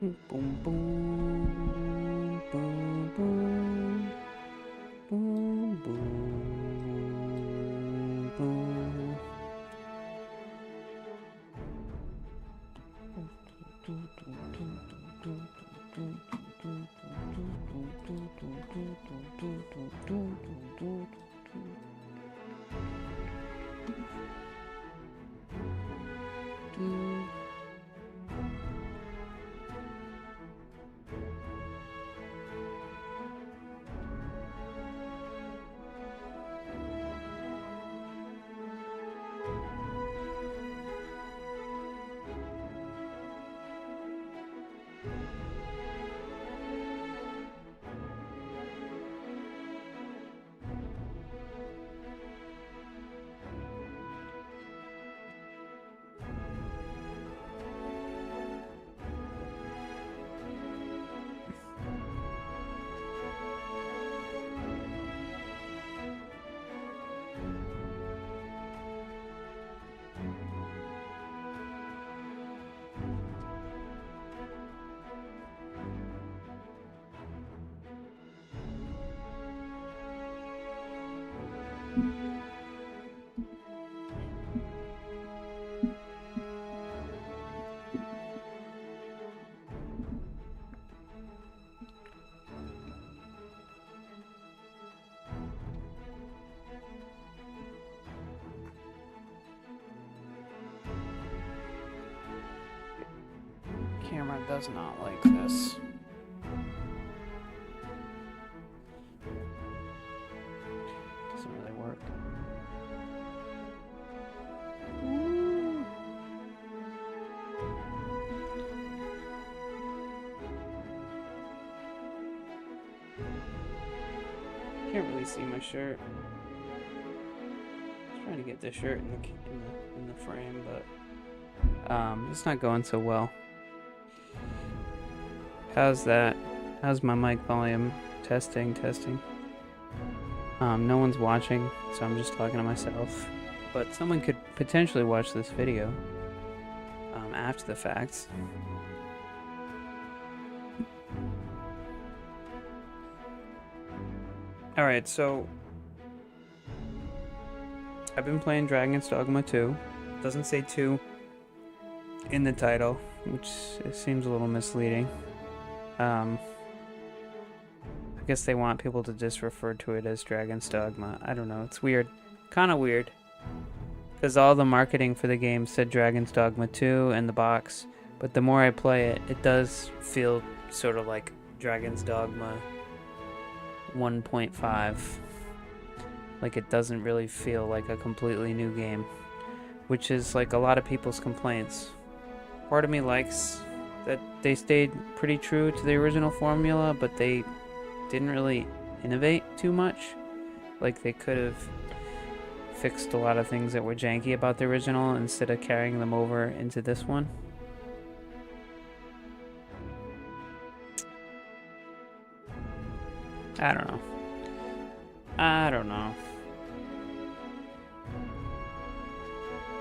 Boom, boom, boom, boom, boom, boom, boom. Camera does not like this. Doesn't really work. Can't really see my shirt. I was trying to get the shirt in the frame, but it's not going so well. How's that? How's my mic volume? Testing. No one's watching, so I'm just talking to myself. But someone could potentially watch this video after the fact. Alright, so I've been playing Dragons Dogma 2. Doesn't say 2 in the title, which seems a little misleading. I guess they want people to just refer to it as Dragons Dogma. I don't know, it's weird. Kind of weird. Because all the marketing for the game said Dragons Dogma 2 in the box. But the more I play it, it does feel sort of like Dragons Dogma 1.5. Like it doesn't really feel like a completely new game. Which is like a lot of people's complaints. Part of me likes that they stayed pretty true to the original formula, but they didn't really innovate too much. Like they could have fixed a lot of things that were janky about the original instead of carrying them over into this one. I don't know.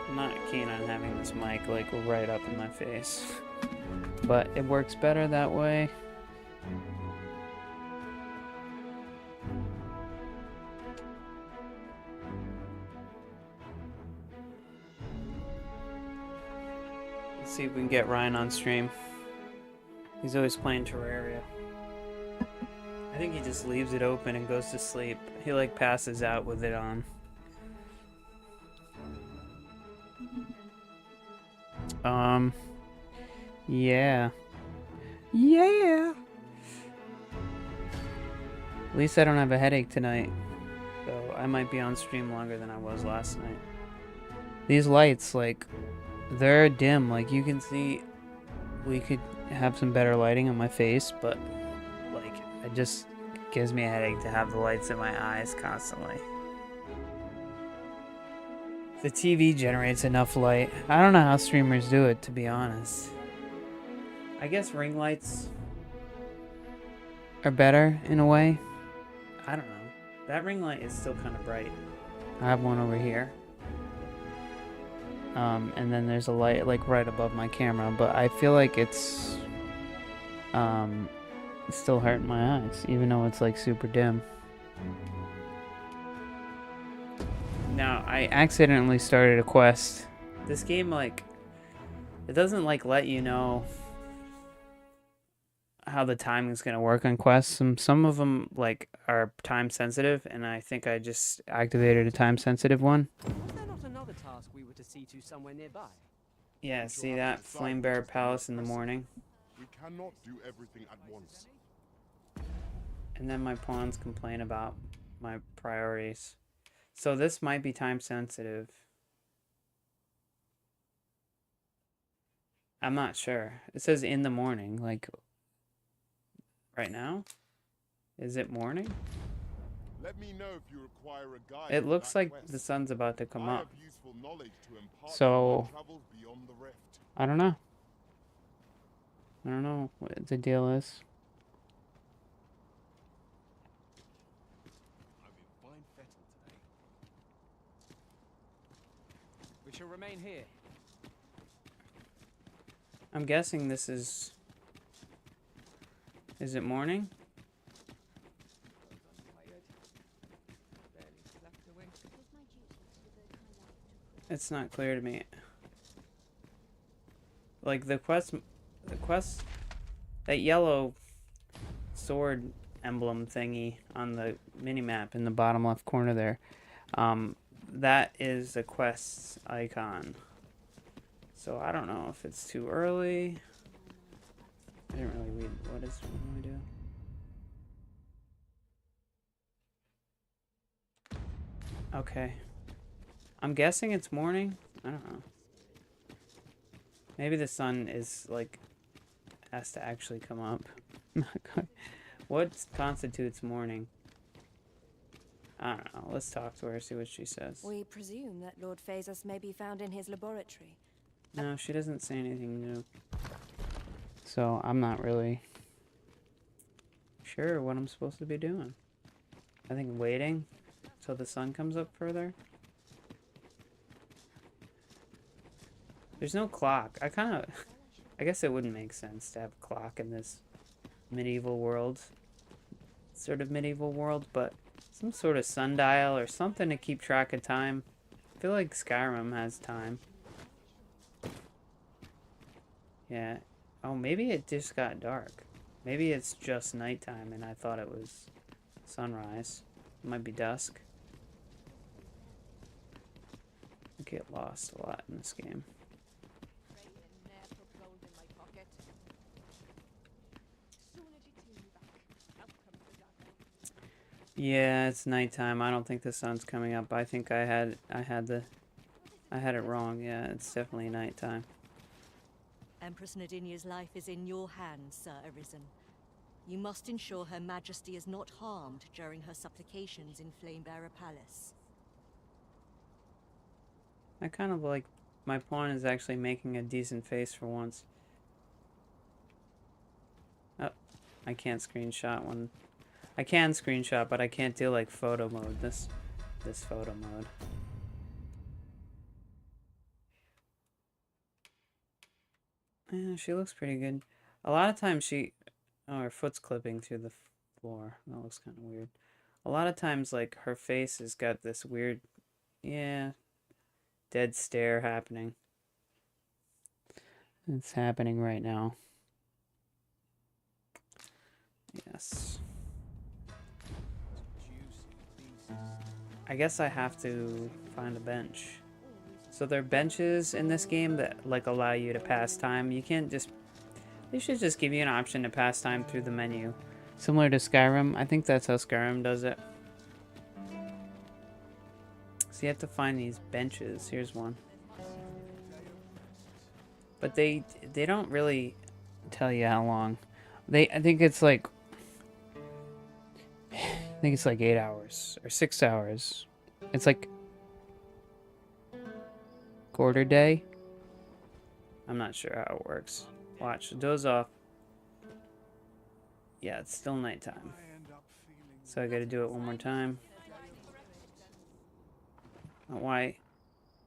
I'm not keen on having this mic like right up in my face. But it works better that way. Let's see if we can get Ryan on stream. He's always playing Terraria. I think he just leaves it open and goes to sleep. He like passes out with it on. Yeah. At least I don't have a headache tonight. So I might be on stream longer than I was last night. These lights, like, they're dim. Like, you can see we could have some better lighting on my face, but, like, it just gives me a headache to have the lights in my eyes constantly. The TV generates enough light. I don't know how streamers do it, to be honest. I guess ring lights are better in a way. I don't know. That ring light is still kind of bright. I have one over here. And then there's a light like right above my camera, but I feel like it's it's still hurting my eyes, even though it's like super dim. Now, I accidentally started a quest. This game, like, it doesn't like let you know how the timing is gonna work on quests. Some of them like are time sensitive, and I think I just activated a time sensitive one. Was there not another task we were to see to somewhere nearby? Yeah, see that Flame Bearer Palace in the morning, We cannot do everything at once. and then my pawns complain about my priorities. So this might be time sensitive. I'm not sure. It says in the morning, like right now. Is it morning? Let me know if you require a guide. It on looks that like quest. the sun's about to come I up. have useful knowledge to impart So- to my travels beyond the rift. I don't know. I don't know what the deal is. I'm in fine fettle today. We shall remain here. I'm guessing this is... Is it morning? It's not clear to me. Like the quest, that yellow sword emblem thingy on the minimap in the bottom left corner there, that is a quest icon. So I don't know if it's too early. I didn't really read what do I do? Okay. I'm guessing it's morning. I don't know. Maybe the sun is like has to actually come up. What constitutes morning? I don't know. Let's talk to her, see what she says. We presume that Lord Phaesus may be found in his laboratory. No, she doesn't say anything new. So I'm not really sure what I'm supposed to be doing. I think waiting till the sun comes up further. There's no clock. I guess it wouldn't make sense to have a clock in this medieval world. Sort of medieval world, but some sort of sundial or something to keep track of time. I feel like Skyrim has time. Yeah. Oh, maybe it just got dark. Maybe it's just nighttime and I thought it was sunrise. It might be dusk. I get lost a lot in this game. Yeah, it's nighttime. I don't think the sun's coming up. I think I had it wrong. Yeah, it's definitely nighttime. Empress Nadinia's life is in your hands, Sir Arisen. You must ensure Her Majesty is not harmed during her supplications in Flamebearer Palace. I kind of like my pawn is actually making a decent face for once. Oh, I can't screenshot one. I can screenshot, but I can't do like photo mode. This photo mode. Yeah, she looks pretty good. A lot of times oh, her foot's clipping through the floor. That looks kind of weird. A lot of times, like, her face has got this weird, yeah, dead stare happening. It's happening right now. Yes. I guess I have to find a bench. So there are benches in this game that like allow you to pass time. You can't just... They should just give you an option to pass time through the menu. Similar to Skyrim. I think that's how Skyrim does it. So you have to find these benches. Here's one. But they don't really tell you how long. I think it's like 8 hours or 6 hours. It's like quarter day. I'm not sure how it works. Watch, doze off. Yeah, it's still nighttime. So I gotta do it one more time. Why?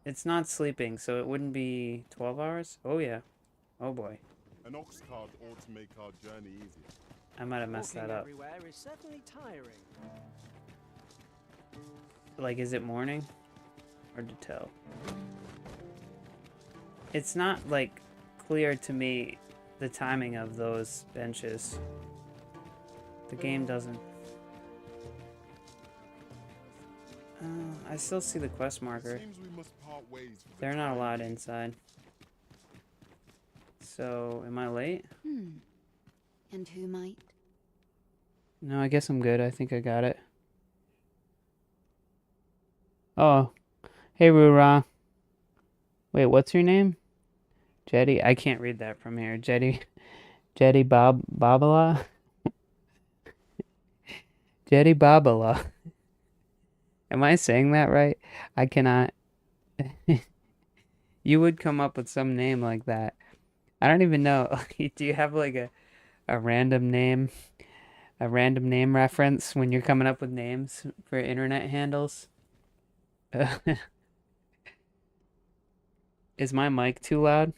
It's not sleeping, so it wouldn't be 12 hours? Oh yeah. Oh boy. An ox cart ought to make our journey easier. I might have messed Walking that up. everywhere is certainly tiring. Like, is it morning? Hard to tell. It's not, like, clear to me the timing of those benches. The game doesn't. I still see the quest marker. Seems we must part ways for the They're not time allowed being. inside. So, am I late? And who might? No, I guess I'm good. I think I got it. Oh. Hey, Rura. Wait, what's your name? Jetty? I can't read that from here. Jetty Babala? Jetty Babala. Am I saying that right? I cannot. You would come up with some name like that. I don't even know. Do you have like a random name? A random name reference when you're coming up with names for internet handles? Is my mic too loud?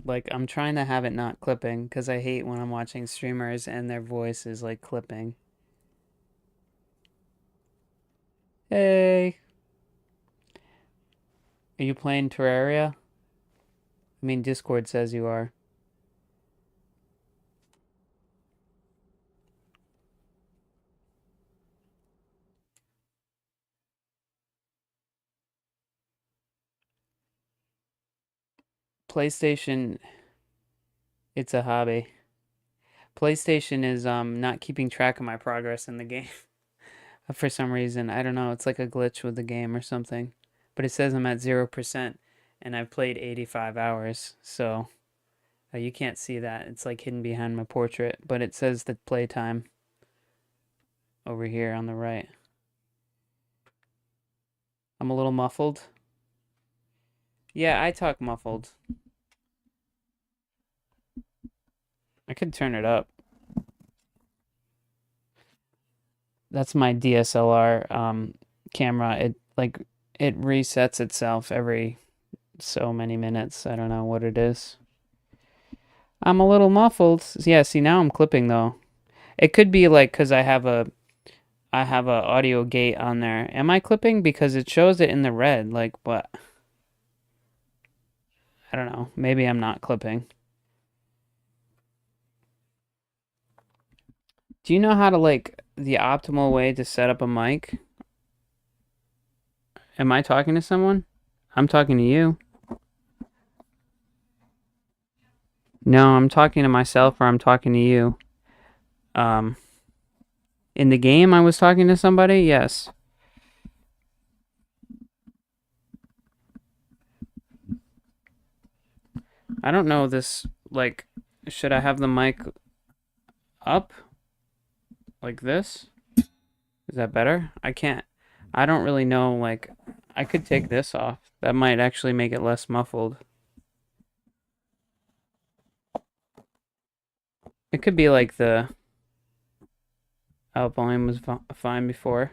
Like, I'm trying to have it not clipping because I hate when I'm watching streamers and their voice is like clipping. Hey! Are you playing Terraria? I mean, Discord says you are. PlayStation, it's a hobby. PlayStation is not keeping track of my progress in the game for some reason. I don't know. It's like a glitch with the game or something. But it says I'm at 0% and I've played 85 hours. So you can't see that. It's like hidden behind my portrait. But it says the playtime over here on the right. I'm a little muffled. Yeah, I talk muffled. I could turn it up. That's my DSLR camera. It resets itself every so many minutes. I don't know what it is. I'm a little muffled. Yeah, see now I'm clipping though. It could be like cuz I have a audio gate on there. Am I clipping because it shows it in the red like what? I don't know. Maybe I'm not clipping. Do you know how to like the optimal way to set up a mic? Am I talking to someone? I'm talking to you. No, I'm talking to myself or I'm talking to you. In the game I was talking to somebody? Yes. I don't know this, like, should I have the mic up? Like this? Is that better? I don't really know, like, I could take this off. That might actually make it less muffled. It could be like the out volume was fine before.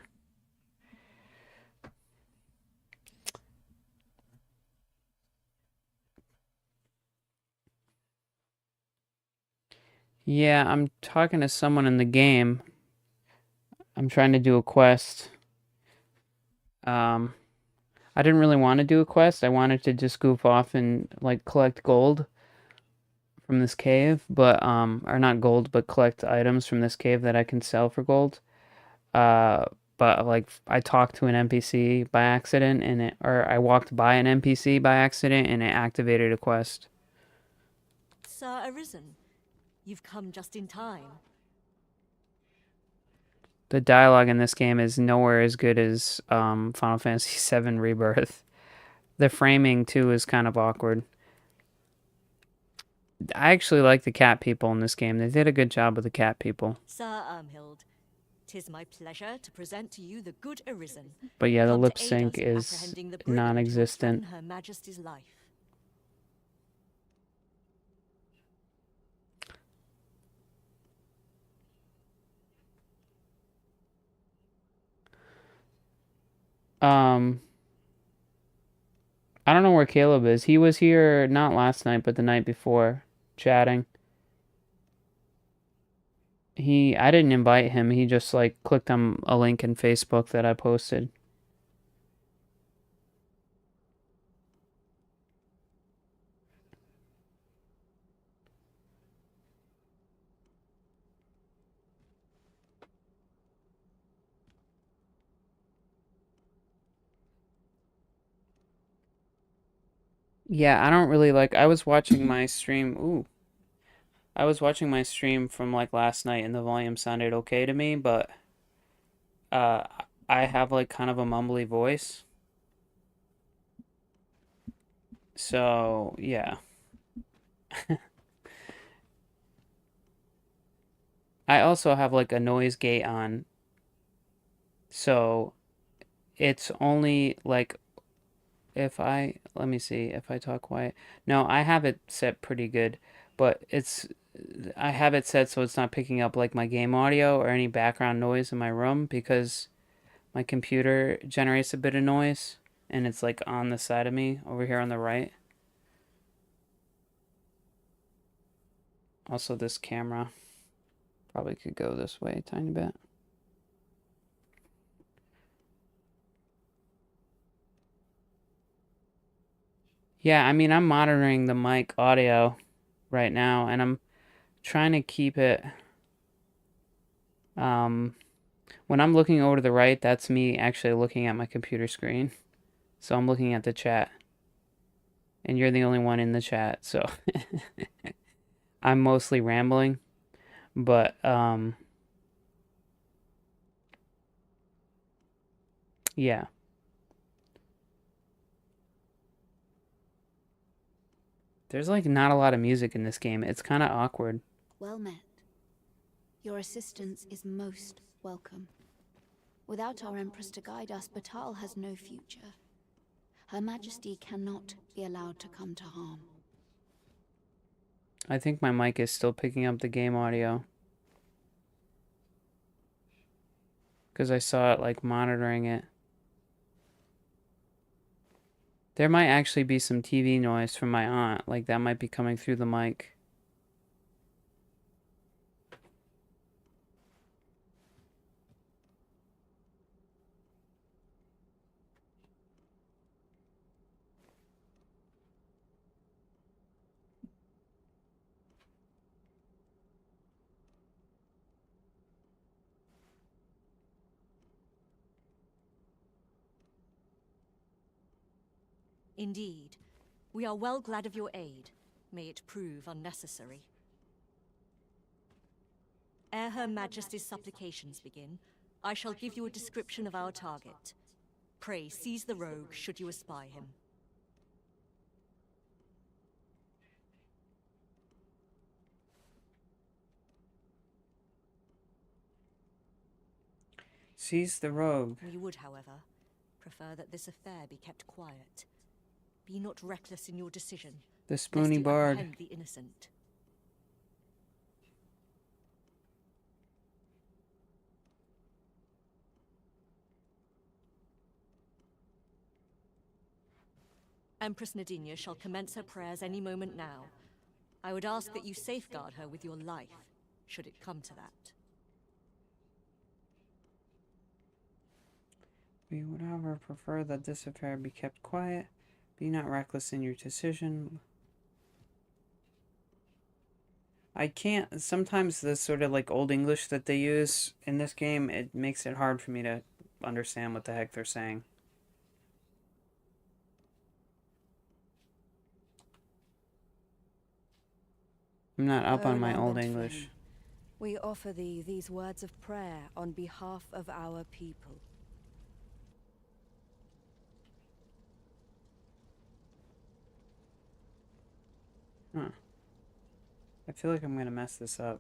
Yeah, I'm talking to someone in the game. I'm trying to do a quest. I didn't really want to do a quest. I wanted to just goof off and like collect gold from this cave, but or not gold, but collect items from this cave that I can sell for gold. Uh, but like I talked to an NPC by accident or I walked by an NPC by accident and it activated a quest. Sir Arisen, you've come just in time. The dialogue in this game is nowhere as good as Final Fantasy VII Rebirth. The framing too is kind of awkward. I actually like the cat people in this game. They did a good job with the cat people. Sir Ermhild, 'tis my pleasure to present to you the good Arisen. But yeah, the come lip to aid sync us in is apprehending the brigand who will non-existent. threaten Her Majesty's life. I I don't know where Caleb is. He was here not last night, but the night before, chatting. I didn't invite him. He just like clicked on a link in Facebook that I posted. Yeah, I don't really like. I was watching my stream. Ooh. I was watching my stream from like last night and the volume sounded okay to me, but uh I have like kind of a mumbly voice. So, yeah. I also have like a noise gate on. So, it's only like let me see if I talk quiet. No, I have it set pretty good, but I have it set so it's not picking up like my game audio or any background noise in my room because my computer generates a bit of noise and it's like on the side of me over here on the right. Also, this camera probably could go this way a tiny bit. Yeah, I mean, I'm monitoring the mic audio right now, and I'm trying to keep it. When I'm looking over to the right, that's me actually looking at my computer screen. So I'm looking at the chat, and you're the only one in the chat, so I'm mostly rambling, but yeah. There's like not a lot of music in this game. It's kind of awkward. Well met. Your assistance is most welcome. Without our Empress to guide us, Batal has no future. Her Majesty cannot be allowed to come to harm. I think my mic is still picking up the game audio. Because I saw it like monitoring it. There might actually be some TV noise from my aunt. Like that might be coming through the mic. Indeed. We are well glad of your aid. May it prove unnecessary. Ere Her Majesty's supplications begin, I shall give you a description of our target. Pray seize the rogue should you espy him. Seize the rogue. We would, however, prefer that this affair be kept quiet. Be not reckless in your decision. The lest spoony you bard. apprehend the innocent. Empress Nadinia shall commence her prayers any moment now. I would ask that you safeguard her with your life, should it come to that. We would, however, prefer that this affair be kept quiet. Be not reckless in your decision. I can't. Sometimes the sort of like Old English that they use in this game, it makes it hard for me to understand what the heck they're saying. I'm not up on my Old English. Friend, we offer thee these words of prayer on behalf of our people. Huh. I feel like I'm gonna mess this up.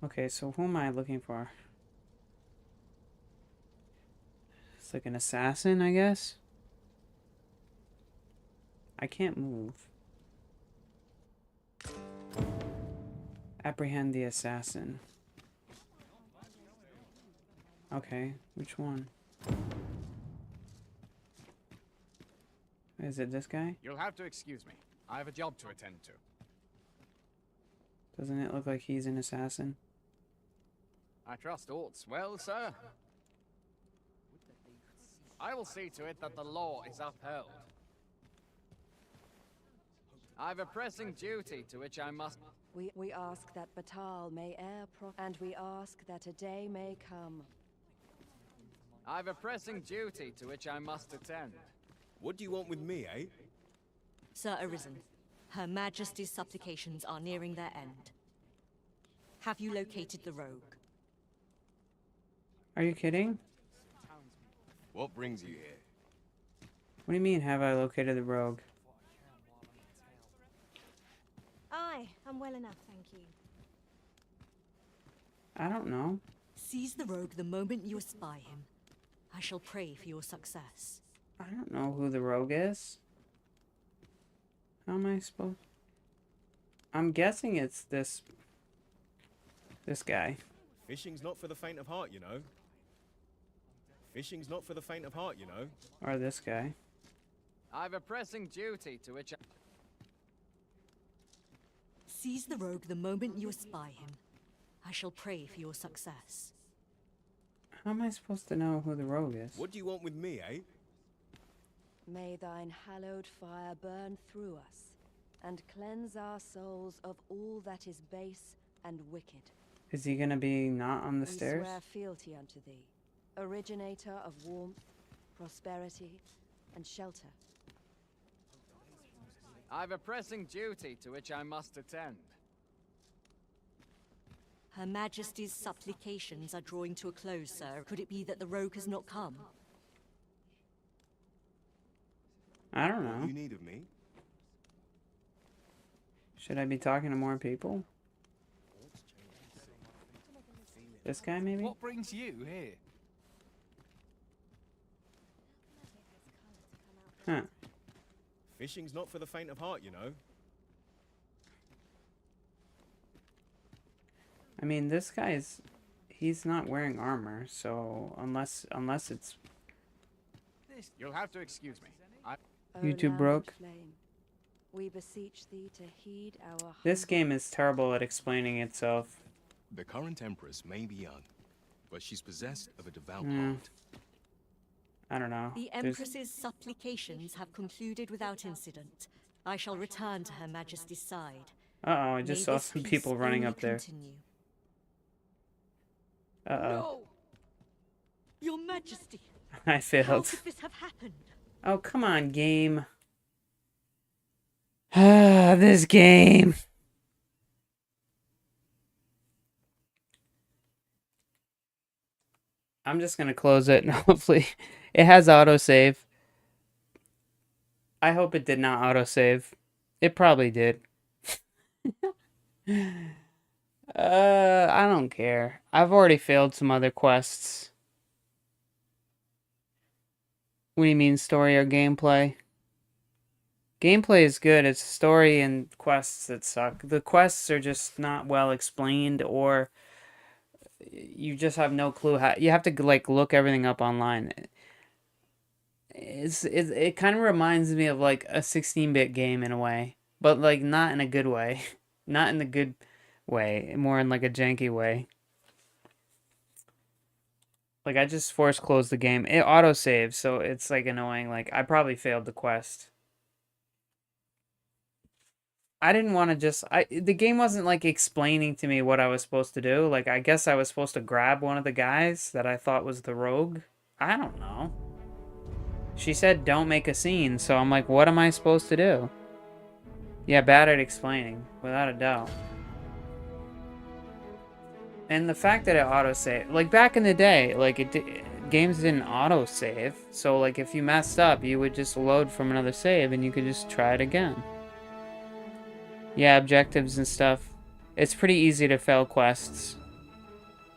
Okay, so who am I looking for? It's like an assassin, I guess? I can't move. Apprehend the assassin. Okay, which one? Is it this guy? You'll have to excuse me. I have a job to attend to. Doesn't it look like he's an assassin? I trust all's well, sir. I will see to it that the law is upheld. I've a pressing duty to which I must... We ask that Batal may and we ask that a day may come. I've a pressing duty to which I must attend. What do you want with me, eh? Sir Arisen, Her Majesty's supplications are nearing their end. Have you located the rogue? Are you kidding? What brings you here? What do you mean, have I located the rogue? Aye, I'm well enough, thank you. I don't know. Seize the rogue the moment you espy him. I shall pray for your success. I don't know who the rogue is. How am I supposed... I'm guessing it's this guy. Fishing's not for the faint of heart, you know. Fishing's not for the faint of heart, you know. Or this guy. I've a pressing duty to which I... Seize the rogue the moment you espy him. I shall pray for your success. How am I supposed to know who the rogue is? What do you want with me, eh? May thine hallowed fire burn through us, and cleanse our souls of all that is base and wicked. Is he gonna be not on the We stairs? swear fealty unto thee, originator of warmth, prosperity, and shelter. I've a pressing duty to which I must attend. Her Majesty's supplications are drawing to a close, sir. Could it be that the rogue has not come? I don't What know. you need of me? Should I be talking to more people? This guy, maybe? What brings you here? Huh. Fishing's not for the faint of heart, you know. I mean, this guy's... He's not wearing armor, so... Unless it's... You'll have to excuse me. O You too lambent broke? flame, we beseech thee to heed our This humble game is terrible at explaining itself. The current empress may be young, but she's possessed of a devout Yeah. heart. I don't know. The There's- Empress's supplications have concluded without incident. I shall return to Her Majesty's side. Uh-oh, I just May saw this some peace people running only up there. continue. Uh-oh. No! Your Majesty! I How failed. could this have happened? Oh, come on, game. Ah, this game. I'm just gonna close it and hopefully it has autosave. I hope it did not autosave. It probably did. I don't care. I've already failed some other quests. What do you mean, story or gameplay? Gameplay is good. It's story and quests that suck. The quests are just not well explained, or you just have no clue how. You have to like look everything up online. It kind of reminds me of like a 16-bit game in a way, but like not in a good way, not in the good way, more in like a janky way. Like, I just force closed the game. It autosaves, so it's, like, annoying. Like, I probably failed the quest. I didn't want to just... the game wasn't, like, explaining to me what I was supposed to do. Like, I guess I was supposed to grab one of the guys that I thought was the rogue. I don't know. She said, don't make a scene, so I'm like, what am I supposed to do? Yeah, bad at explaining, without a doubt. And the fact that it autosave, like back in the day, like games didn't autosave. So like if you messed up, you would just load from another save and you could just try it again. Yeah, objectives and stuff. It's pretty easy to fail quests.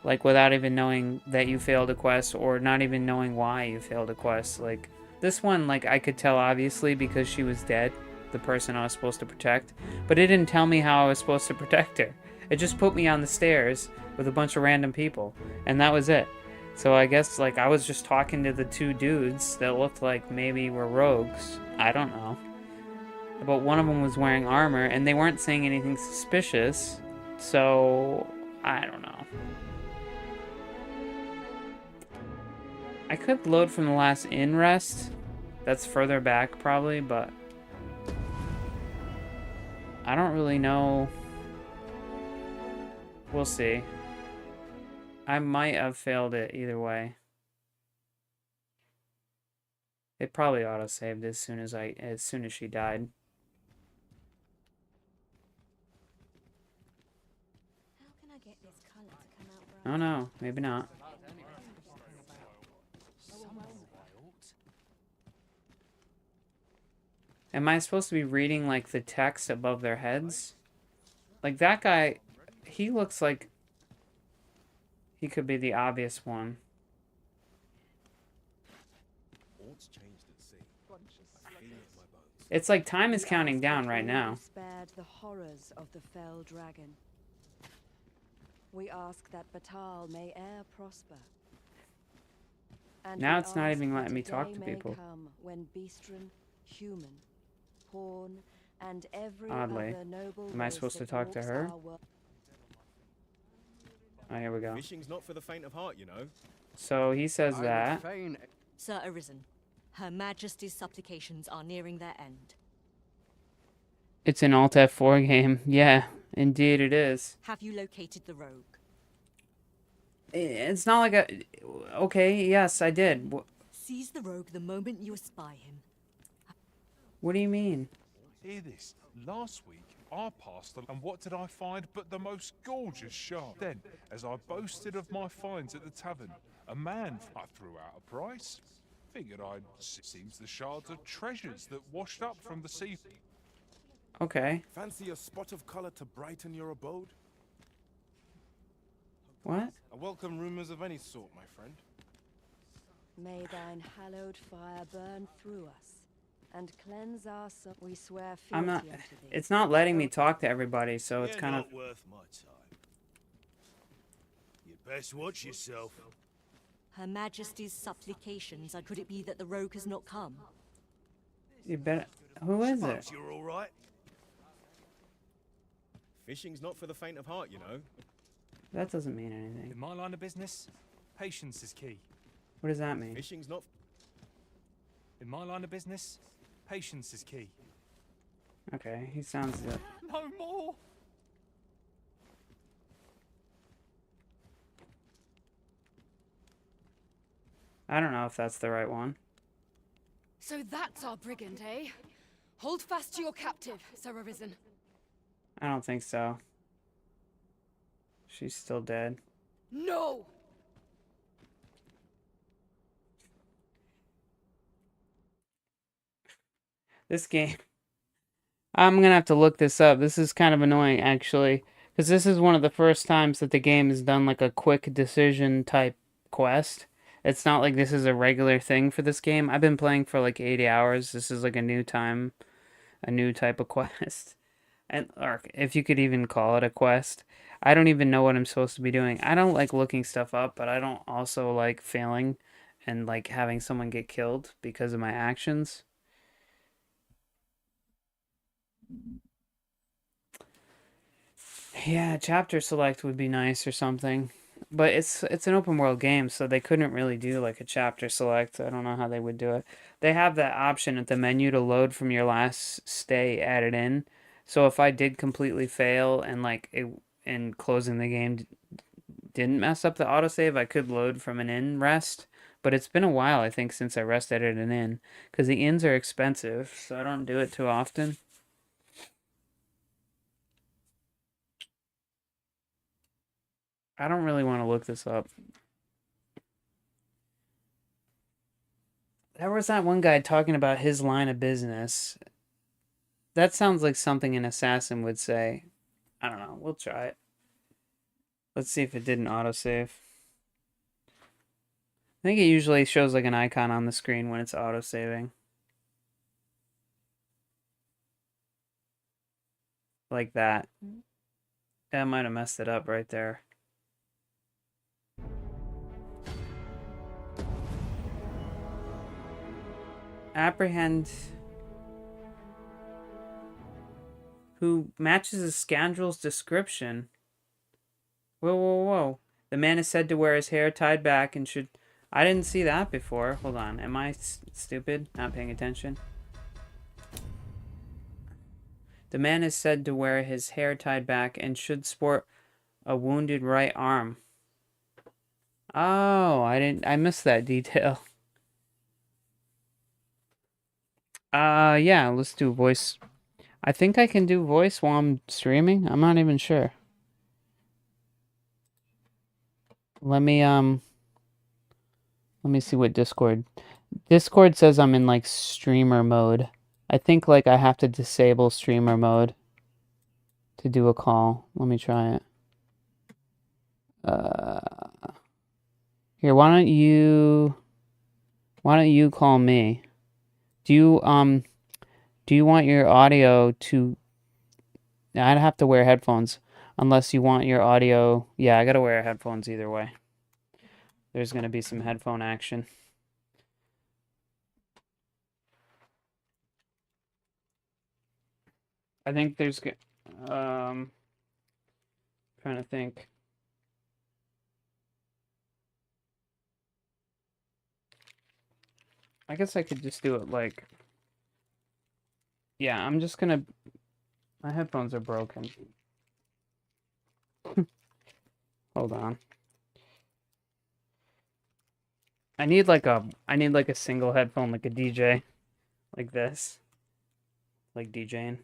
Like without even knowing that you failed a quest or not even knowing why you failed a quest. Like this one, like I could tell obviously because she was dead, the person I was supposed to protect. But it didn't tell me how I was supposed to protect her. It just put me on the stairs with a bunch of random people, and that was it. So I guess, like, I was just talking to the two dudes that looked like maybe were rogues. I don't know. But one of them was wearing armor, and they weren't saying anything suspicious. So, I don't know. I could load from the last inn rest. That's further back, probably, but I don't really know. We'll see. I might have failed it either way. It probably auto-saved as soon as she died. How can I get this colour to come out bright? Oh no, maybe not. Am I supposed to be reading, like, the text above their heads? Like, that guy, he looks like he could be the obvious one. Ort's changed at sea. I feel it in my bones. It's like time is counting down right now. Spared the horrors of the fell dragon. We ask that Batal may e'er prosper. And Now we it's not ask even that letting me a talk day to may people. come when Beastren, human, pawn, and every Oddly. other noble Am I race supposed to that talk to walks her? our world. Oh, here we go. Fishing's not for the faint of heart, you know. So he says I would that. fain Sir Arisen, Her Majesty's supplications are nearing their end. It's an Alt F4 game. Yeah, indeed it is. Have you located the rogue? It's not like a... Okay, yes, I did. Seize the rogue the moment you espy him. What do you mean? Hear this. Last week, I passed and what did I find but the most gorgeous shard? Then, as I boasted of my finds at the tavern, a man I threw out a price. Figured seems the shards are treasures that washed up from the sea. Okay. Fancy a spot of color to brighten your abode? What? I welcome rumors of any sort, my friend. May thine hallowed fire burn through us and cleanse our soul. We swear fealty I'm not... unto thee. It's not letting me talk to everybody, so it's You're kind of... not worth my time. You best watch yourself. Her Majesty's supplications are... Could it be that the rogue has not come? You better... Who is it? Suppose you're all right. Fishing's not for the faint of heart, you know. That doesn't mean anything. In my line of business, patience is key. What does that mean? Fishing's not... In my line of business, patience is key. Okay, he sounds... No more! I don't know if that's the right one. So that's our brigand, eh? Hold fast to your captive, Sir Arisen. I don't think so. She's still dead. No! This game... I'm gonna have to look this up. This is kind of annoying, actually. Because this is one of the first times that the game has done, like, a quick decision type quest. It's not like this is a regular thing for this game. I've been playing for, like, 80 hours. This is, like, a new type of quest. And, or if you could even call it a quest. I don't even know what I'm supposed to be doing. I don't like looking stuff up, but I don't also like failing and, like, having someone get killed because of my actions. Yeah, chapter select would be nice or something. But it's an open world game, so they couldn't really do like a chapter select. I don't know how they would do it. They have that option at the menu to load from your last stay added in. So if I did completely fail and like and closing the game didn't mess up the autosave, I could load from an inn rest. But it's been a while, I think, since I rested at an inn. Because the inns are expensive, so I don't do it too often. I don't really want to look this up. There was that one guy talking about his line of business. That sounds like something an assassin would say. I don't know. We'll try it. Let's see if it didn't autosave. I think it usually shows like an icon on the screen when it's autosaving. Like that. That might have messed it up right there. apprehend who matches a scoundrel's description. Whoa, whoa, whoa. The man is said to wear his hair tied back and should... I didn't see that before. Hold on. Am I stupid? Not paying attention? The man is said to wear his hair tied back and should sport a wounded right arm. Oh, I missed that detail. Yeah, let's do voice. I think I can do voice while I'm streaming. I'm not even sure. Let me see what Discord says I'm in like streamer mode. I think like I have to disable streamer mode to do a call. Let me try it. Here, why don't you call me? Do you want your audio to... I'd have to wear headphones unless you want your audio... Yeah, I gotta wear headphones either way. There's gonna be some headphone action. I think there's... trying to think. I guess I could just do it like... Yeah, I'm just gonna... My headphones are broken. Hold on. I need like a single headphone, like a DJ. Like this. Like DJing.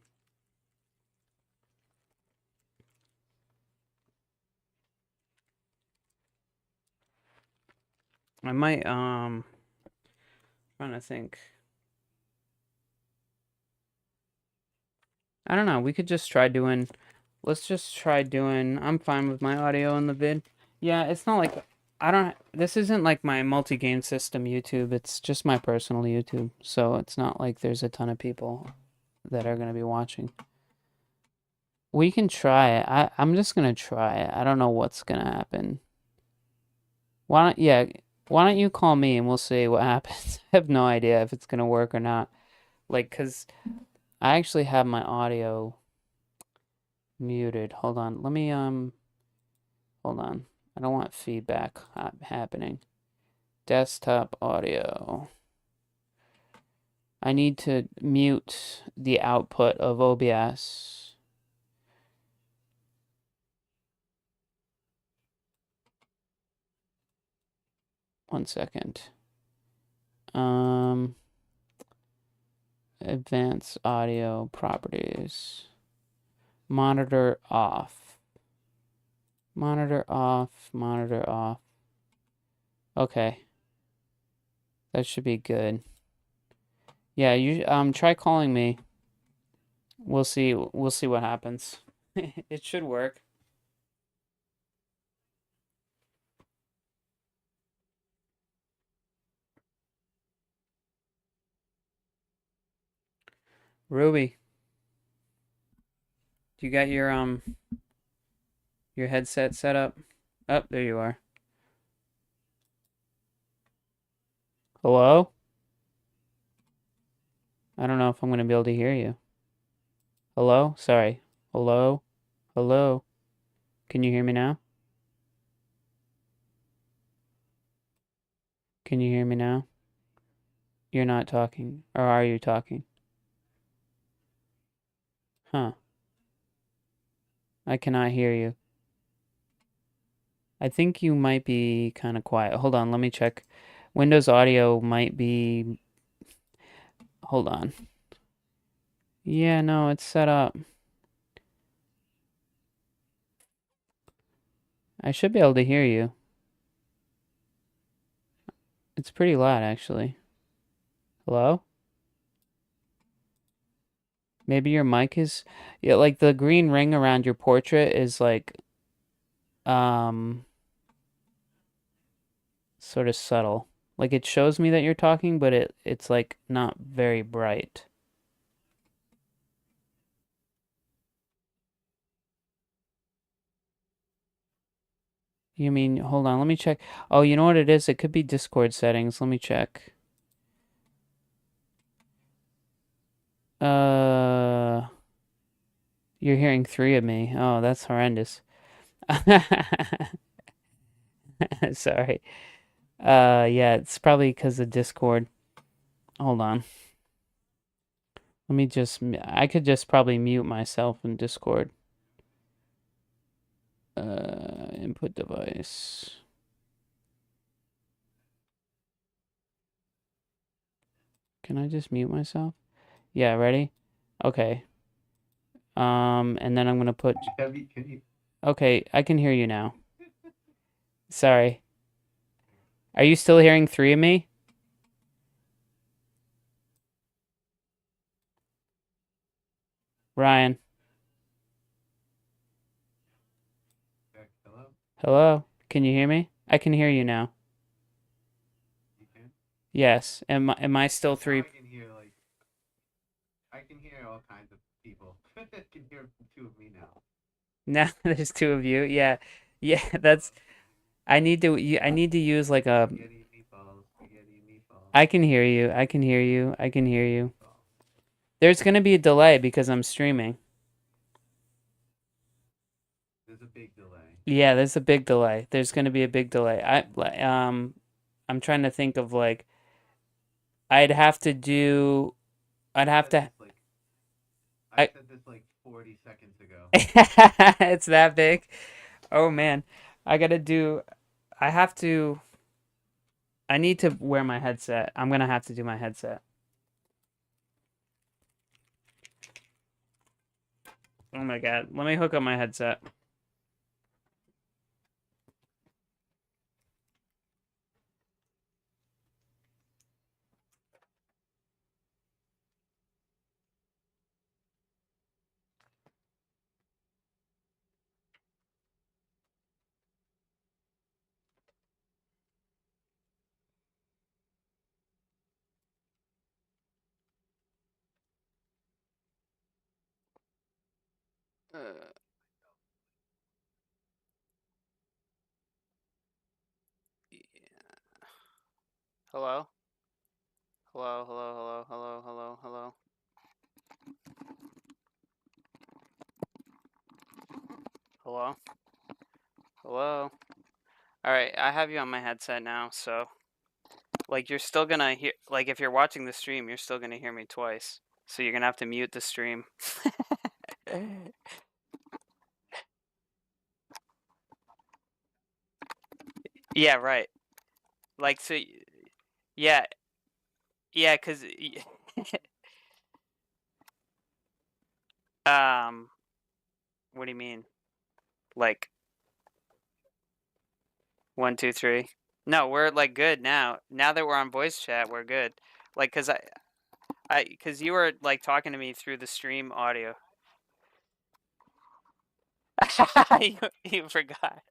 I might, trying to think. I don't know, we could just try doing, let's just try doing, I'm fine with my audio in the vid. Yeah, it's not like, this isn't like my multi-game system YouTube, it's just my personal YouTube. So it's not like there's a ton of people that are going to be watching. We can try it. I'm just going to try it. I don't know what's going to happen. Why don't you call me and we'll see what happens. I have no idea if it's going to work or not. Like, because I actually have my audio muted. Hold on. Let me, hold on. I don't want feedback happening. Desktop audio. I need to mute the output of OBS. One second. Advanced audio properties. Monitor off. Monitor off. Monitor off. Okay. That should be good. Yeah, you try calling me. We'll see what happens. It should work. Ruby, do you got your headset set up? Oh, there you are. Hello? I don't know if I'm going to be able to hear you. Hello? Sorry. Hello? Hello? Can you hear me now? Can you hear me now? You're not talking. Or are you talking? Huh. I cannot hear you. I think you might be kind of quiet. Hold on, let me check. Windows audio might be... Hold on. Yeah, no, it's set up. I should be able to hear you. It's pretty loud, actually. Hello? Maybe your mic is... Yeah, like the green ring around your portrait is like... sort of subtle. Like it shows me that you're talking, but it's like not very bright. You mean, hold on, let me check. Oh, you know what it is? It could be Discord settings. Let me check. Uh, you're hearing three of me. Oh, that's horrendous. Sorry. Yeah, it's probably because of Discord. Hold on. Let me just, I could just probably mute myself in Discord. Input device. Can I just mute myself? Yeah, ready? Okay. And then I'm gonna put. Okay, I can hear you now. Sorry. Are you still hearing three of me? Ryan. Hello? Can you hear me? I can hear you now. Yes. Am I still three? I can hear all kinds of people. I can hear two of me now. Now there's two of you. Yeah. Yeah, that's I need to use like a Spaghetti meatballs, spaghetti meatballs. I can hear you. I can hear you. I can hear you. There's going to be a delay because I'm streaming. There's a big delay. Yeah, there's a big delay. There's going to be a big delay. I'm trying to think of like I'd have to do I'd have to I said this like 40 seconds ago. It's that big. Oh man. I got to do I have to I need to wear my headset. I'm going to have to do my headset. Oh my god. Let me hook up my headset. Hello? Hello, hello, hello, hello, hello, hello. Hello? Hello? Alright, I have you on my headset now, so like you're still gonna hear like if you're watching the stream, you're still gonna hear me twice. So you're gonna have to mute the stream. Yeah, right. Like so yeah. Yeah, cuz what do you mean? Like 1, 2, 3. No, we're like good now. Now that we're on voice chat, we're good. Like cuz you were like talking to me through the stream audio. You forgot.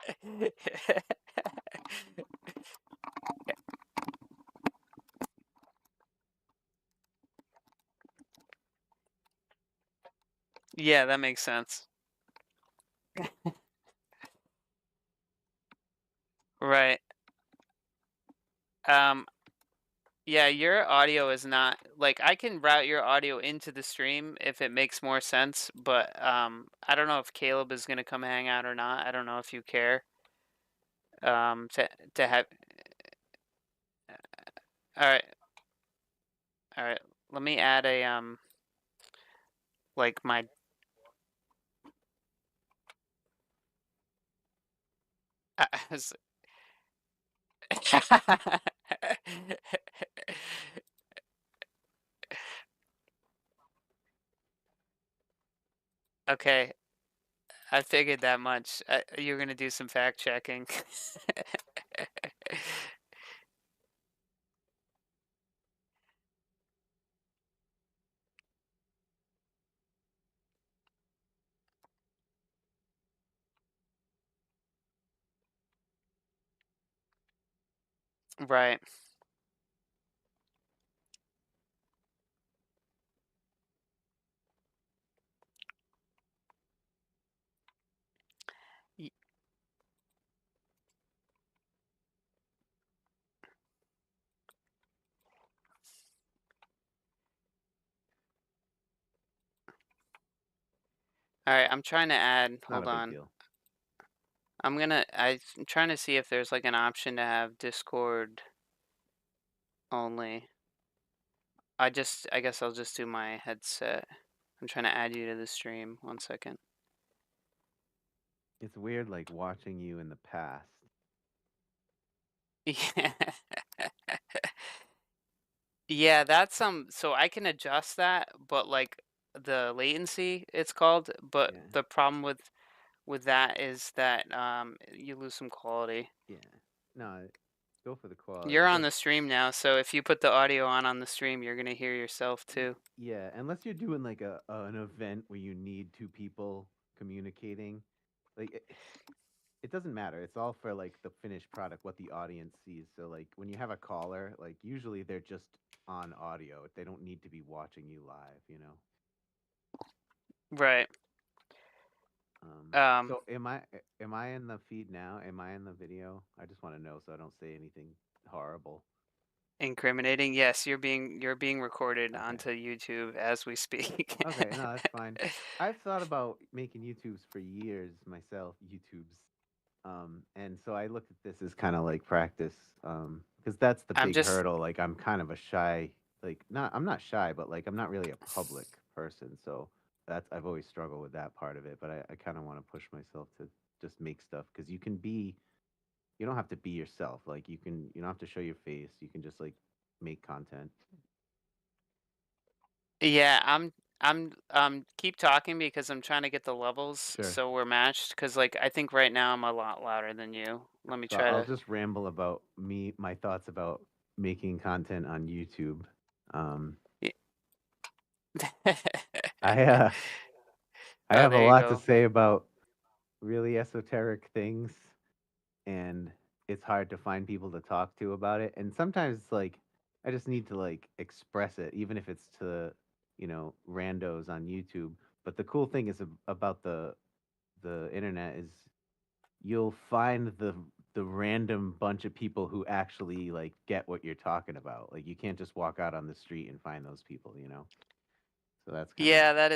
Yeah, that makes sense. Right. Um, yeah, your audio is not like I can route your audio into the stream if it makes more sense, but I don't know if Caleb is gonna come hang out or not. I don't know if you care. To have all right, all right. Let me add a like my I was- Okay, I figured that much. You're gonna do some fact checking. Right. Y- All right, I'm trying to add. Not Hold a big on. deal. I'm trying to see if there's like an option to have Discord only. I guess I'll just do my headset. I'm trying to add you to the stream. 1 second. It's weird, like watching you in the past. Yeah. Yeah, that's so I can adjust that, but like the latency it's called, but Yeah. the problem with that is that you lose some quality. Yeah. No, go for the quality. You're I on guess. the stream now, so if you put the audio on the stream, you're gonna hear yourself too. Yeah, unless you're doing like an event where you need two people communicating, like it doesn't matter. It's all for like the finished product, what the audience sees. So like when you have a caller, like usually they're just on audio. They don't need to be watching you live, you know. Right. So am I in the feed now? Am I in the video? I just want to know so I don't say anything horrible. Incriminating. Yes, you're being recorded Okay. onto YouTube as we speak. Okay, no, that's fine. I've thought about making YouTubes for years myself, YouTubes. And so I looked at this as kind of like practice, because that's the I'm big just hurdle. Like I'm kind of a shy, like I'm not shy, but like I'm not really a public person. So that's I've always struggled with that part of it. But I kind of want to push myself to just make stuff because you don't have to be yourself. Like you don't have to show your face. You can just like make content. Yeah, I'm keep talking because I'm trying to get the levels Sure. so we're matched cuz like I think right now I'm a lot louder than you. Let me So try I'll to just ramble about my thoughts about making content on YouTube. Um, I I Oh, have a there you lot to go. say about really esoteric things, and it's hard to find people to talk to about it. And sometimes it's like I just need to like express it, even if it's to randos on YouTube. But the cool thing is about the internet is you'll find the random bunch of people who actually like get what you're talking about. Like you can't just walk out on the street and find those people, you know. So that's kind of Yeah, that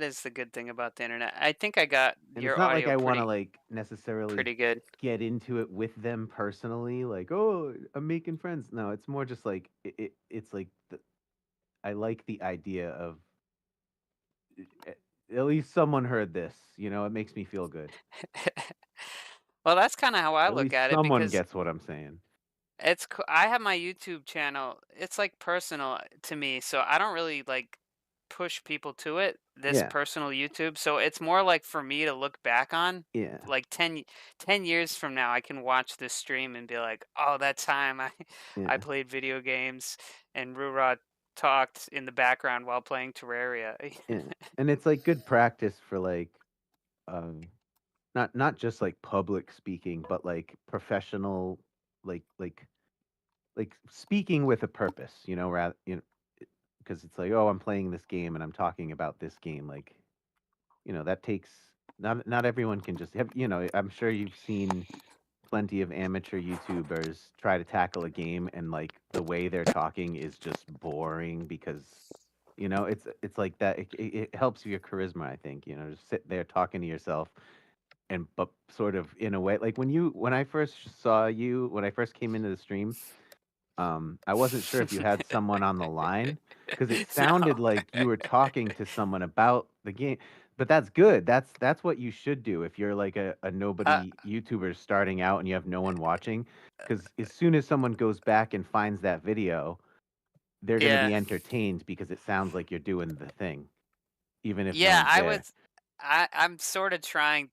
is the good thing about the internet. I think I got and it's your not like audio I want to pretty like necessarily pretty good. get into it with them personally like, "Oh, I'm making friends." No, it's more just like it's like I like the idea of at least someone heard this, you know, it makes me feel good. Well, that's kind of how I At look least at it someone because gets what I'm saying. I have my YouTube channel. It's like personal to me, so I don't really like push people to it. This Yeah. personal YouTube, so it's more like for me to look back on. Yeah. Like 10 years from now, I can watch this stream and be like, "Oh, that time I I Yeah. played video games and Rura talked in the background while playing Terraria." Yeah. And it's like good practice for like um not just like public speaking, but like professional like like like speaking with a purpose, you know, rather because it's like, oh, I'm playing this game and I'm talking about this game. Like, that takes not everyone can just have, I'm sure you've seen plenty of amateur YouTubers try to tackle a game and like the way they're talking is just boring because it's like that. It helps your charisma, I think. Just sit there talking to yourself and but sort of in a way like when I first saw you when I first came into the stream, I wasn't sure if you had someone on the line because it No. sounded like you were talking to someone about the game. But that's good. That's what you should do if you're like a Uh, nobody YouTuber starting out and you have no one watching. Because as soon as someone goes back and finds that video, they're gonna yeah. be entertained because it sounds like you're doing the thing, even if no Yeah, one's there. I'm sort of trying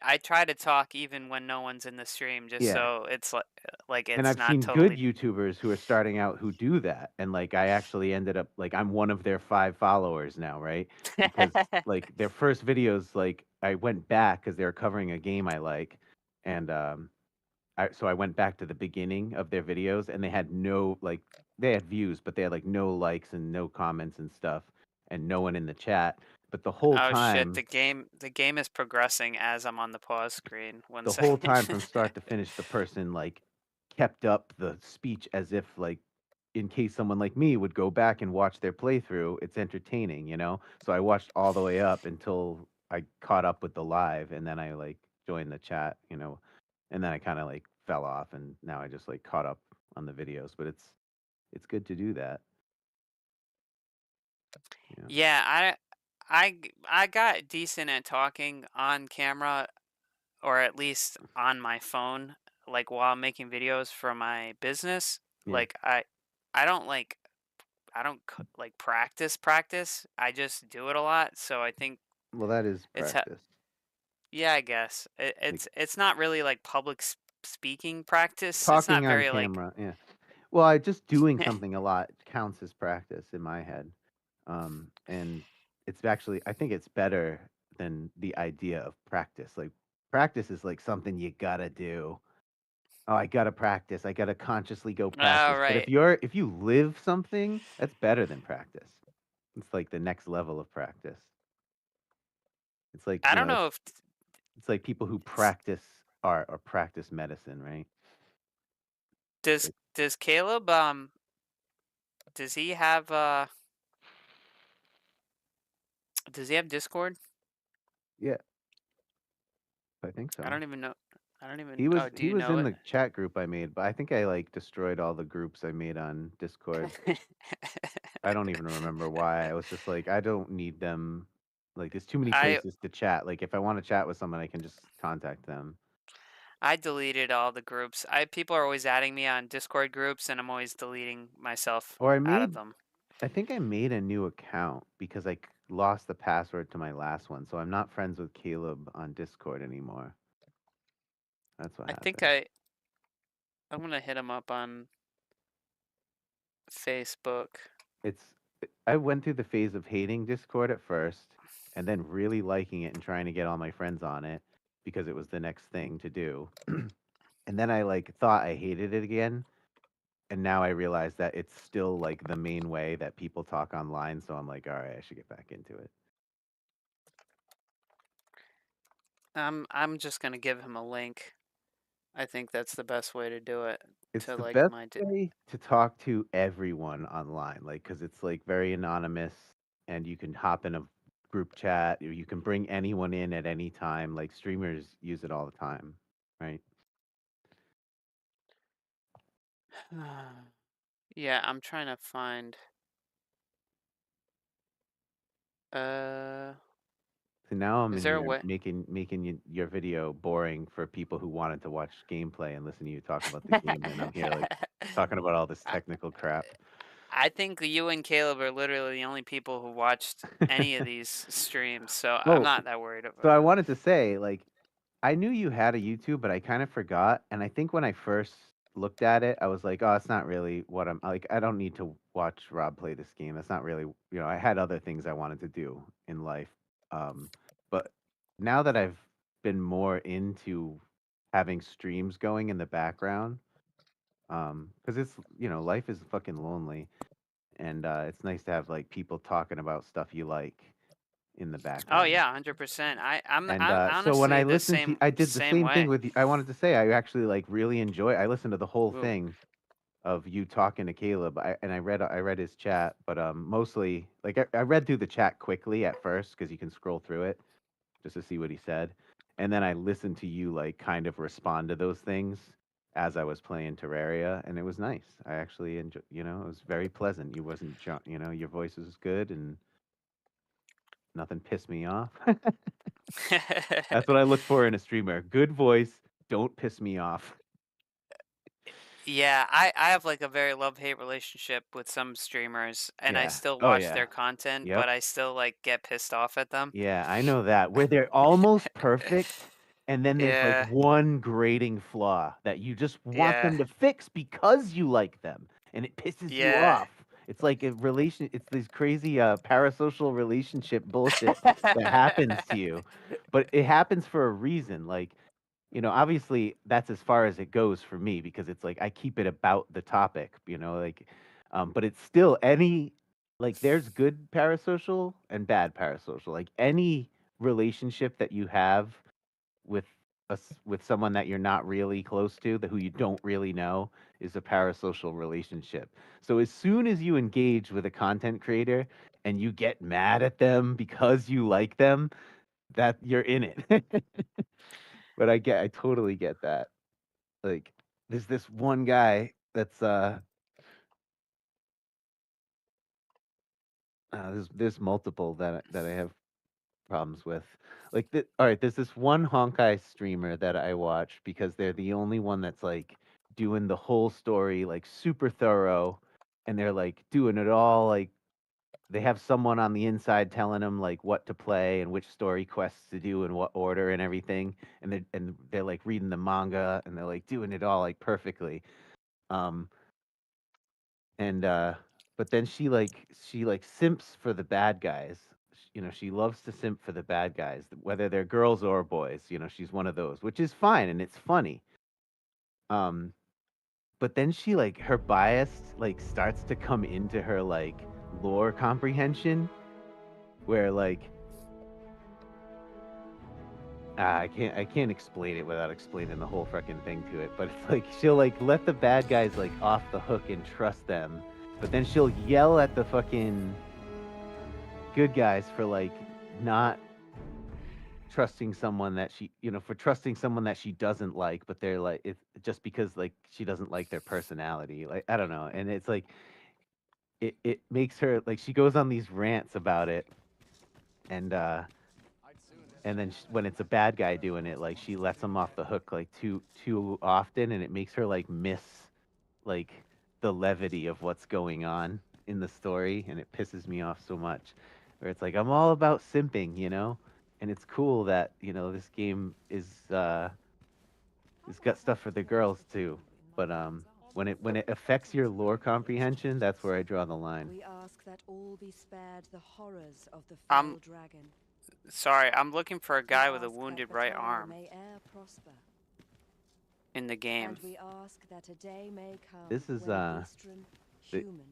I try to talk even when no one's in the stream just Yeah. so it's like And it's I've not seen good totally YouTubers who are starting out who do that, and, like, I actually ended up like, I'm one of their 5 followers now, right? Because, like, their first videos, like, I went back because 'cause they were covering a game I like, and, I went back to the beginning of their videos, and they had no like, they had views, but they had, like, no likes and no comments and stuff, and no one in the chat, but Oh shit, the game is progressing as I'm on the pause screen. One the whole second. time from start to finish, the person, like, kept up the speech as if, like, in case someone like me would go back and watch their playthrough, it's entertaining, you know? So I watched all the way up until I caught up with the live, and then I like joined the chat, you know, and then I kind of like fell off, and now I just like caught up on the videos. But it's good to do that. Yeah. Yeah, I got decent at talking on camera, or at least on my phone, like while making videos for my business. Yeah. Like I don't like like practice. I just do it a lot. So I think Well, that is it's practice. yeah, I guess Like it's not really like public speaking practice. It's talking not on very like camera. Yeah. Well, I just doing something a lot counts as practice in my head. And it's actually, I think it's better than the idea of practice. Like practice is like something you gotta do. Oh, I gotta practice. I gotta consciously go oh practice. But right. if you live something, that's better than practice. It's like the next level of practice. It's like, I you don't know, know if it's like people who practice art or practice medicine, right? Like, does Caleb does he have does he have Discord? yeah, I think I so. don't even know. I don't even. He was Oh, do he you was know in it? the chat group I made, but I think I like destroyed all the groups I made on Discord. I don't even remember why. I was just like, I don't need them. Like, there's too many I places to chat. Like, if I want to chat with someone, I can just contact them. I deleted all the groups. I people are always adding me on Discord groups, and I'm always deleting myself Or out of them. I think I made a new account because I lost the password to my last one, so I'm not friends with Caleb on Discord anymore. That's what I think happened. I'm gonna hit him up on Facebook. I went through the phase of hating Discord at first, and then really liking it and trying to get all my friends on it because it was the next thing to do. And then I like thought I hated it again, and now I realize that it's still like the main way that people talk online, so I'm like, all right, I should get back into it. I'm just gonna give him a link. I think that's the best way to do it. It's To the like best my way to talk to everyone online, like because it's like very anonymous, and you can hop in a group chat, or you can bring anyone in at any time. Like streamers use it all the time, right? yeah, I'm trying to find. Uh, So now I'm is in there a here way? making your video boring for people who wanted to watch gameplay and listen to you talk about the game, and I'm here like talking about all this technical crap. I think you and Caleb are literally the only people who watched any of these streams, so I'm Oh, not that worried so about I it. wanted to say, like, I knew you had a YouTube, but I kind of forgot. And I think when I first looked at it, I was like, oh, it's not really what I'm like. I don't need to watch Rob play this game. It's not really, I had other things I wanted to do in life. But now that I've been more into having streams going in the background, because it's, life is fucking lonely. And it's nice to have like people talking about stuff you like in the Oh background. yeah, 100%. And I'm so when I honestly the listened to, I did the same same thing way. with you. I wanted to say I actually like really enjoy. I listened to the whole Whoa. thing of you talking to Caleb. And I read his chat, but mostly like I read through the chat quickly at first because you can scroll through it just to see what he said, and then I listened to you like kind of respond to those things as I was playing Terraria, and it was nice. I actually enjoyed. It was very pleasant. You wasn't, your voice was good and nothing pissed me off. That's what I look for in a streamer. Good voice. Don't piss me off. Yeah, I have like a very love-hate relationship with some streamers, and I Yeah. still Oh watch yeah. their content, Yep. but I still like get pissed off at them. Yeah, I know that. Where they're almost perfect, and then there's like Yeah, one grating flaw that you just want yeah, them to fix because you like them, and it pisses you yeah. off. It's like a relation. It's this crazy parasocial relationship bullshit that happens to you, but it happens for a reason. Like, obviously that's as far as it goes for me because it's like I keep it about the topic, like, but it's still like there's good parasocial and bad parasocial. Like any relationship that you have with with someone that you're not really close to, who you don't really know, is a parasocial relationship. So as soon as you engage with a content creator and you get mad at them because you like them, that you're in it. But I totally get that. Like, there's this one guy that's there's multiple that I have problems with. Like, all right, there's this one Honkai streamer that I watch because they're the only one that's like doing the whole story like super thorough, and they're like doing it all like they have someone on the inside telling them like what to play and which story quests to do in what order and everything, and they're like reading the manga and they're like doing it all like perfectly. Um, and but then she like simps for the bad guys. She loves to simp for the bad guys, whether they're girls or boys. She's one of those, which is fine and it's funny. Um, but then she like her bias like starts to come into her like lore comprehension, where like I can't explain it without explaining the whole freaking thing to it. But it's like she'll like let the bad guys like off the hook and trust them, but then she'll yell at the fucking good guys for like not trusting someone that for trusting someone that she doesn't like, but they're like it's just because like she doesn't like their personality. Like I don't know, and it's like it makes her like she goes on these rants about it, and then when it's a bad guy doing it, like she lets him off the hook like too often, and it makes her like miss like the levity of what's going on in the story, and it pisses me off so much. Where it's like I'm all about simping, and it's cool that this game is it's got stuff for the girls too, but when it affects your lore comprehension, that's where I draw the line. We ask that all be spared the horrors of the I'm fell dragon. sorry, I'm looking for a guy with a wounded right arm May e'er prosper. in the game. And we ask that a day may come This is when Eastern, human,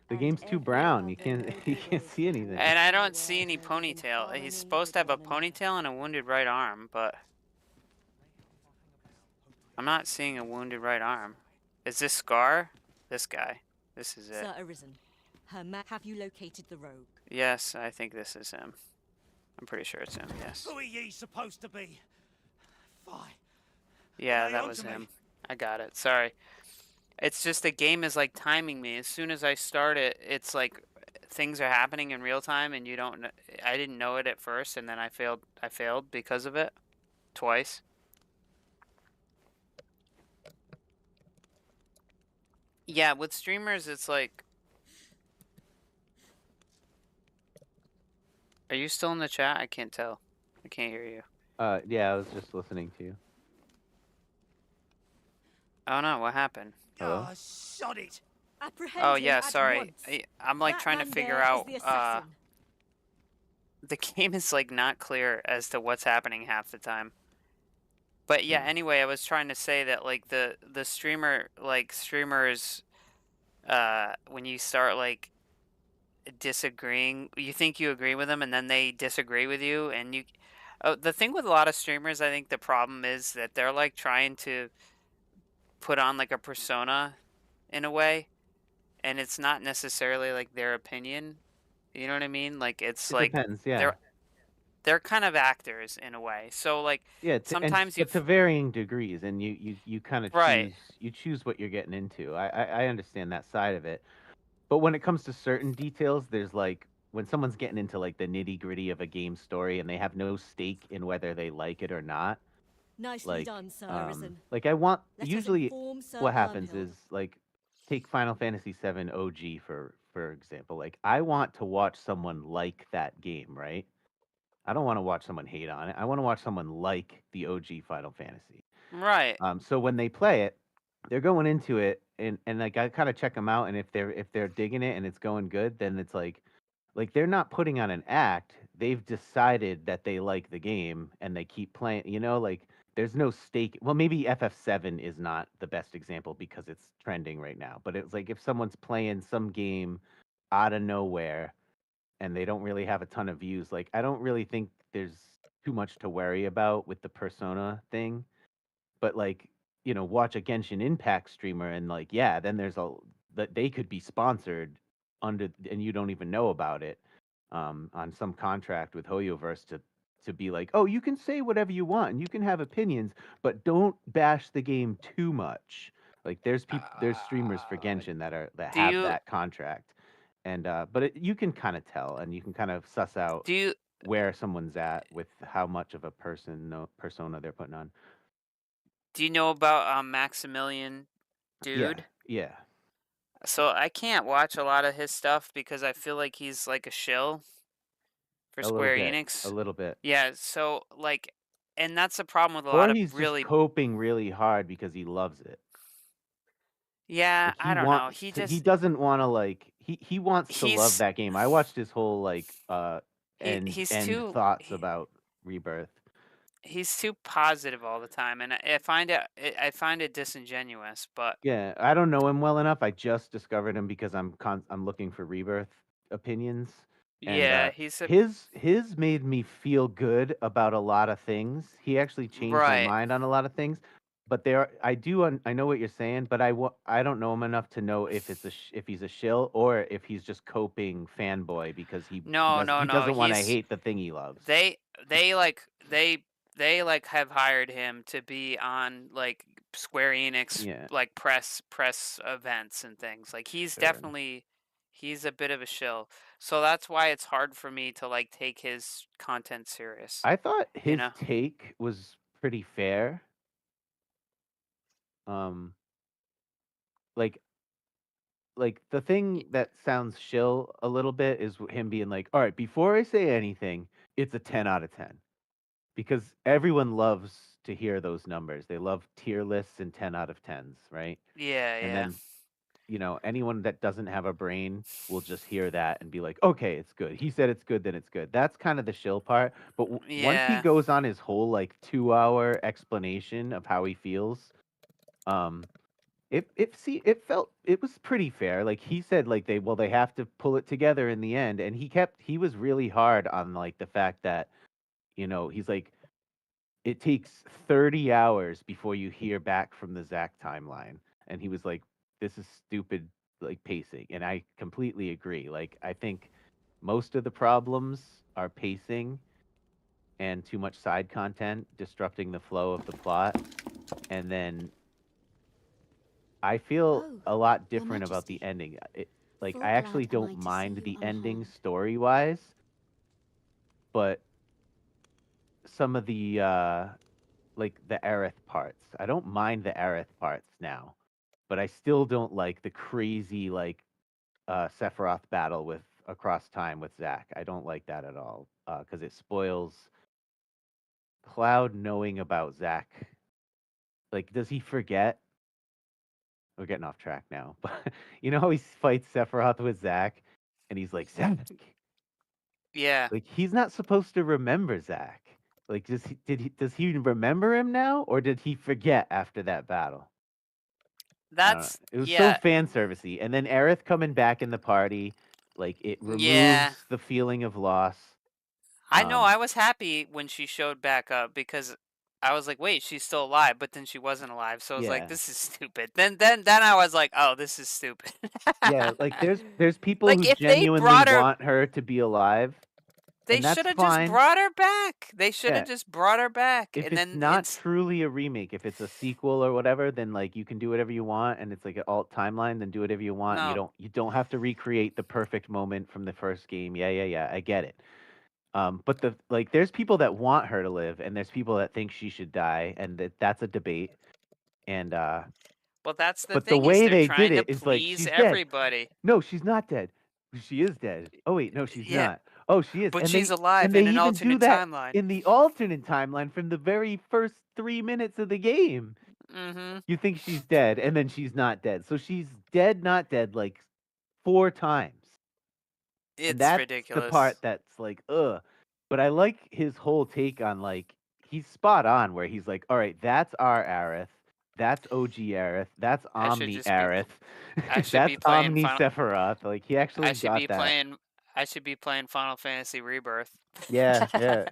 the game's too brown. You can't you can't see anything. And I don't see any ponytail. He's supposed to have a ponytail and a wounded right arm, but I'm not seeing a wounded right arm. Is this Scar? This guy. This is it. Sir Arisen, have you located the rogue? Yes, I think this is him. I'm pretty sure it's him, yes. Who are ye supposed to be? Fine. Yeah, Lay that on was to me. him. I got it. Sorry. It's just the game is like timing me. As soon as I start it, it's like things are happening in real time and you don't know. I didn't know it at first and then I failed because of it twice. Yeah, with streamers it's like, are you still in the chat? I can't tell. I can't hear you. Yeah, I was just listening to you. Oh no, what happened? Hello? Oh, sod it. Apprehend Oh him yeah, at sorry. once. I'm like That trying to man figure there is out the assassin. the game is like not clear as to what's happening half the time. But yeah, anyway, I was trying to say that like the streamers when you start like disagreeing, you think you agree with them and then they disagree with you and you the thing with a lot of streamers, I think the problem is that they're like trying to put on like a persona in a way, and it's not necessarily like their opinion. You know what I mean? Like it's It like depends, yeah. they're kind of actors in a way. So like Yeah, sometimes but to varying degrees, and you kind of Right. choose what you're getting into. I understand that side of it, but when it comes to certain details, there's like when someone's getting into like the nitty gritty of a game story and they have no stake in whether they like it or not. Nicely Like, done, Sir Arisen. like I want Let us usually inform Sir what happens Arnhild. is like take Final Fantasy VII OG for example. Like I want to watch someone like that game, right? I don't want to watch someone hate on it. I want to watch someone like the OG Final Fantasy. Right. So when they play it, they're going into it, and like I kind of check them out, and if they're digging it and it's going good, then it's like they're not putting on an act. They've decided that they like the game and they keep playing. Like there's no stake. Well, maybe FF7 is not the best example because it's trending right now. But it's like if someone's playing some game out of nowhere and they don't really have a ton of views, like I don't really think there's too much to worry about with the persona thing. But like, watch a Genshin Impact streamer and like, yeah, then there's that they could be sponsored under and you don't even know about it. on some contract with Hoyoverse to be like, oh, you can say whatever you want and you can have opinions, but don't bash the game too much. Like there's streamers for Genshin that Do have you that contract, and but you can kind of tell and you can kind of suss out do you where someone's at with how much of a persona they're putting on. do you know about Maximilian Yeah, Dude? yeah, So I can't watch a lot of his stuff because I feel like he's like a shill for a little Square bit, a Enix. little bit. Yeah, so like, and that's the problem with a Or lot of he's just really. coping really hard because he loves it. Yeah, Like I don't know. He he just doesn't want to like he wants to love he's that game. I watched his whole like he's end too thoughts about Rebirth. he's too positive all the time, and I find it disingenuous. But Yeah, I don't know him well enough. I just discovered him because I'm looking for Rebirth opinions, and yeah, he's a his made me feel good about a lot of things. He actually changed my right. mind on a lot of things. But I know what you're saying, but I don't know him enough to know if if he's a shill or if he's just coping fanboy because No, no, he no. doesn't want to hate the thing he loves. They they like they like have hired him to be on like Square Enix Yeah, like press events and things. Like sure. he's a bit of a shill. So that's why it's hard for me to like take his content serious. I thought You his know? take was pretty fair. Um, like the thing that sounds shill a little bit is him being like, "All right, before I say anything, it's a 10 out of 10." Because everyone loves to hear those numbers. They love tier lists and 10 out of 10s, right? Yeah, And yeah. then, anyone that doesn't have a brain will just hear that and be like, "Okay, it's good. He said it's good, then it's good." That's kind of the shill part. But once he Yeah. goes on his whole like 2-hour explanation of how he feels, um it was pretty fair. Like he said, like they have to pull it together in the end, and he was really hard on like the fact that he's like it takes 30 hours before you hear back from the Zach timeline, and he was like, this is stupid like pacing, and I completely agree. Like I think most of the problems are pacing and too much side content disrupting the flow of the plot, and then I feel Oh, a lot Your different about the Majesty. ending. Like Full I actually glad am don't I to see mind you the ending unharmed. story-wise, but some of the like the Aerith parts. I don't mind the Aerith parts now, but I still don't like the crazy like Sephiroth battle with across time with Zack. I don't like that at all because it spoils Cloud knowing about Zack. Like, does he forget? We're getting off track now, but how he fights Sephiroth with Zack, and he's like, Zack. Yeah. Like he's not supposed to remember Zack. Like, does he remember him now, or did he forget after that battle? I don't know. That's It was so yeah. fan servicey, and then Aerith coming back in the party, like it removes Yeah. the feeling of loss. I know I was happy when she showed back up because I was like, wait, she's still alive, but then she wasn't alive. So I was like, Yeah, this is stupid. Then I was like, oh, this is stupid. yeah. Like there's people Like who if they genuinely brought her want her to be alive, they and should that's have just fine. brought her back. They should have Yeah, just brought her back. if And it's then not truly a remake, if it's a sequel or whatever, then like you can do whatever you want, and it's like an alt timeline. Then do whatever you want. And no. you don't have to recreate the perfect moment from the first game. Yeah, yeah, yeah. I get it. But there's people that want her to live, and there's people that think she should die, and that's a debate. And Well, that's the but the thing is way they're they did trying to it is like please she's dead. everybody. No, she's not dead. She is dead. Oh wait, no, she's Yeah, not. Oh, she is. but And she's alive they in an even do alternate that timeline. in the alternate timeline from the very first 3 minutes of the game. Mm-hmm. You think she's dead, and then she's not dead. So she's dead, not dead, like 4 times. And It's that's the part ridiculous. that's like, ugh. But I like his whole take on like he's spot on where he's like, all right, that's our Aerith, that's OG Aerith, that's I should Omni just be Aerith, I should be that's playing Omni Final Sephiroth. Like he I actually should got be that. playing I should be playing Final Fantasy Rebirth. Yeah, yeah.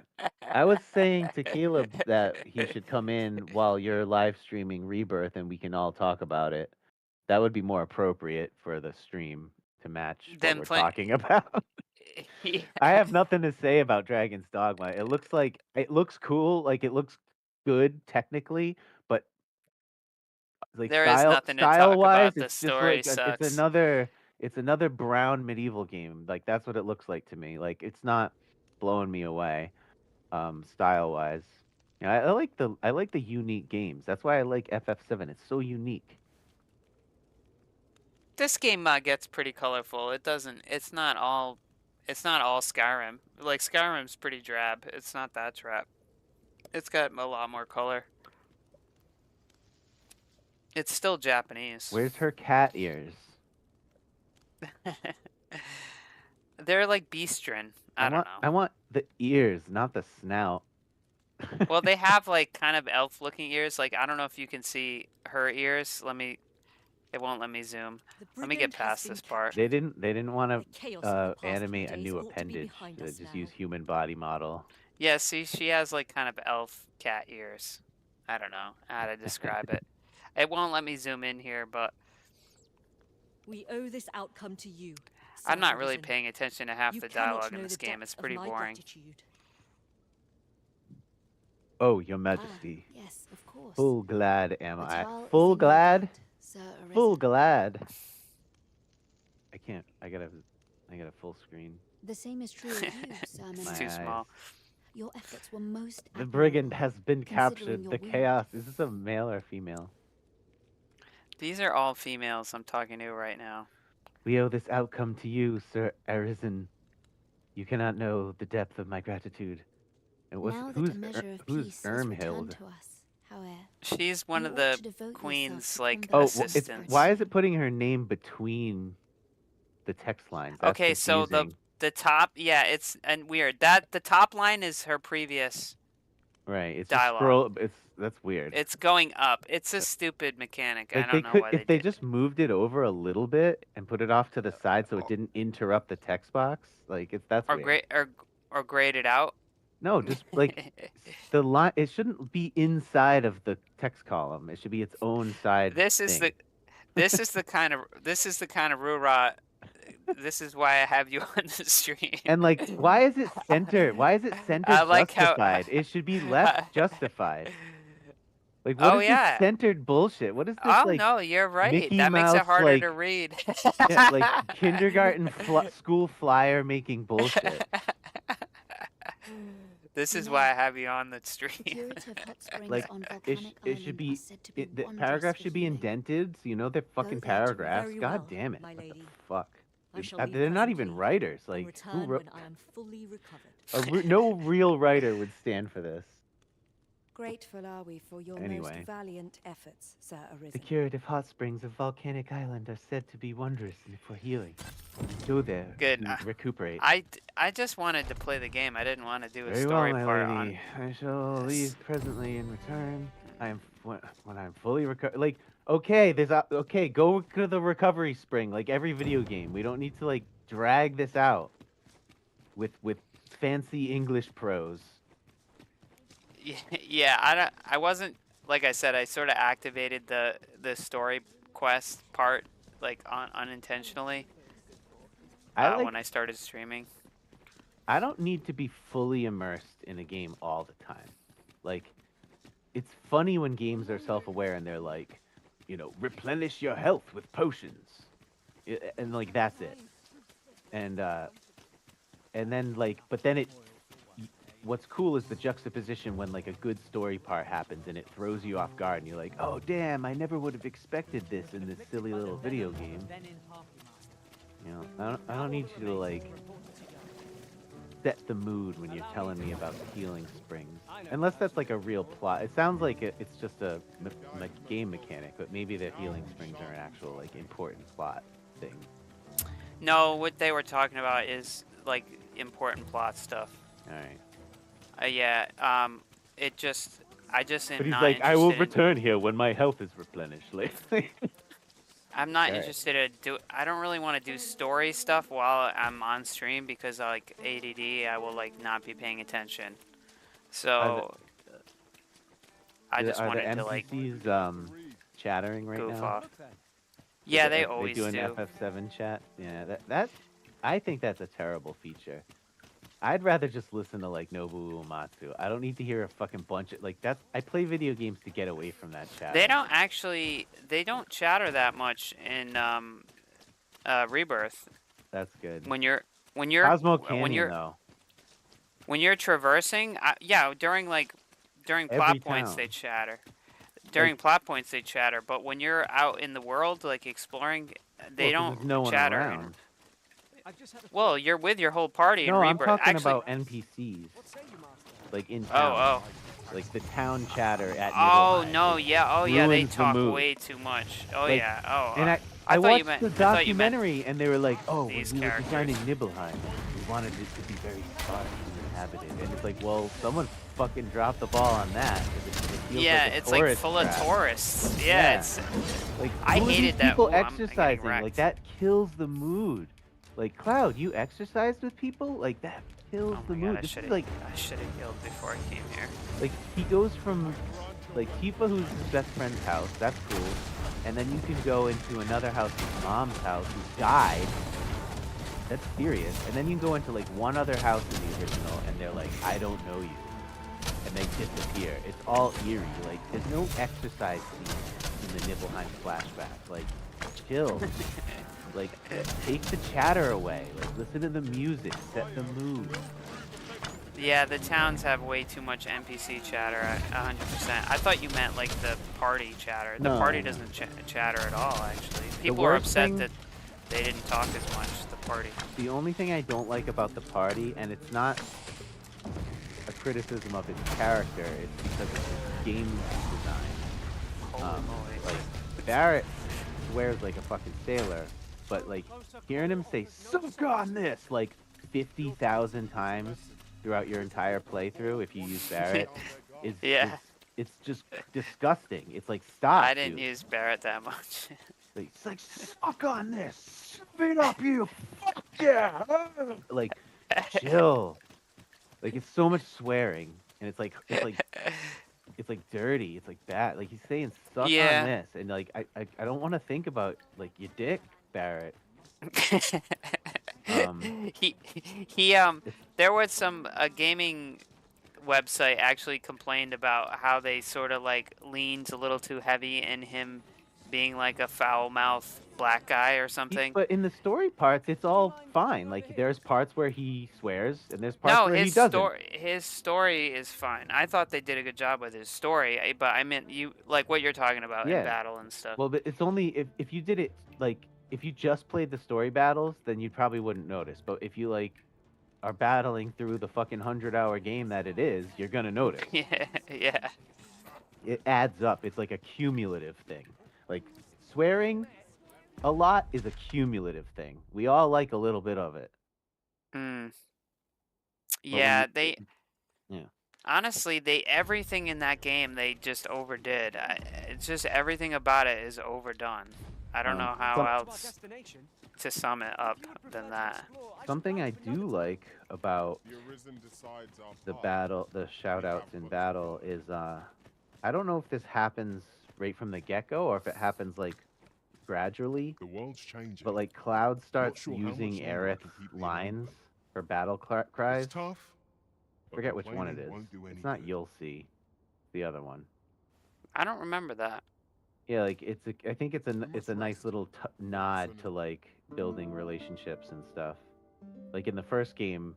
I was saying to Caleb that he should come in while you're live streaming Rebirth and we can all talk about it. That would be more appropriate for the stream to match what Then we're play talking about. I have nothing to say about Dragon's Dogma. It looks cool, like it looks good technically, but like There is nothing to style talk wise, about. The it's just story like sucks. it's another brown medieval game. Like that's what it looks like to me. Like it's not blowing me away, style wise. Yeah, I like the unique games. That's why I like FF7. It's so unique. This game gets pretty colorful. It doesn't. It's not all. It's not all Skyrim. Like Skyrim's pretty drab. It's not that drab. It's got a lot more color. It's still Japanese. Where's her cat ears? They're like Beastrin. I don't know. I want the ears, not the snout. Well, they have like kind of elf-looking ears. Like I don't know if you can see her ears. It won't let me zoom. Let me get past this part. They didn't want to animate a new appendage. They just use human body model. Yeah, see, she has like kind of elf cat ears. I don't know how to describe it. It won't let me zoom in here, but we owe this outcome to you. I'm not really paying attention to half the dialogue in this game. It's pretty boring. Oh, Your Majesty. Yes, of course. Full glad am I. Batal Full is glad. Sir Arisen. Full glad. I can't. I got a full screen. The same is true of you, Sir It's too small. Your efforts were most The brigand has been captured. considering The your chaos. Is this a male or female? These are all females I'm talking to right now. We owe this outcome to you, Sir Arisen. You cannot know the depth of my gratitude. Now that a measure of who's peace has returned Ermhild? to us, however, She's one you of ought the to devote yourself queen's to like Oh, assistants. why is it putting her name between the text lines? That's Okay, so confusing. the top, yeah, it's and weird. That the top line is her previous Right. It's dialogue. that's weird. It's going up. It's a stupid mechanic. I Like don't know why if they they did. just moved it over a little bit and put it off to the side so it didn't interrupt the text box, like that's Or weird. or grade it out. No, just like the line. It shouldn't be inside of the text column. It should be its own side. This is thing. this is the kind of Rura. This is why I have you on the stream. And like, why is it centered? Why is it centered I like how- justified? It should be left justified. Like, what Oh, is yeah. this centered bullshit? What is this Oh like? no, you're right. Mickey That makes it Mouse, harder like, to read. yeah, like kindergarten school flyer making bullshit. This is why I have you on the stream. curative hot springs Like, on it volcanic should be, are said to be the wondrous paragraph for should be healing. indented, so you know they're fucking Go there to paragraphs. very God well, damn it! my What the lady. fuck? I shall leave They're not even presently writers. and Like, return who wrote? when I am fully recovered. No real writer would stand for this. Grateful are we for your Anyway. most valiant efforts, Sir Arisen. The curative hot springs of Volcanic Island are said to be wondrous for healing. Go there Good. to recuperate. I just wanted to play the game. I didn't want to do a Very story well, my part lady. I shall leave presently and return. When I'm fully recovered. Like, okay, okay. Go to the recovery spring, like every video game. We don't need to like drag this out with fancy English prose. Yeah, I wasn't, like I said, I sort of activated the story quest part like unintentionally when I started streaming. I don't need to be fully immersed in a game all the time. Like, it's funny when games are self-aware and they're like, you know, replenish your health with potions, and like that's it. And then like, but then what's cool is the juxtaposition when like a good story part happens and it throws you off guard and you're like, oh damn, I never would have expected this in this silly little video game. You know, I don't need you to like set the mood when you're telling me about the healing springs, unless that's like a real plot. It sounds like it's just a game mechanic, but maybe the healing springs are an actual like important plot thing. No, what they were talking about is like important plot stuff. All right. Yeah. I just But am he's not like, I will interested return here when my health is replenished. Like, I'm not Alright. interested in I don't really want to do story stuff while I'm on stream because like ADD, I will like not be paying attention. So I just wanted to like NPCs chattering right goof now. off. Yeah, they always do an do. FF7 chat. Yeah, that I think that's a terrible feature. I'd rather just listen to like Nobuo Uematsu. I don't need to hear a fucking bunch of like that's. I play video games to get away from that chatter. They don't chatter that much in Rebirth. That's good. When you're Cosmo Canyon though. When you're traversing, yeah, during plot points they chatter. During plot points they chatter, but when you're out in the world like exploring, they don't there's no one chatter. around. Well, you're with your whole party in No, I'm Rebirth. talking Actually, about NPCs. Like in town. Like the town chatter at Oh Nibelheim. no, yeah, oh yeah, they Ruins the talk mood. way too much. Oh Like, yeah, oh. And I thought you watched meant- the I thought you meant documentary, and they were like, "Oh, when these we were characters. designing Nibelheim, we wanted it to be very sparse and inhabited." And it's like, well, someone fucking dropped the ball on that. It feels Yeah, like a it's like tourist full of trap. tourists. Yeah, it's like I who are these hated that. people Ooh, I'm getting exercising like wrecked. that kills the mood. Like Cloud, you exercised with people like that kills Oh the my mood. god, I This should is like have healed before I came here. like he goes from like Tifa, who's his best friend's house. That's cool. And then you can go into another house, his mom's house, who died. That's serious. And then you can go into like one other house in the original, and they're like, "I don't know you," and they disappear. It's all eerie. Like there's no exercise scene in the Nibelheim flashback. Like chill. Like take the chatter away. Like listen to the music. Set the mood. Yeah, the towns have way too much NPC chatter. 100%. I thought you meant like the party chatter. The No, party no. doesn't chatter at all. Actually, people are worst upset thing- that they didn't talk as much. The party. The only thing I don't like about the party, and it's not a criticism of its character, it's because of its game design. Like Barrett swears like a fucking sailor, but like hearing him say "suck on this" like 50,000 times throughout your entire playthrough, if you use Barrett, is Yeah. it's just disgusting. It's like stop. I didn't dude. use Barrett that much. Like, it's like, suck on this. Spit up, you. Fuck yeah. Like, chill. Like, it's so much swearing, and it's like dirty. It's like bad. Like he's saying suck Yeah. on this, and like I don't want to think about like your dick, Barrett. There was a gaming website actually complained about how they sort of like leans a little too heavy in him being like a foul-mouthed black guy or something. But in the story parts, it's all fine. Like there's parts where he swears, and there's parts where he doesn't. His story is fine. I thought they did a good job with his story, but I meant you like what you're talking about in battle and stuff. Well, but it's only if you did it like if you just played the story battles, then you probably wouldn't notice. But if you like are battling through the fucking 100-hour game that it is, you're gonna notice. Yeah. It adds up. It's like a cumulative thing. Like swearing a lot is a cumulative thing. We all like a little bit of it. Yeah, Yeah. honestly, everything in that game they just overdid. It's just everything about it is overdone. I don't know how else to sum it up than that. Something I do like about the battle, the shout-outs in battle is I don't know if this happens right from the get-go or if it happens like gradually. The world's changing. But like Cloud starts sure how much using longer I Aerith's can keep being lines for battle cries. It's tough. but Forget which one it complaining is. won't do any It's not good. You'll See, the other one. I don't remember that. Yeah, like I think it's a nice little nod to like building relationships and stuff. Like in the first game,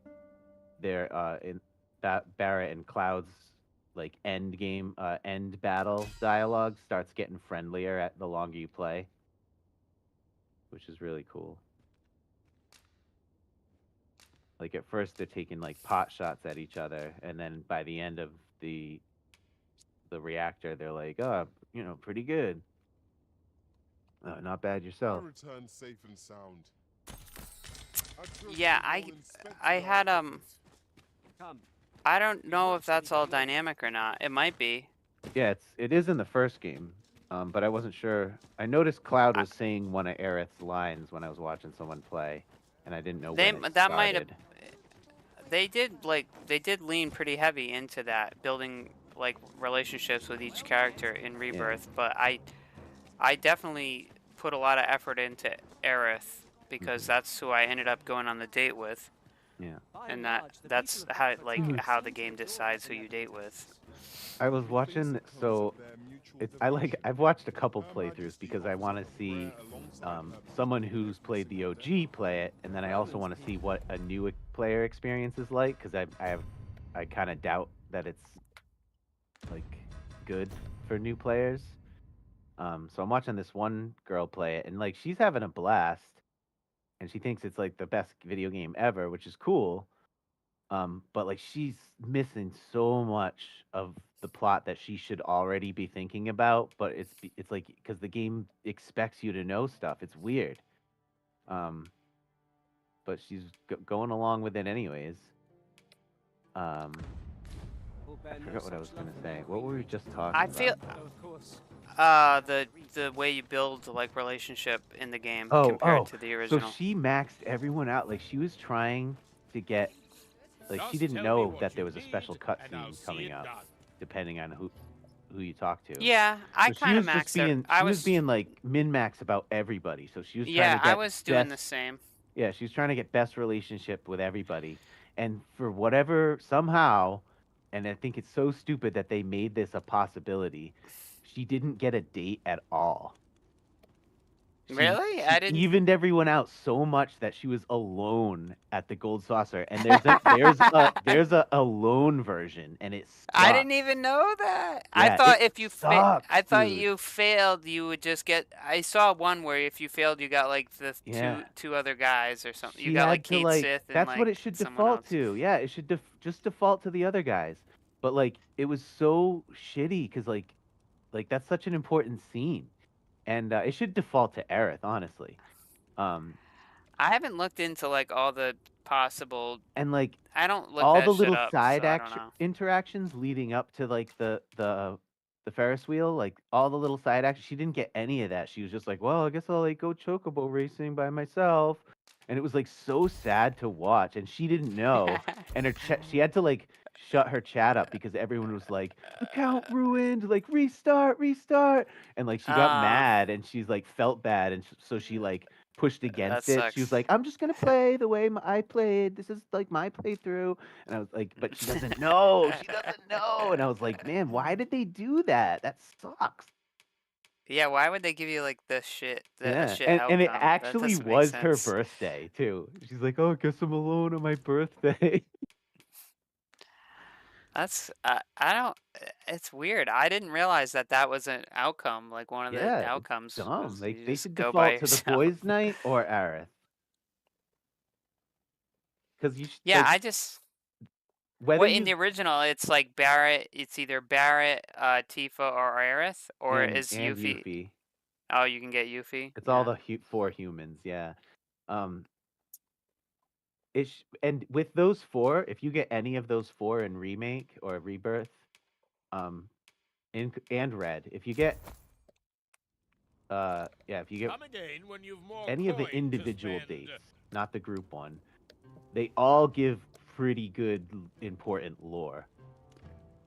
there in that Barrett and Cloud's like end battle dialogue starts getting friendlier at the longer you play, which is really cool. Like at first they're taking like pot shots at each other, and then by the end of the reactor, they're like, "Oh, pretty good. Not bad I yourself." return safe and sound. Yeah, I had I don't know if that's all dynamic or not. It might be. Yeah, it is in the first game, but I wasn't sure. I noticed Cloud was saying one of Aerith's lines when I was watching someone play, and I didn't know when it that might have. started. They did lean pretty heavy into that, building like relationships with each character in Rebirth. But I definitely put a lot of effort into Aerith because that's who I ended up going on the date with. Yeah. And that's how how the game decides who you date with. I was watching, so I've watched a couple playthroughs because I want to see someone who's played the OG play it, and then I also want to see what a new player experience is like, because I kind of doubt that it's like good for new players. So I'm watching this one girl play it, and like she's having a blast, and she thinks it's like the best video game ever, which is cool. But like she's missing so much of the plot that she should already be thinking about. But it's like because the game expects you to know stuff. It's weird. But she's going along with it anyways. I forgot what I was gonna say. What were we just talking I about? feel the way you build like relationship in the game compared to the original. So she maxed everyone out. Like she was trying to get. Like she didn't know that there was a special cutscene coming up, depending on who you talk to. Yeah, I kind of maxed it. She was being like min-max about everybody. So she was trying to get I was doing the same. Yeah, she was trying to get best relationship with everybody, and for whatever somehow, and I think it's so stupid that they made this a possibility. She didn't get a date at all. Really? I didn't. Evened everyone out so much that she was alone at the Gold Saucer, and there's a alone version, and it sucks. I didn't even know that. Yeah, I thought if you dude. you failed, you would just get. I saw one where if you failed, you got like the two other guys or something. You got like Kate Sith and that's like what it should default else. to. Yeah, it should just default to the other guys. But like it was so shitty because like that's such an important scene. And it should default to Aerith, honestly. I haven't looked into like all the possible. And like I don't look all that the shit little up, side so I don't know. interactions leading up to like the Ferris wheel, like all the little side actions. She didn't get any of that. She was just like, well, I guess I'll like go chocobo racing by myself. And it was like so sad to watch, and she didn't know. And she had to like shut her chat up because everyone was like, account ruined, like restart. And like she got mad, and she's like felt bad, and so she like pushed against it. She was like, I'm just gonna play the way I played. This is like my playthrough. And I was like, but she doesn't know. She doesn't know. And I was like, man, why did they do that? That sucks. Yeah, why would they give you like the shit? And it actually was her birthday too. She's like, "Oh, I guess I'm alone on my birthday." That's I don't. It's weird. I didn't realize that was an outcome. Like one of the outcomes. Dumb. They should go by default to the boys' night or Aerith. Because you. I just. In the original, it's like Barrett. It's either Barrett, Tifa, or Aerith, or is Yuffie? Oh, you can get Yuffie. It's all the 4 humans, yeah. And with those 4, if you get any of those 4 in remake or rebirth, and red, if you get, if you get any of the individual dates, not the group one, they all give pretty good important lore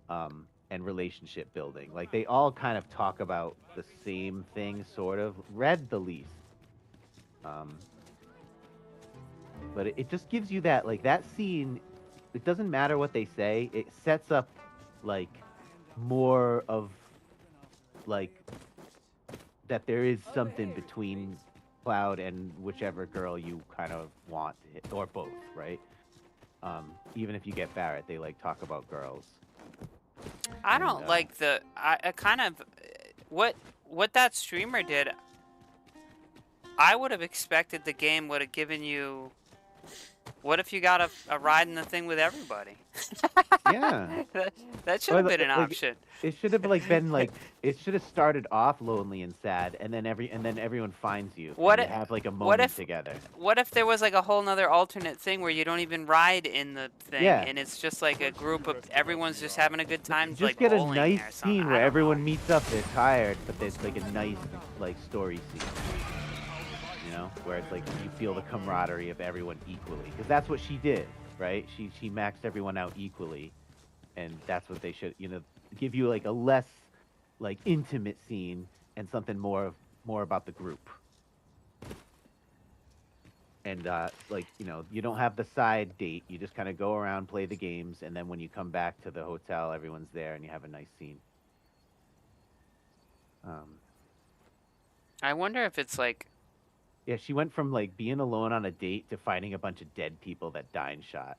and relationship building. Like they all kind of talk about the same thing, sort of. Red the least, but it just gives you that, like, that scene. It doesn't matter what they say, it sets up like more of like that there is something between Cloud and whichever girl you kind of want to hit, or both, right? Even if you get Barrett, they like talk about girls. I don't like the. I kind of what that streamer did. I would have expected the game would have given you. What if you got a ride in the thing with everybody? Yeah, that should have been an option. It should have like been like it should have started off lonely and sad, and then everyone finds you. What and you have like a moment together. What if there was like a whole nother alternate thing where you don't even ride in the thing, and it's just like a group of everyone's just having a good time, Just like get a bowling nice or something. scene where everyone meets up. They're tired, but there's like a nice like story scene. You know, where it's like you feel the camaraderie of everyone equally, because that's what she did, right? She maxed everyone out equally, and that's what they should, give you like a less like intimate scene and something more about the group. and like, you know, you don't have the side date. You just kind of go around, play the games, and then when you come back to the hotel, everyone's there, and you have a nice scene. I wonder if it's like, Yeah, she went from like being alone on a date to finding a bunch of dead people that Dine shot.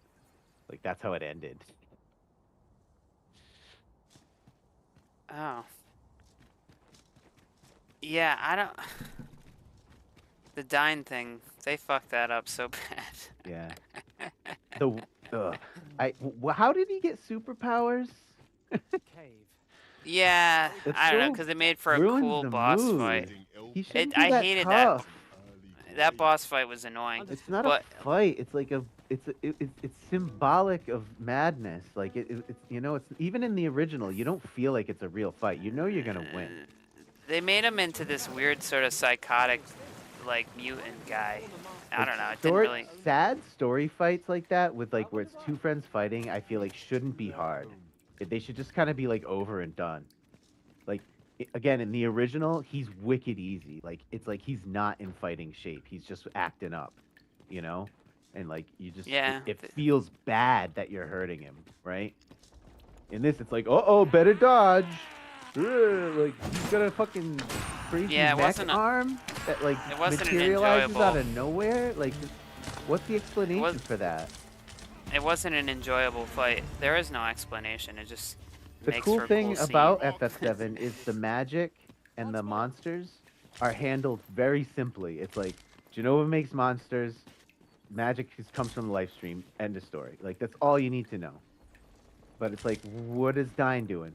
Like that's how it ended. oh. Yeah, I don't... The Dine thing, they fucked that up so bad. Yeah. How did he get superpowers? Cave. Yeah, That's I don't know, so because it made for a ruins cool the boss mood. fight. He shouldn't be I that hated tough. that boss fight was annoying. It's not but a fight. It's like it's symbolic of madness. Like it's you know, it's even in the original, you don't feel like it's a real fight. You know you're gonna win. they made him into this weird sort of psychotic, like, mutant guy. I don't know, it didn't really... Sad story fights like that with like where it's two friends fighting, I feel like shouldn't be hard. They should just kind of be like over and done. Like again, in the original, he's wicked easy. Like it's like he's not in fighting shape. He's just acting up, you know? And like you just it feels bad that you're hurting him, right? In this it's like, "Uh-oh, better dodge." Like he's got a fucking crazy mech arm that like materializes out of nowhere. Like what's the explanation for that? It wasn't an enjoyable fight. There is no explanation. It just The makes cool for a thing cool about scene. FF7 is the magic and the monsters are handled very simply. It's like, Genova makes monsters, magic comes from the live stream, end of story. Like, that's all you need to know. But it's like, what is Dine doing?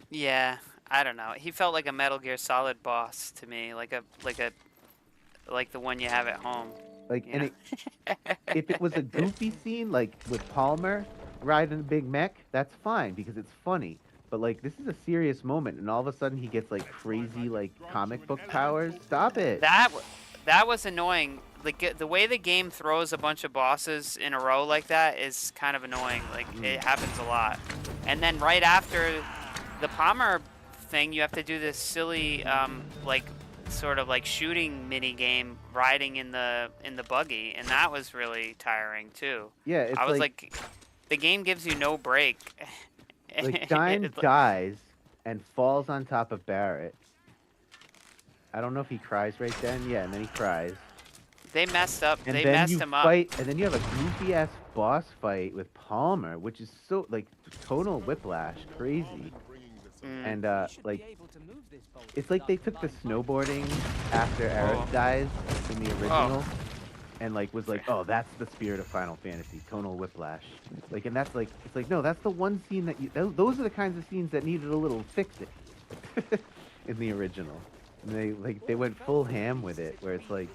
Yeah, I don't know. He felt like a Metal Gear Solid boss to me, like the one you have at home. Like, and if it was a goofy scene, like with Palmer riding a big mech, that's fine because it's funny. But like, this is a serious moment, and all of a sudden he gets like crazy, like comic book powers. Stop it. That was annoying. Like the way the game throws a bunch of bosses in a row like that is kind of annoying. Like it happens a lot. And then right after the Palmer thing, you have to do this silly, like sort of like shooting mini game riding in the buggy, and that was really tiring too. Yeah, it's I was like, the game gives you no break. Like Dine dies and falls on top of Barrett. I don't know if he cries right then. Yeah, and then he cries. They messed up. And they then messed you him up. fight, and then you have a goofy ass boss fight with Palmer, which is so like tonal whiplash, crazy. And like, it's like they took the snowboarding after Aerith dies in the original, and like was like, oh, that's the spirit of Final Fantasy, tonal whiplash. Like, and that's like, it's like, no, that's the one scene that you. Those are the kinds of scenes that needed a little fixing in the original. And they went full ham with it, where it's like,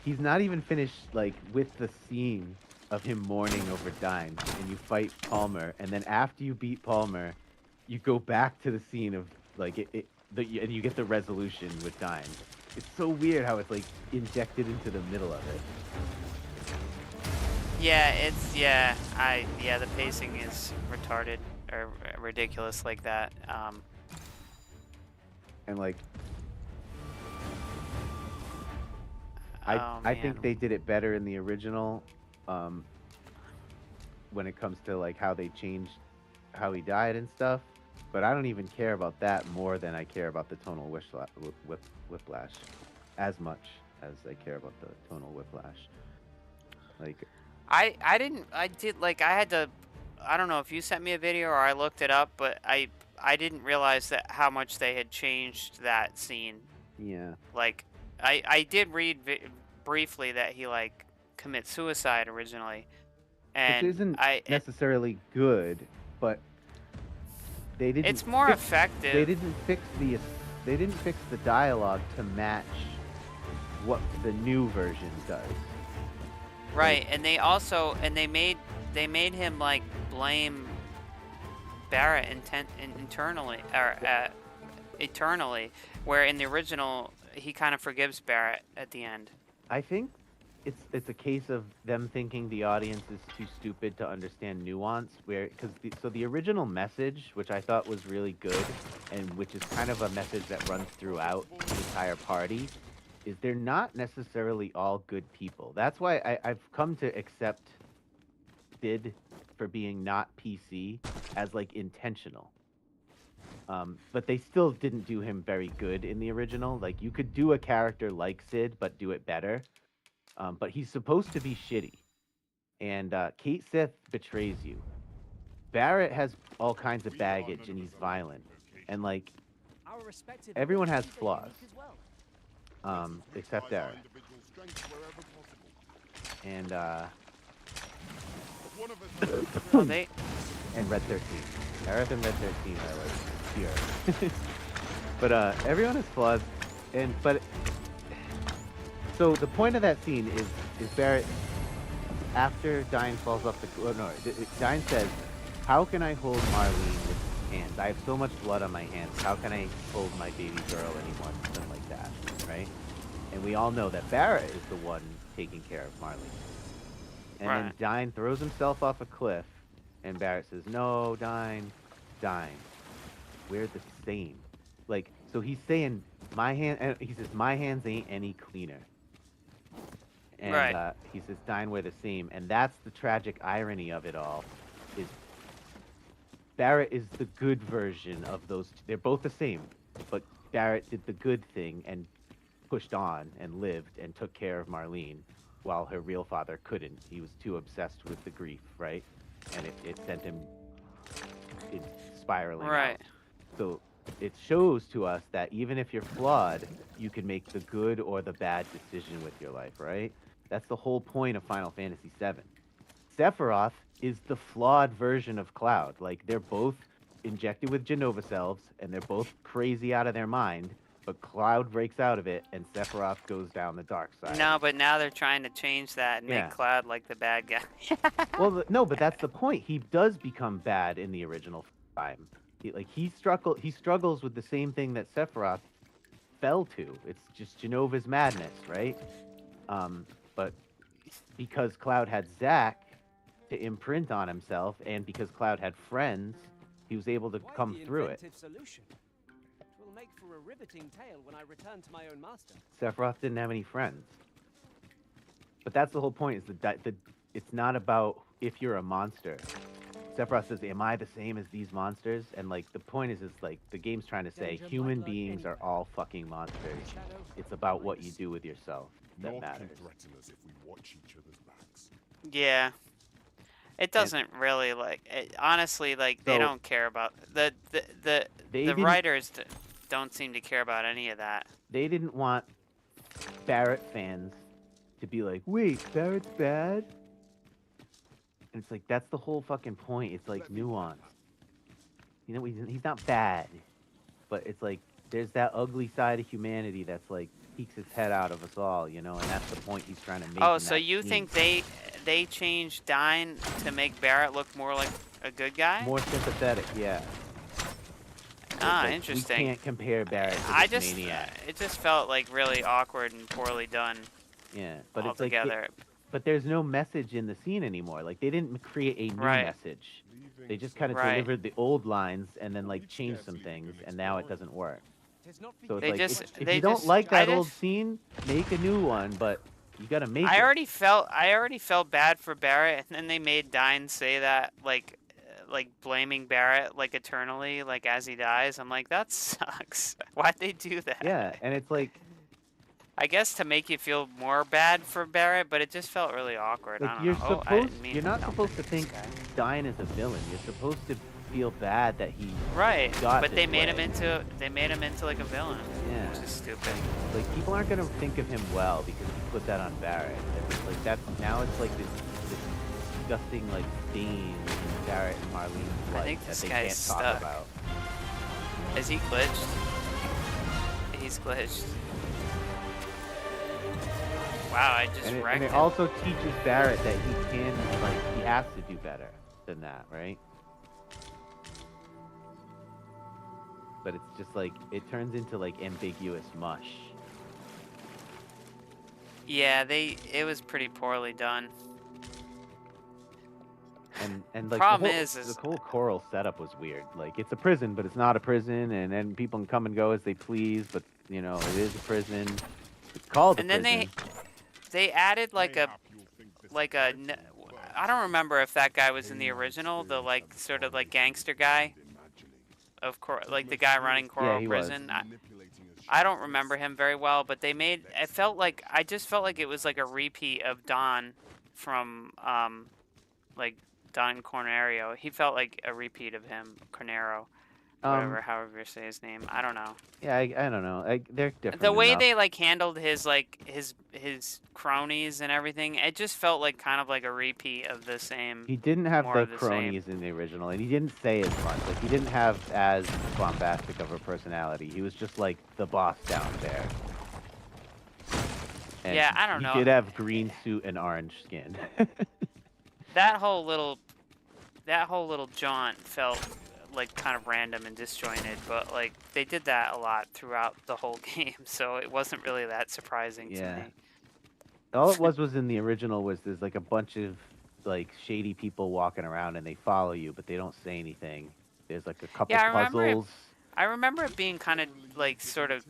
he's not even finished like with the scene of him mourning over Dine, and you fight Palmer, and then after you beat Palmer, you go back to the scene of like and you get the resolution with Dine. It's so weird how it's like injected into the middle of it. Yeah, the pacing is retarded or ridiculous like that. And like, I think they did it better in the original, when it comes to like how they changed how he died and stuff. But I don't even care about that more than I care about the tonal whiplash, as much as I care about the tonal whiplash. Like, I had to, I don't know if you sent me a video or I looked it up, but I didn't realize that how much they had changed that scene. Yeah. Like, I did read briefly that he like commits suicide originally, and which isn't necessarily good, but they didn't. It's more effective. They didn't fix the dialogue to match what the new version does. Right, and they also they made him like blame Barrett internally or eternally, where in the original he kind of forgives Barrett at the end. I think it's a case of them thinking the audience is too stupid to understand nuance, because the original message, which I thought was really good, and which is kind of a message that runs throughout the entire party, is they're not necessarily all good people. That's why I've come to accept Sid for being not PC as like intentional. But they still didn't do him very good in the original. Like you could do a character like Sid, but do it better. But he's supposed to be shitty, and Kate Sith betrays you. Barrett has all kinds of baggage and he's violent, and like Our respective everyone has abilities are flaws, unique as well. except Barrett. And Oh, they. and Red 13. Aerith and Red 13 are like pure. But everyone has flaws, but so the point of that scene is Barrett after Dine falls off the Dine says, "How can I hold Marlene with hands? I have so much blood on my hands. How can I hold my baby girl anymore?" Something like that, right? And we all know that Barrett is the one taking care of Marlene. And then Dine throws himself off a cliff, and Barrett says, "No, Dine, we're the same." Like, so he's saying, he says, "My hands ain't any cleaner." And he says, "Dine, we're the same." And that's the tragic irony of it all, is Barrett is the good version of those two. They're both the same, but Barrett did the good thing and pushed on and lived and took care of Marlene, while her real father couldn't. He was too obsessed with the grief, right? And it sent him spiraling out. So it shows to us that even if you're flawed, you can make the good or the bad decision with your life, right? That's the whole point of Final Fantasy VII. Sephiroth is the flawed version of Cloud. Like, they're both injected with Genova selves, and they're both crazy out of their mind, but Cloud breaks out of it, and Sephiroth goes down the dark side. No, but now they're trying to change that and make Cloud like the bad guy. Well, no, but that's the point. He does become bad in the original time. He struggles with the same thing that Sephiroth fell to. It's just Genova's madness, right? But because Cloud had Zack to imprint on himself, and because Cloud had friends, he was able to come through it. Solution. It will make for a riveting tale when I return to my own master. Sephiroth didn't have any friends. But that's the whole point, is that it's not about if you're a monster. Sephiroth says, "Am I the same as these monsters?" And like the point is like the game's trying to say human beings are all fucking monsters. It's about what you do with yourself that matters. If we watch each other's backs. Yeah. It doesn't really honestly, like, they don't care about the writers don't seem to care about any of that. They didn't want Barrett fans to be like, "Wait, Barrett's bad?" And it's like, that's the whole fucking point. It's like nuance. You know, he's not bad, but it's like there's that ugly side of humanity that's like peeks its head out of us all, you know, and that's the point he's trying to make. Oh, so you think they changed Dine to make Barrett look more like a good guy? More sympathetic, yeah. Ah, like, interesting. We can't compare Barrett to this maniac. It just felt like really awkward and poorly done. Yeah, but altogether. It's like, but there's no message in the scene anymore. Like, they didn't create a new message. They just kind of delivered the old lines and then like changed some things, and now it doesn't work. So it's if you don't like that old scene, make a new one, but you gotta make it. I already felt bad for Barrett, and then they made Dine say that, like blaming Barrett like eternally, like as he dies. I'm like, that sucks. Why'd they do that? Yeah, and it's like, I guess to make you feel more bad for Barrett, but it just felt really awkward. like I don't you're know. supposed, you're not supposed to think Dine is a villain. You're supposed to feel bad that he got but they this made way. him into like a villain. Yeah, which is stupid. Like, people aren't gonna think of him well because he put that on Barrett. And it's like now it's like this disgusting like stain in Barrett and Marlene's life that they can't talk about. Is he glitched? He's glitched. Wow, I just wrecked and it him. also teaches Barrett that he has to do better than that, right? But it's just like, it turns into like ambiguous mush. Yeah, it was pretty poorly done. And like Problem the whole choral setup was weird. Like, it's a prison, but it's not a prison, and then people can come and go as they please, but you know, it is a prison. called a And then prison. they added like a I don't remember if that guy was in the original, the like sort of like gangster guy of like the guy running Coral he was. Prison. I don't remember him very well, but I just felt like it was like a repeat of Don from like Don Cornero. He felt like a repeat of him, Cornero. Whatever, however you say his name. I don't know. Yeah, I don't know. They're different. The way enough. they like handled his cronies and everything, it just felt like kind of like a repeat of the same. He didn't have more the of the cronies in the original, and he didn't say as much. Like he didn't have as bombastic of a personality. He was just like the boss down there. And yeah, I don't know. He did have green suit and orange skin. that whole little jaunt felt like kind of random and disjointed, but like they did that a lot throughout the whole game, so it wasn't really that surprising to me. All it was in the original was there's like a bunch of like shady people walking around and they follow you, but they don't say anything. There's like a couple puzzles. I remember it being kind of like sort of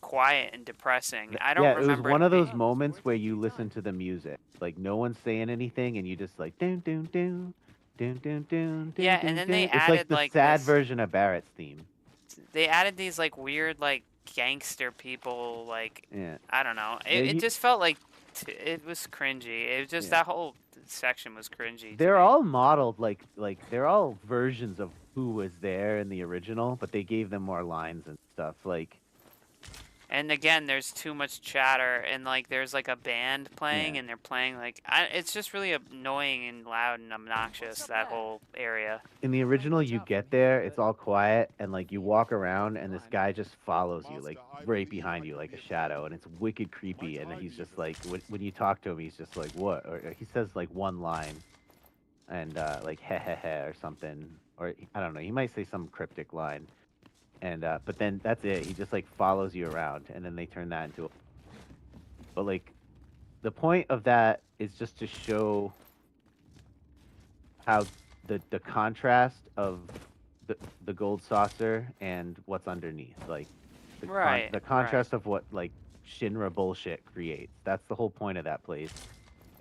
quiet and depressing. I don't remember. It was one of those moments where you listen to the music, like no one's saying anything, and you just like doon doon doon. Dun, dun, dun, dun, yeah, dun, and then dun. they It's added like the sad version of Barrett's theme. They added these like weird like gangster people, like I don't know. It just felt like it was cringy. It was just that whole section was cringy. They're all modeled like they're all versions of who was there in the original, but they gave them more lines and stuff. Like, and again, there's too much chatter, and like there's like a band playing, and they're playing like it's just really annoying and loud and obnoxious, that whole area. in the original, you get there, it's all quiet, and like you walk around, and this guy just follows you, like right behind you, like a shadow, and it's wicked creepy. And he's just like, when you talk to him, he's just like, what? Or he says like one line, and like heh heh heh or something, or I don't know, he might say some cryptic line. And but then that's it. He just like follows you around, and then they turn that into. But like, the point of that is just to show how the contrast of the gold saucer and what's underneath, like the contrast of what like Shinra bullshit creates. That's the whole point of that place,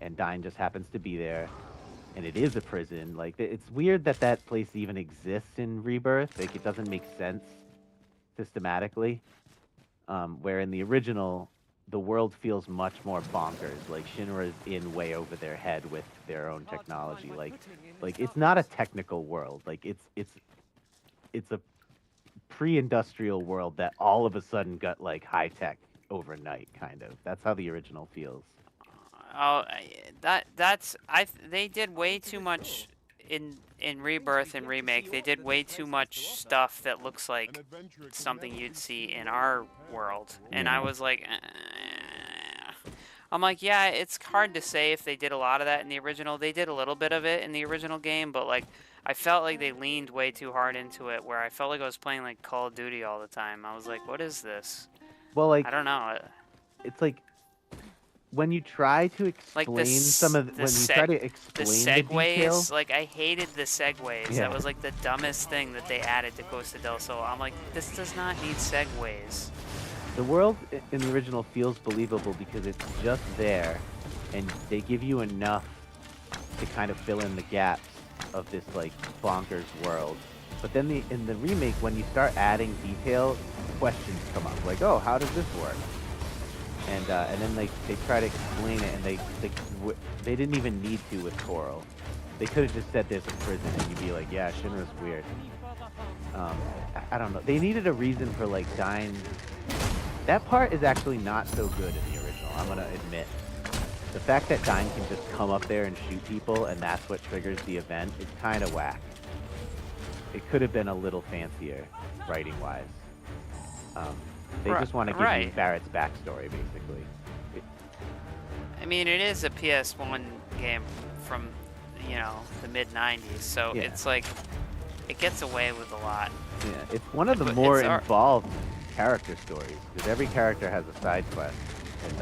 and Dine just happens to be there. And it is a prison. Like, it's weird that that place even exists in Rebirth. Like, it doesn't make sense systematically. Where in the original, the world feels much more bonkers. Like, Shinra's in way over their head with their own technology. Like it's not a technical world. Like, it's a pre-industrial world that all of a sudden got like high tech overnight. Kind of. That's how the original feels. Oh, they did way too much in Rebirth and Remake. They did way too much stuff that looks like something you'd see in our world, and I was like, I'm like, yeah, it's hard to say if they did a lot of that in the original. They did a little bit of it in the original game, but like I felt like they leaned way too hard into it, where I felt like I was playing like Call of Duty all the time. I was like, what is this? Well, like I don't know. It's like when you try to explain when you try to explain the details, like I hated the segues. Yeah. That was like the dumbest thing that they added to Costa del Sol. I'm like, this does not need segues. The world in the original feels believable because it's just there, and they give you enough to kind of fill in the gaps of this like bonkers world. But then in the remake, when you start adding detail, questions come up like, oh, how does this work? And then they try to explain it, and they didn't even need to with Coral. They could have just said there's a prison, and you'd be like, yeah, Shinra's weird. I don't know. They needed a reason for like Dine. That part is actually not so good in the original, I'm gonna admit. The fact that Dine can just come up there and shoot people, and that's what triggers the event, is kind of whack. It could have been a little fancier, writing-wise. They just want to give you Barrett's backstory, basically. I mean, it is a PS1 game from, the mid-90s, so it's like, it gets away with a lot. Yeah, it's one of the more involved character stories, because every character has a side quest, and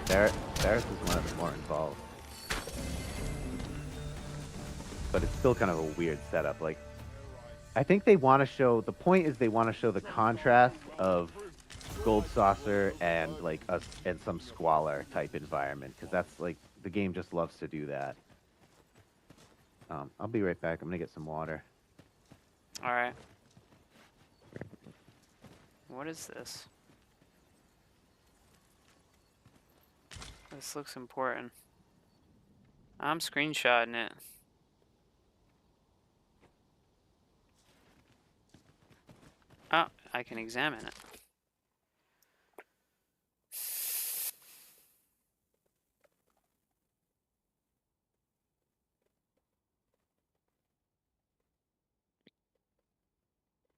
Barrett's is one of the more involved. But it's still kind of a weird setup. Like, I think they want to show, the point is they want to show the contrast of gold saucer and like and some squalor type environment, because that's like the game just loves to do that. I'll be right back. I'm gonna get some water. All right. What is this? This looks important. I'm screenshotting it. Oh, I can examine it.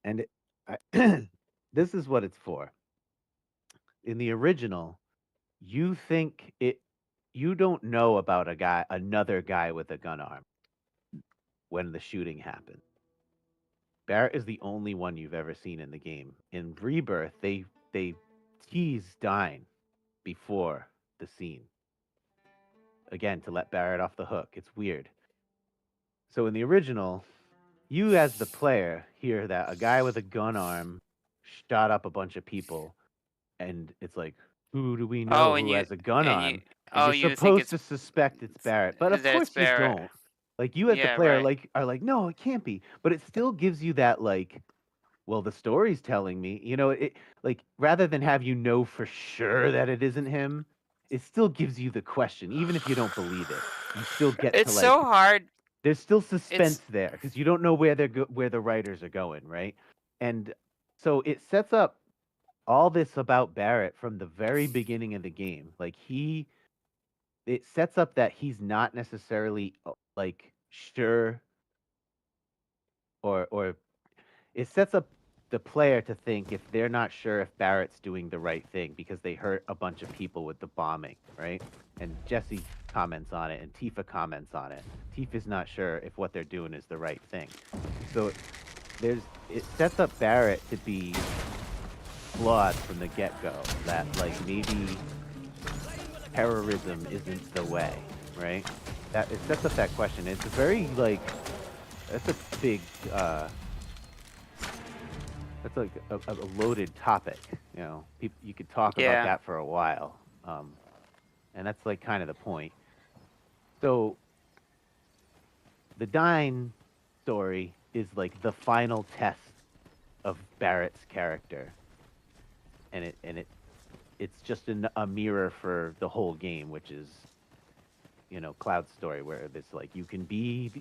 And this is what it's for. In the original, you think you don't know about another guy with a gun arm when the shooting happened. Barrett is the only one you've ever seen in the game. In Rebirth, they tease Dine before the scene. Again, to let Barrett off the hook. It's weird. So in the original, you as the player hear that a guy with a gun arm shot up a bunch of people, and it's like, who do we know who has a gun arm? And you're you think supposed to suspect it's Barrett, but of that it's course you Barrett. don't. Like you as the Yeah, player, right. are like, no, it can't be. But it still gives you that like, well, the story's telling me, it like rather than have you know for sure that it isn't him, it still gives you the question, even if you don't believe it. You still get It's to like. so hard. There's still suspense there because you don't know where where the writers are going, right? And so it sets up all this about Barrett from the very beginning of the game. Like it sets up that he's not necessarily like sure, or it sets up the player to think if they're not sure if Barrett's doing the right thing because they hurt a bunch of people with the bombing, right? And Jesse comments on it and Tifa comments on it. Tifa's not sure if what they're doing is the right thing. So it sets up Barrett to be flawed from the get-go, that like maybe terrorism isn't the way, right? That it sets up that question. It's a very like that's a big that's like a loaded topic, you could talk about that for a while, and that's like kind of the point. So the Dine story is like the final test of Barrett's character, and it's just a mirror for the whole game, which is Cloud's story, where it's like you can be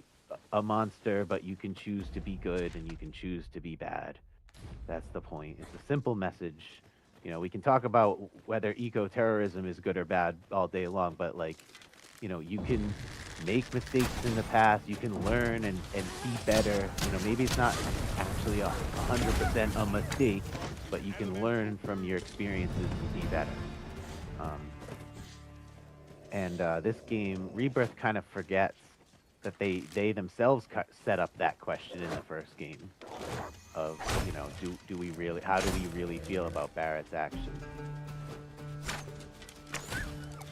a monster, but you can choose to be good and you can choose to be bad. That's the point. It's a simple message. We can talk about whether eco-terrorism is good or bad all day long, but like, you can make mistakes in the past, you can learn and be better. Maybe it's not actually 100% a mistake, but you can learn from your experiences and be better. And this game, Rebirth, kind of forgets that they themselves set up that question in the first game of, how do we really feel about Barrett's actions?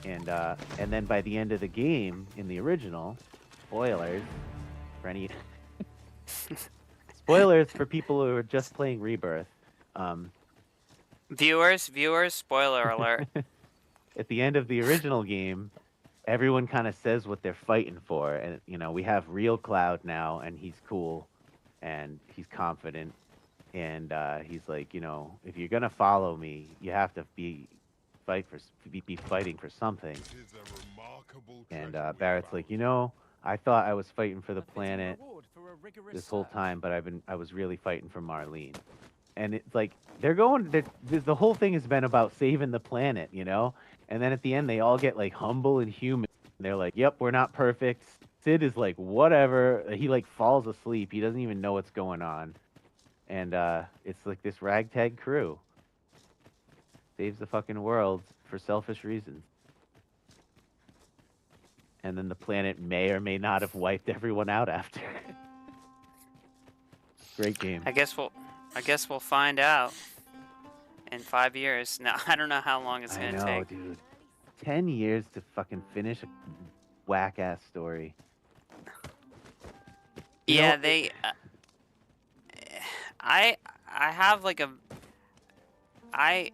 And then by the end of the game, in the original, spoilers for any spoilers for people who are just playing Rebirth. Viewers, spoiler alert. At the end of the original game, everyone kind of says what they're fighting for, and we have real Cloud now, and he's cool, and he's confident, and he's like, if you're gonna follow me, you have to be fighting for something. And Barrett's like, I thought I was fighting for the planet this whole time, but I was really fighting for Marlene. And it's like the whole thing has been about saving the planet, and then at the end they all get like humble and human. They're like, yep, we're not perfect. Sid is like, whatever. He like falls asleep. He doesn't even know what's going on. And it's like this ragtag crew saves the fucking world for selfish reasons. And then the planet may or may not have wiped everyone out after. Great game. I guess we'll find out in 5 years. Now I don't know how long it's gonna take. Dude. 10 years to fucking finish a whack-ass story. I have like I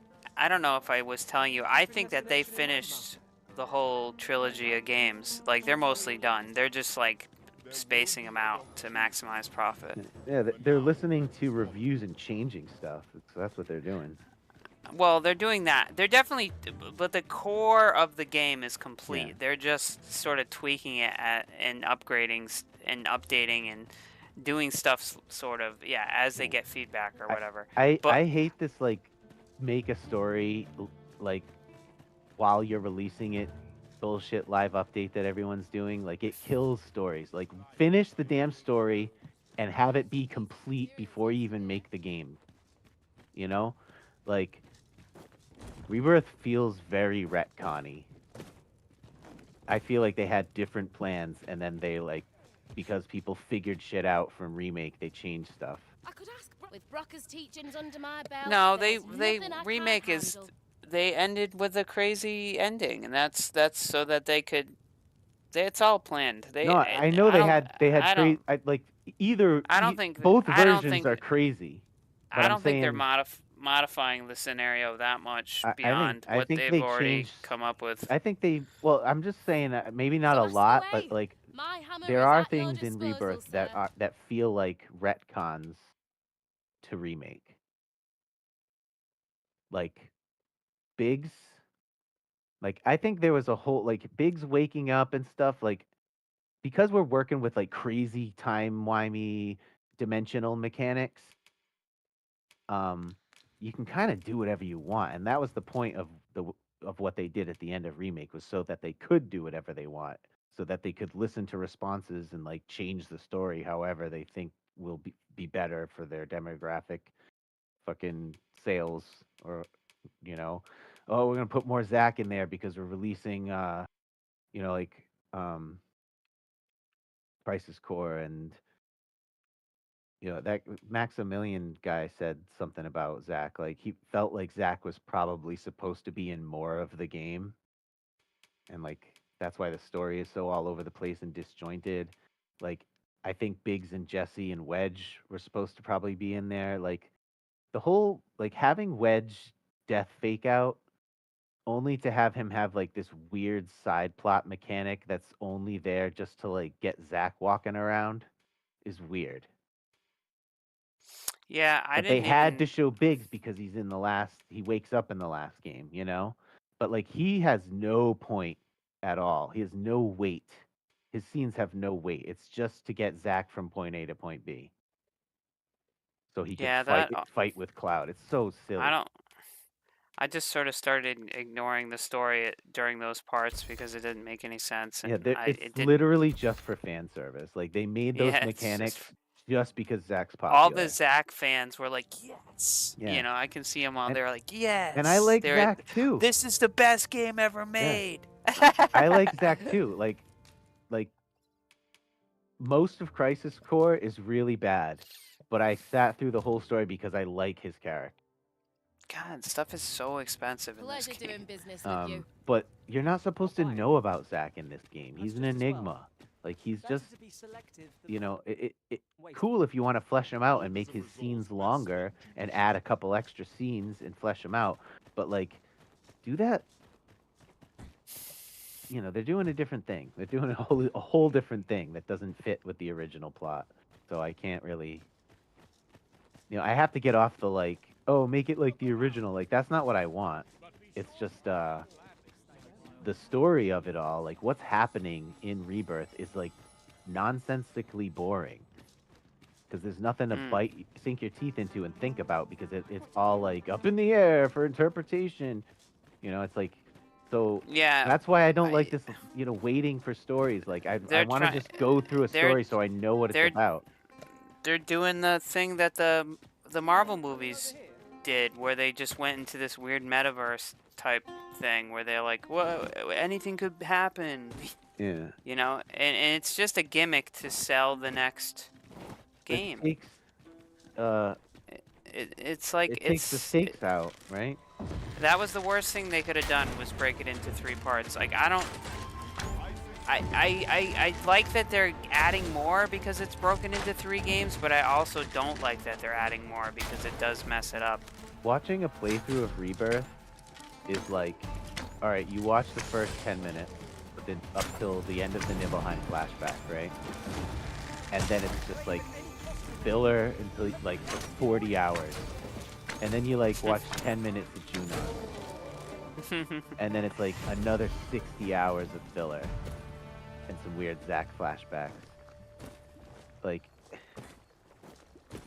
don't know if I was telling you. I think that they finished the whole trilogy of games. Like, they're mostly done. They're just like spacing them out to maximize profit. Yeah, they're listening to reviews and changing stuff. That's what they're doing. Well, they're doing that. They're definitely, but the core of the game is complete. Yeah. They're just sort of tweaking it and upgrading and updating and doing stuff sort of, yeah, as they get feedback or whatever. I hate this, like, make a story, like, while you're releasing it, bullshit live update that everyone's doing. Like, it kills stories. Like, finish the damn story and have it be complete before you even make the game. You know? Like, Rebirth feels very retcon-y. I feel like they had different plans, and then they, like, because people figured shit out from Remake, they changed stuff. I could ask with Brocker's teachings under my belt. No, there's they nothing I remake can't is handle. they ended with a crazy ending, and that's so that they could. It's all planned. No, I know they had like either. I don't think both I don't versions think, are crazy. But I don't think they're saying, modifying the scenario that much I beyond think what they they've already changed, come up with. I think they. Well, I'm just saying maybe not a lot, but like My hammer there is are at your things in disposal, Rebirth sir. that feel like retcons to Remake. Like Biggs. Like I think there was a whole like Biggs waking up and stuff like because we're working with like crazy time-wimey dimensional mechanics. You can kind of do whatever you want, and that was the point of what they did at the end of Remake was so that they could do whatever they want, so that they could listen to responses and like change the story however they think will be better for their demographic, fucking sales, or oh, we're gonna put more Zack in there because we're releasing Crisis Core, and that Maximilian guy said something about Zack. Like he felt like Zack was probably supposed to be in more of the game, and like that's why the story is so all over the place and disjointed. Like I think Biggs and Jesse and Wedge were supposed to probably be in there. Like the whole like having Wedge death fake out only to have him have like this weird side plot mechanic that's only there just to like get Zack walking around is weird. Yeah, But they had to show Biggs because he wakes up in the last game, But like he has no point at all. He has no weight. His scenes have no weight. It's just to get Zack from point A to point B. So he can fight with Cloud. It's so silly. I just sort of started ignoring the story during those parts because it didn't make any sense. And Yeah, it's literally just for fan service. Like they made those mechanics just because Zack's popular. All the Zack fans were like, yes. Yeah. I can see them all. They're like, yes. And I like Zack too. This is the best game ever made. Yeah. I like Zack too. Like most of Crisis Core is really bad, but I sat through the whole story because I like his character. God, stuff is so expensive in this game. Doing business with you. But you're not supposed to know about Zack in this game. He's an enigma. Like he's just, cool if you want to flesh him out and make his scenes longer and add a couple extra scenes and flesh him out. But like, do that. They're doing a different thing. They're doing a whole different thing that doesn't fit with the original plot. So I can't really. I have to get off the like. Oh, make it like the original. Like, that's not what I want. It's just, the story of it all, like, what's happening in Rebirth is, like, nonsensically boring. Because there's nothing to sink your teeth into and think about, because it's all, like, up in the air for interpretation. It's like, so... Yeah. That's why I don't like this, waiting for stories. Like, I want to just go through a story so I know what it's about. They're doing the thing that the Marvel movies did, where they just went into this weird metaverse type thing where they're like, whoa, anything could happen. Yeah. And it's just a gimmick to sell the next game. It's like it takes the stakes out, right? That was the worst thing they could have done, was break it into 3 parts. Like I like that they're adding more because it's broken into 3 games, but I also don't like that they're adding more because it does mess it up. watching a playthrough of Rebirth is like, all right, you watch the first 10 minutes, but then up till the end of the Nibelheim flashback, right? And then it's just like filler until like for 40 hours. And then you like watch 10 minutes of Junon. And then it's like another 60 hours of filler. And some weird Zack flashbacks. Like,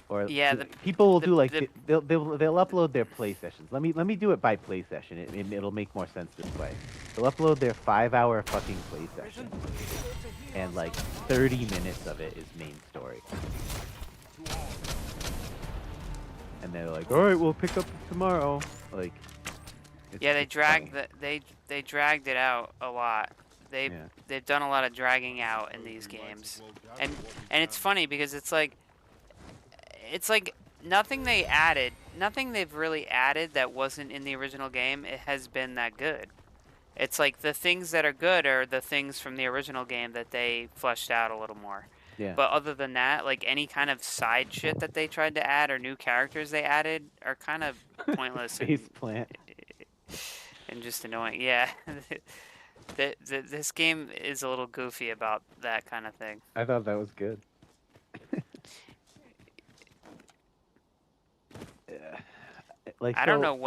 or Yeah, people will do like they'll upload their play sessions. Let me do it by play session. It'll make more sense this way. They'll upload their 5-hour fucking play session, and like 30 minutes of it is main story. And they're like, all right, we'll pick up tomorrow. Like, yeah, they dragged it out a lot. They've done a lot of dragging out in these games, and it's funny because it's like nothing they've really added that wasn't in the original game. It has been that good. It's like the things that are good are the things from the original game that they fleshed out a little more. Yeah. But other than that, like any kind of side shit that they tried to add or new characters they added are kind of pointless and just annoying. Yeah. This game is a little goofy about that kind of thing. I thought that was good. Like, I don't know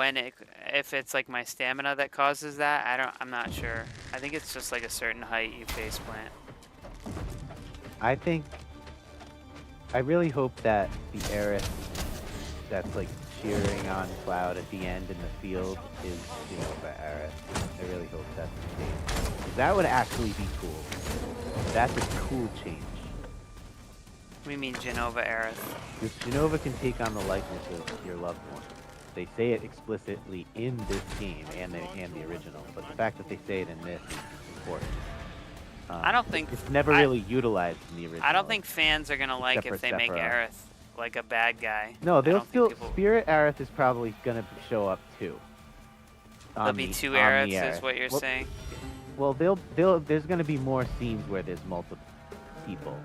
if it's like my stamina that causes that. I'm not sure. I think it's just like a certain height you face plant. I really hope that the Aerith that's like cheering on Cloud at the end in the field is Genova Aerith. I really hope that's the case. 'Cause that would actually be cool. That's a cool change. What do you mean Genova Aerith? Because Genova can take on the likeness of your loved one. They say it explicitly in this game and the original, but the fact that they say it in this is important. I don't think it's never really utilized in the original. I don't think fans are gonna like if they make Aerith like a bad guy. No, they'll still. Spirit Aerith is probably gonna show up too. There'll be two Aeriths, is what you're saying. Well, there's gonna be more scenes where there's multiple people.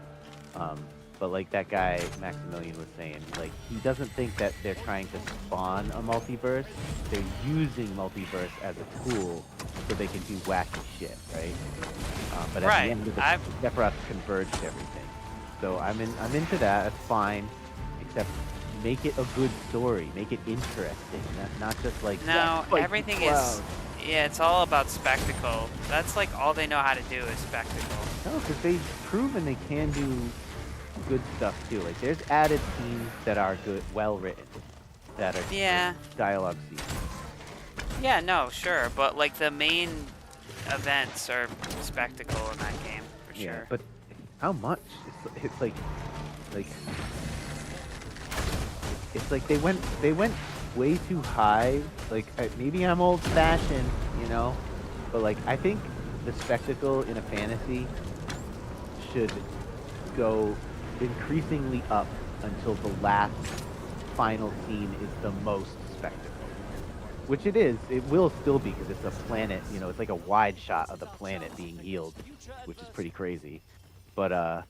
But like that guy Maximilian was saying, like he doesn't think that they're trying to spawn a multiverse. They're using multiverse as a tool so they can do wacky shit, right? But at the end of the Sephiroth converged everything. So I'm into that. That's fine, except make it a good story, make it interesting, not just like everything is. Yeah, it's all about spectacle. That's like all they know how to do is spectacle. No, because they've proven they can do good stuff too. Like there's added scenes that are good, well written, that are good dialogue scenes. Yeah, no, sure, but like the main events are spectacle in that game for sure. Yeah, but how much? It's like it's like they went way too high. Like maybe I'm old-fashioned, but like I think the spectacle in a fantasy should go increasingly up until the last final scene is the most spectacle. Which it is. It will still be because it's a planet, it's like a wide shot of the planet being healed, which is pretty crazy. But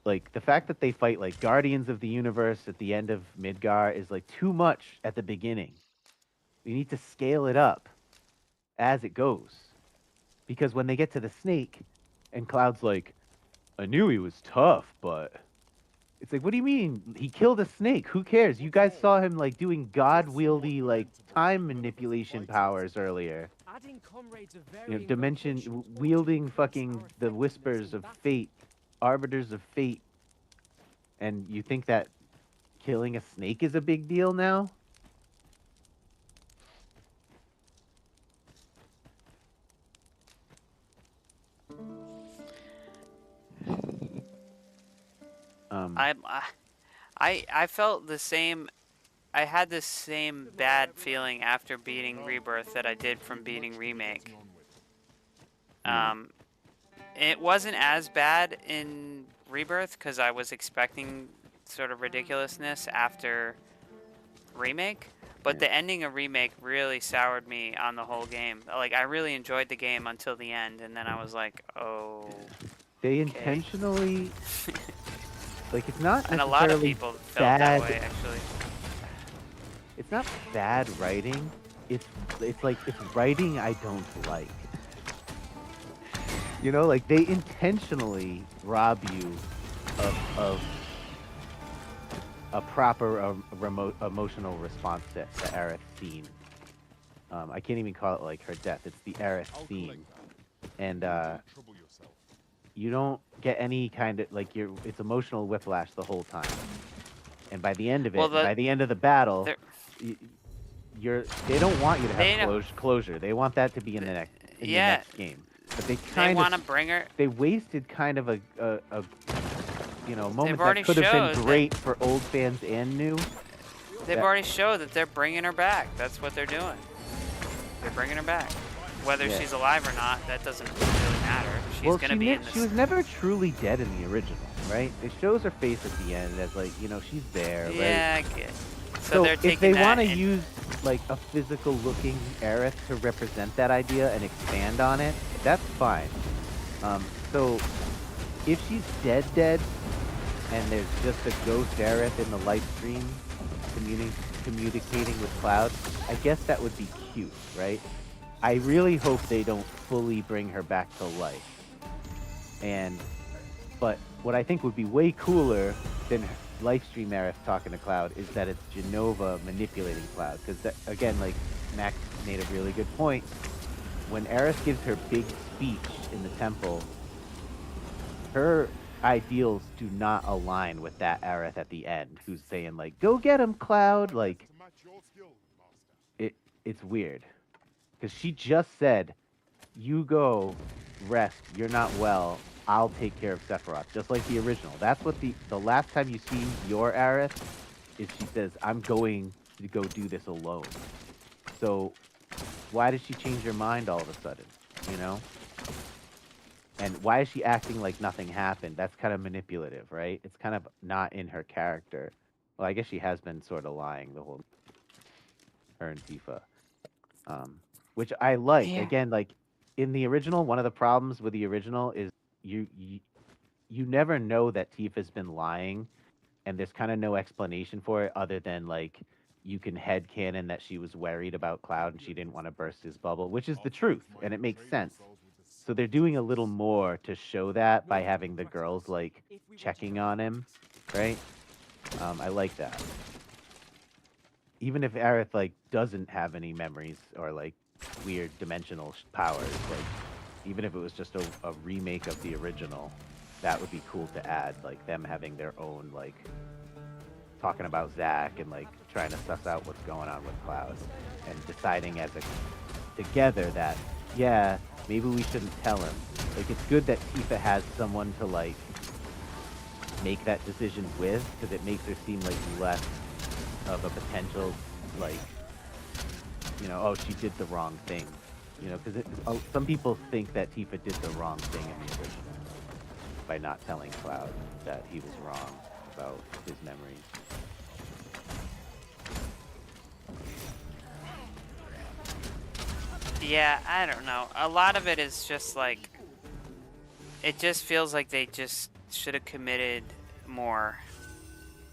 like the fact that they fight like Guardians of the Universe at the end of Midgar is like too much at the beginning. We need to scale it up as it goes. Because when they get to the snake and Cloud's like, I knew he was tough, but it's like, what do you mean? He killed a snake. Who cares? You guys saw him like doing god-wieldy like time manipulation powers earlier. Dimension wielding fucking the whispers of fate, arbiters of fate. And you think that killing a snake is a big deal now? I felt the same. I had the same bad feeling after beating Rebirth that I did from beating Remake. It wasn't as bad in Rebirth because I was expecting sort of ridiculousness after Remake, but the ending of Remake really soured me on the whole game. Like I really enjoyed the game until the end, and then I was like, oh. They intentionally. Like it's not necessarily and a lot of people felt bad. that way, actually. it's not bad writing. It's like it's writing I don't like. You know, like they intentionally rob you of a proper emotional response to Aerith's scene. I can't even call it like her death. It's the Aerith scene, and you don't get any kind of like it's emotional whiplash the whole time. And by the end of it, by the end of the battle, they don't want you to have closure. They want that to be in the next game. But they want to bring her. They wasted kind of a moment that could have been great for old fans and new. They've already showed that they're bringing her back. That's what they're doing. They're bringing her back. Whether she's alive or not, that doesn't really matter. She's gonna be in this. She was never truly dead in the original, right? It shows her face at the end as like, she's there. Yeah, right? I get it. So they're if they want to and use like a physical looking Aerith to represent that idea and expand on it, that's fine. So if she's dead, and there's just a ghost Aerith in the live stream communicating with Cloud, I guess that would be cute, right? I really hope they don't fully bring her back to life. But what I think would be way cooler than livestream Aerith talking to Cloud is that it's Jenova manipulating Cloud. Because again, like Max made a really good point. When Aerith gives her big speech in the temple, her ideals do not align with that Aerith at the end, who's saying like, "Go get him, Cloud." Like, it's weird. Because she just said, "You go rest. You're not well. I'll take care of Sephiroth," just like the original. That's what the last time you see your Aerith is she says, "I'm going to go do this alone." So why did she change her mind all of a sudden? And why is she acting like nothing happened? That's kind of manipulative, right? It's kind of not in her character. Well, I guess she has been sort of lying the whole her and Tifa. Which I like. Yeah. Again, like in the original, one of the problems with the original is you never know that Tifa's been lying, and there's kind of no explanation for it other than like you can headcanon that she was worried about Cloud and she didn't want to burst his bubble, which is the truth, and it makes sense. So they're doing a little more to show that by having the girls like checking on him, right? I like that. Even if Aerith like doesn't have any memories or like weird dimensional powers, like even if it was just a remake of the original, that would be cool to add, like them having their own like talking about Zack and like trying to suss out what's going on with Cloud and deciding as a together that maybe we shouldn't tell him. Like it's good that Tifa has someone to like make that decision with, because it makes her seem like less of a potential like oh, she did the wrong thing, because some people think that Tifa did the wrong thing in the original by not telling Cloud that he was wrong about his memories. Yeah, I don't know. A lot of it is just like, it just feels like they just should have committed more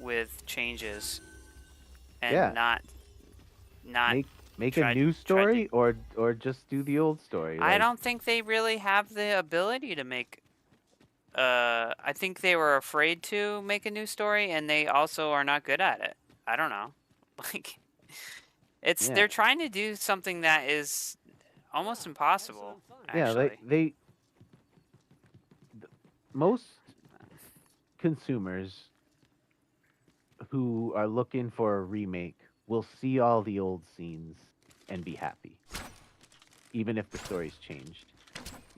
with changes and not make a new story or just do the old story. I don't think they really have the ability to make. I think they were afraid to make a new story, and they also are not good at it. I don't know. Like, they're trying to do something that is almost impossible. Actually. Yeah, most consumers who are looking for a remake will see all the old scenes and be happy, even if the story's changed,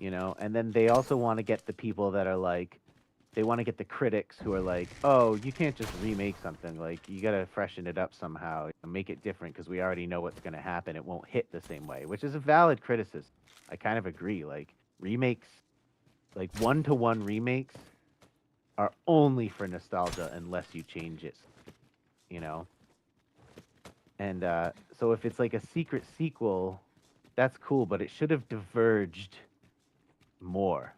and then they also want to get the people that are like, they want to get the critics who are like, oh, you can't just remake something, like you got to freshen it up somehow, make it different because we already know what's going to happen. It won't hit the same way, which is a valid criticism. I kind of agree. Like remakes, like one-to-one remakes are only for nostalgia unless you change it, and so if it's like a secret sequel, that's cool, but it should have diverged more.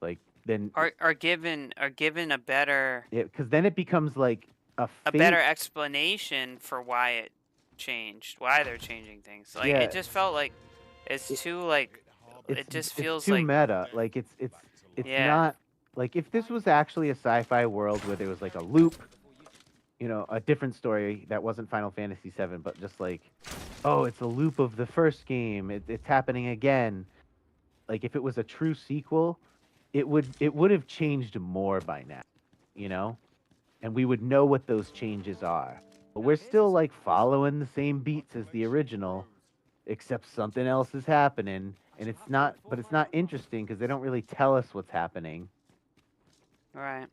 Like then are given a better, because then it becomes like a better explanation for why it changed, why they're changing things. Like Yeah. it just felt like it's too like it just It's feels too like meta. Like it's yeah. not like if this was actually a sci-fi world where there was like a loop, a different story that wasn't Final Fantasy VII, but just like, oh, it's a loop of the first game. It's happening again. Like if it was a true sequel, it would have changed more by now, you know, and we would know what those changes are. But we're still like following the same beats as the original, except something else is happening, and it's not interesting because they don't really tell us what's happening. Right.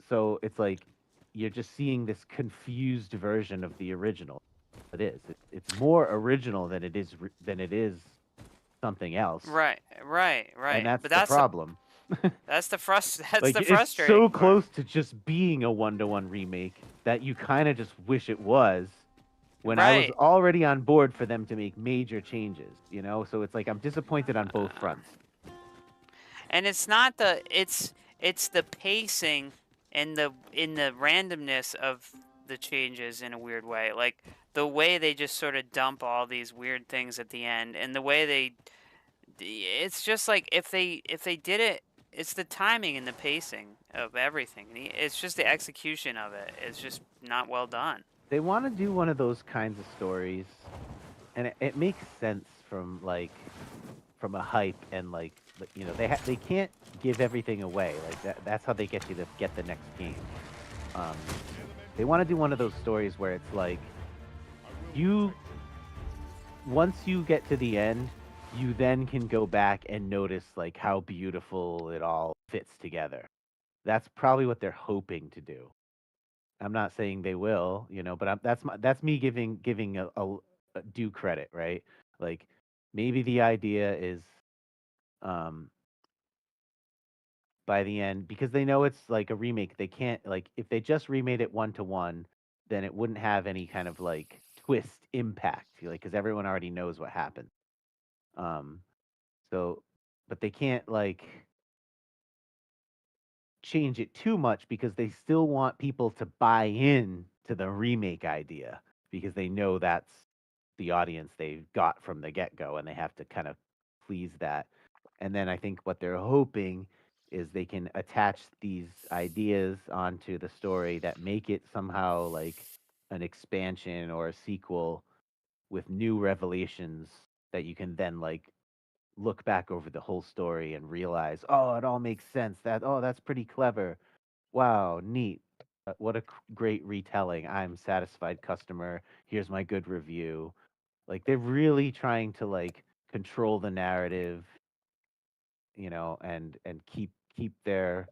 So it's like you're just seeing this confused version of the original. It is. It's more original than it is something else. Right. And that's But the problem. that's the Like it's frustrating so part. close to just being a 1-to-1 remake that you kind of just wish it was. When I was Right. already on board for them to make major changes, so it's like I'm disappointed on both fronts. And it's not it's the pacing and the randomness of the changes in a weird way. Like the way they just sort of dump all these weird things at the end, and the way it's just like if they did it, it's the timing and the pacing of everything. It's just the execution of it. It's just not well done. They want to do one of those kinds of stories, and it makes sense from a hype and they can't give everything away. Like that's how they get you to get the next game. They want to do one of those stories where it's like once you get to the end, you then can go back and notice like how beautiful it all fits together. That's probably what they're hoping to do. I'm not saying they will, but that's me giving a due credit, right? Like maybe the idea is by the end, because they know it's like a remake, they can't, like, if they just remade it 1-to-1, then it wouldn't have any kind of like twist impact, like, because everyone already knows what happened. So, but they can't like change it too much because they still want people to buy in to the remake idea because they know that's the audience they've got from the get-go, and they have to kind of please that. And then I think what they're hoping is they can attach these ideas onto the story that make it somehow like an expansion or a sequel with new revelations that you can then like look back over the whole story and realize, oh, it all makes sense. That's pretty clever. Wow, neat. What a great retelling. I'm satisfied customer. Here's my good review. Like they're really trying to like control the narrative, and keep their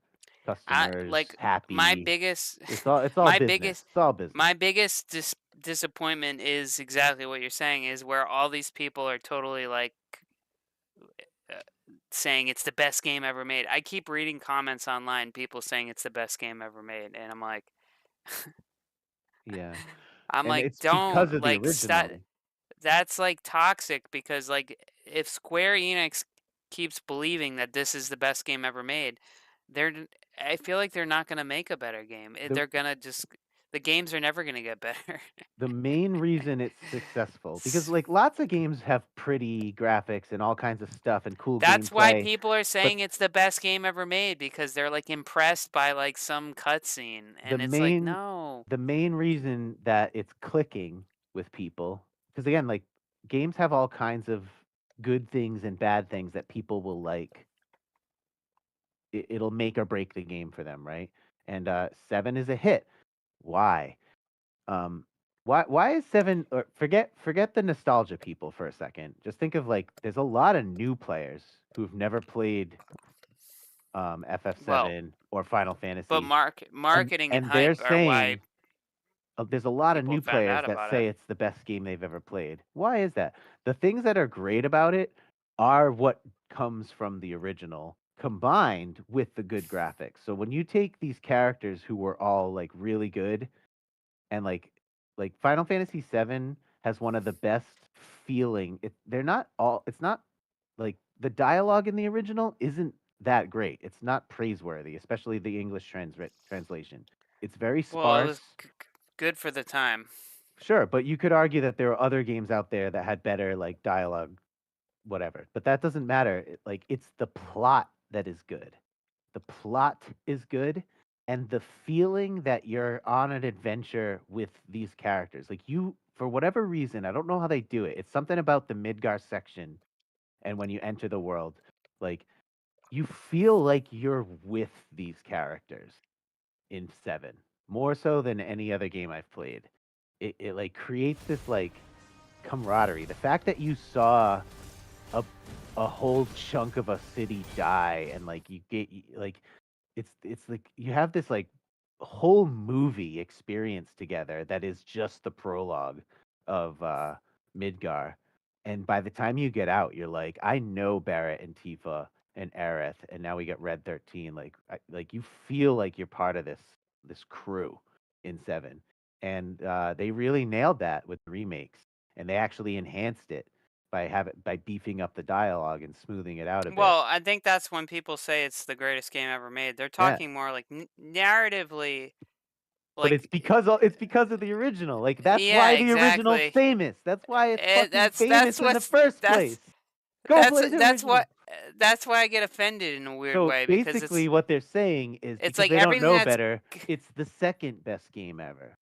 customers Like my happy. biggest It's all business. It's all business. my biggest disappointment is exactly what you're saying, is where all these people are totally like saying it's the best game ever made. I keep reading comments online, people saying it's the best game ever made, and I'm like Yeah. I'm And like, it's because don't of the like stop. original. That's like toxic, because like if Square Enix keeps believing that this is the best game ever made, I feel like they're not gonna make a better game. They're gonna just the games are never gonna get better. The main reason it's successful, because like lots of games have pretty graphics and all kinds of stuff and cool That's why gameplay, people are but saying it's the best game ever made, because they're like impressed by like some cutscene, the and it's like, main no. the main reason that it's clicking with people, because again, like games have all kinds of good things and bad things that people will like. It'll make or break the game for them, right? And 7 is a hit. Why? Um, why is 7, or forget the nostalgia people for a second. Just think of like there's a lot of new players who've never played Well, FF7 or Final but Fantasy, marketing and they're hype are why saying there's a lot of people new found players out that about it. say it's the best game they've ever played. Why is that? The things that are great about it are what comes from the original combined with the good graphics. So when you take these characters who were all like really good, and like Final Fantasy 7 has one of the best feeling. They're not all. It's not like the dialogue in the original isn't that great. It's not praiseworthy, especially the English translation. It's very Well, it sparse. was good for the time. Sure, but you could argue that there are other games out there that had better like dialogue, whatever. But that doesn't matter. Like it's the plot that is good. The plot is good, and the feeling that you're on an adventure with these characters. Like you, for whatever reason, I don't know how they do it. It's something about the Midgar section, and when you enter the world, like you feel like you're with these characters in 7, more so than any other game I've played. It like creates this like camaraderie. The fact that you saw a a whole chunk of a city die, and like you get like it's like you have this like whole movie experience together that is just the prologue of Midgar. And by the time you get out, you're like, I know Barrett and Tifa and Aerith, and now we get Red 13. Like, like you feel like you're part of this crew in 7, and they really nailed that with the remakes, and they actually enhanced it by beefing up the dialogue and smoothing it out a bit. Well, I think that's when people say it's the greatest game ever made. They're Yeah. talking more like narratively. But it's because of the original. Like that's why the original's exactly. famous. That's why it's fucking famous That's in the what's first place. Go play the that's original. that's why I get offended in a weird So way because basically, what they're saying is it's because like they don't everything know that's better. It's the second best game ever.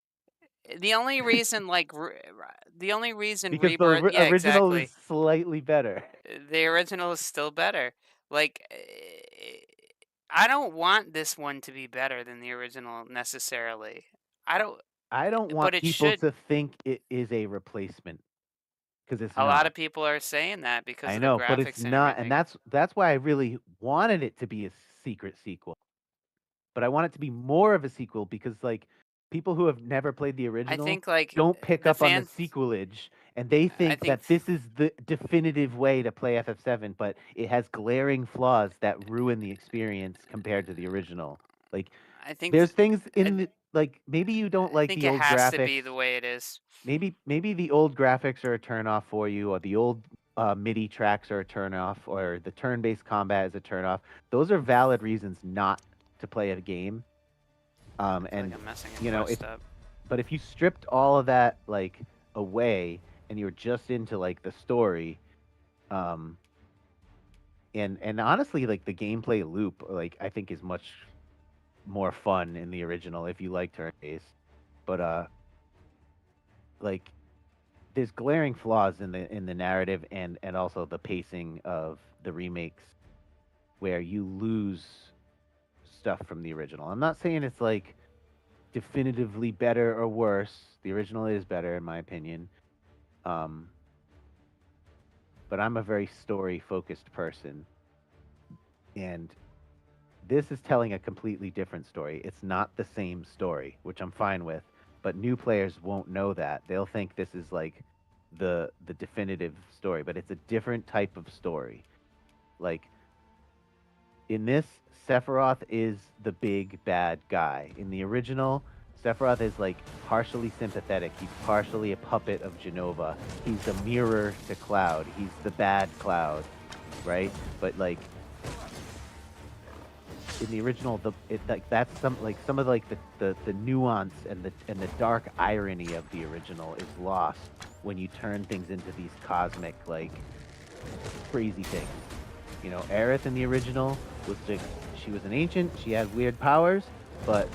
the only reason the only reason Because Rebirth, the yeah, original exactly. is slightly better. The original is still better. Like I don't want this one to be better than the original necessarily. I don't want it people should. to think it is a replacement because it's A not. lot of people are saying that because I of know, the graphics but it's and not, everything. and that's why I really wanted it to be a secret sequel. But I want it to be more of a sequel because like people who have never played the original think like don't pick the up on the fans. sequelage, and they think that this is the definitive way to play FF7, but it has glaring flaws that ruin the experience compared to the original. Like I think there's things in the like maybe you don't I like think the it old has graphics. to be the way it is. Maybe the old graphics are a turnoff for you, or the old MIDI tracks are a turnoff, or the turn-based combat is a turnoff. Those are valid reasons not to play a game. And like I'm messing you know, up. but if you stripped all of that like away and you were just into like the story, and honestly, like the gameplay loop, like I think is much more fun in the original if you like turn-based. But like there's glaring flaws in the narrative and also the pacing of the remakes where you lose stuff from the original. I'm not saying it's like definitively better or worse. The original is better in my opinion. But I'm a very story focused person, and this is telling a completely different story. It's not the same story, which I'm fine with, but new players won't know that. They'll think this is like the definitive story, but it's a different type of story. Like in this, Sephiroth is the big bad guy. In the original, Sephiroth is like partially sympathetic. He's partially a puppet of Genova. He's a mirror to Cloud. He's the bad Cloud, right? But like in the original, that's some of like the nuance and the dark irony of the original is lost when you turn things into these cosmic like crazy things. You know, Aerith in the original was just she was an ancient. She had weird powers, but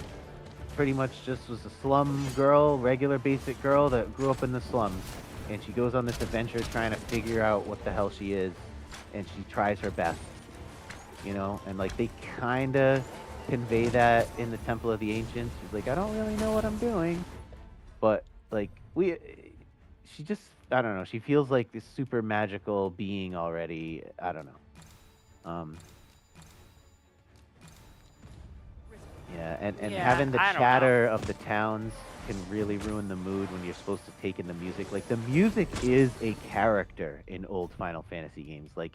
pretty much just was a slum girl, regular basic girl that grew up in the slums, and she goes on this adventure trying to figure out what the hell she is, and she tries her best. You know, and like they kind of convey that in the Temple of the Ancients. She's like, I don't really know what I'm doing, but like she just, I don't know. She feels like this super magical being already. I don't know. Yeah, and having the chatter of the towns can really ruin the mood when you're supposed to take in the music. Like the music is a character in old Final Fantasy games. Like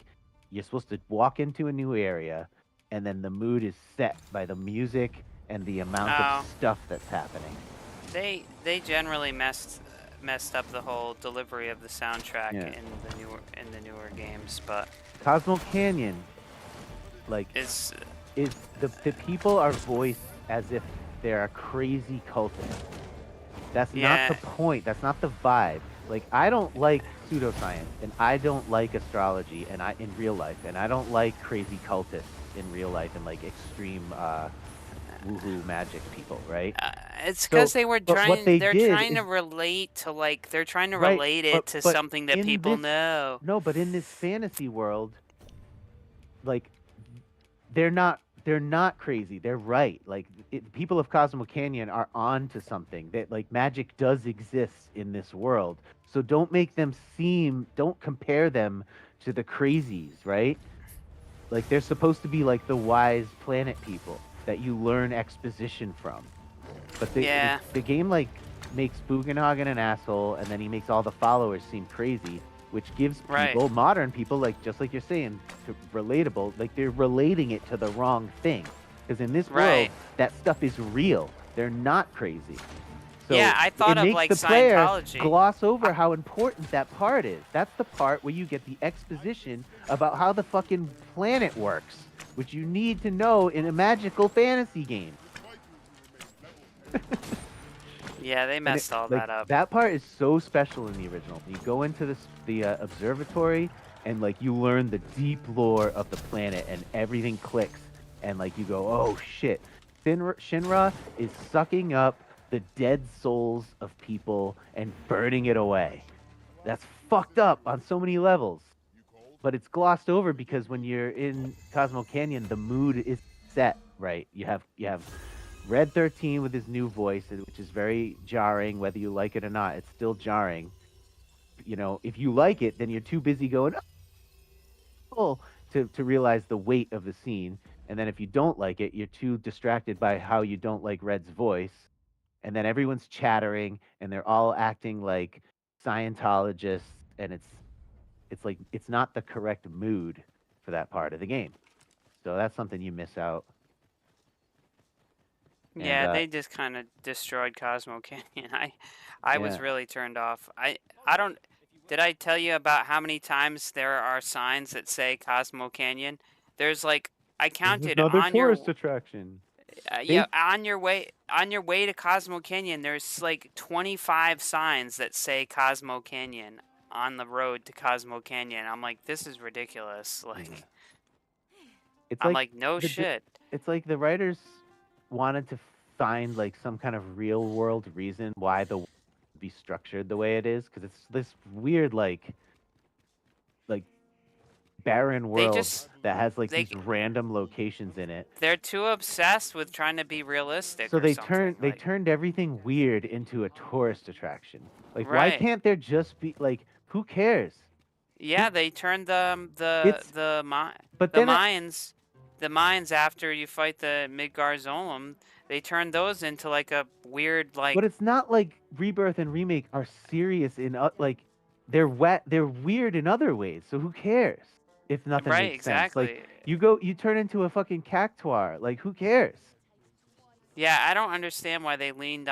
you're supposed to walk into a new area, and then the mood is set by the music and the amount of stuff that's happening. They generally messed up the whole delivery of the soundtrack in the newer games, but Cosmo Canyon, like is the people are voiced as if they're a crazy cultist. That's not the point. That's not the vibe. Like, I don't like pseudoscience, and I don't like astrology, and in real life, and I don't like crazy cultists in real life, and like extreme woohoo magic people, right? It's because So, they were but what trying. they They're did trying to is relate to like. They're trying to right, relate it to but something that in people this know. no, but in this fantasy world, like they're not crazy. They're right. Like people of Cosmo Canyon are on to something. That like magic does exist in this world. So don't don't compare them to the crazies, right? Like they're supposed to be like the wise planet people that you learn exposition from. But the game like makes Bugenhagen an asshole, and then he makes all the followers seem crazy, which gives people, modern people, like just like you're saying, relatable. Like they're relating it to the wrong thing, because in this world, that stuff is real. They're not crazy. So yeah, I thought it of makes like the player Scientology. gloss over how important that part is. That's the part where you get the exposition about how the fucking planet works, which you need to know in a magical fantasy game. Yeah, they messed all like, that up. That part is so special in the original. You go into the observatory, and like you learn the deep lore of the planet, and everything clicks, and like you go, oh shit, Shinra is sucking up the dead souls of people and burning it away. That's fucked up on so many levels. But it's glossed over because when you're in Cosmo Canyon, the mood is set right. You have Red 13 with his new voice, which is very jarring, whether you like it or not. It's still jarring. You know, if you like it, then you're too busy going oh, to realize the weight of the scene. And then if you don't like it, you're too distracted by how you don't like Red's voice. And then everyone's chattering, and they're all acting like Scientologists, and it's like it's not the correct mood for that part of the game. So that's something you miss out. Yeah, they just kind of destroyed Cosmo Canyon. I was really turned off. I don't. Did I tell you about how many times there are signs that say Cosmo Canyon? There's like I counted another on tourist your attraction. yeah, on your way to Cosmo Canyon, there's like 25 signs that say Cosmo Canyon on the road to Cosmo Canyon. I'm like, this is ridiculous. Like, I'm like, no shit. It's like the writers wanted to find like some kind of real world reason why the world would be structured the way it is, because it's this weird like barren world that has like these random locations in it. They're too obsessed with trying to be realistic. So they turned everything weird into a tourist attraction. Like, why can't there just be like, who cares? Yeah, they turned the mines after you fight the Midgar Zolom. They turned those into like a weird like. But it's not like Rebirth and Remake are serious in like they're weird in other ways. So who cares if nothing makes sense? Like you turn into a fucking cactuar. Like who cares? Yeah, I don't understand why they leaned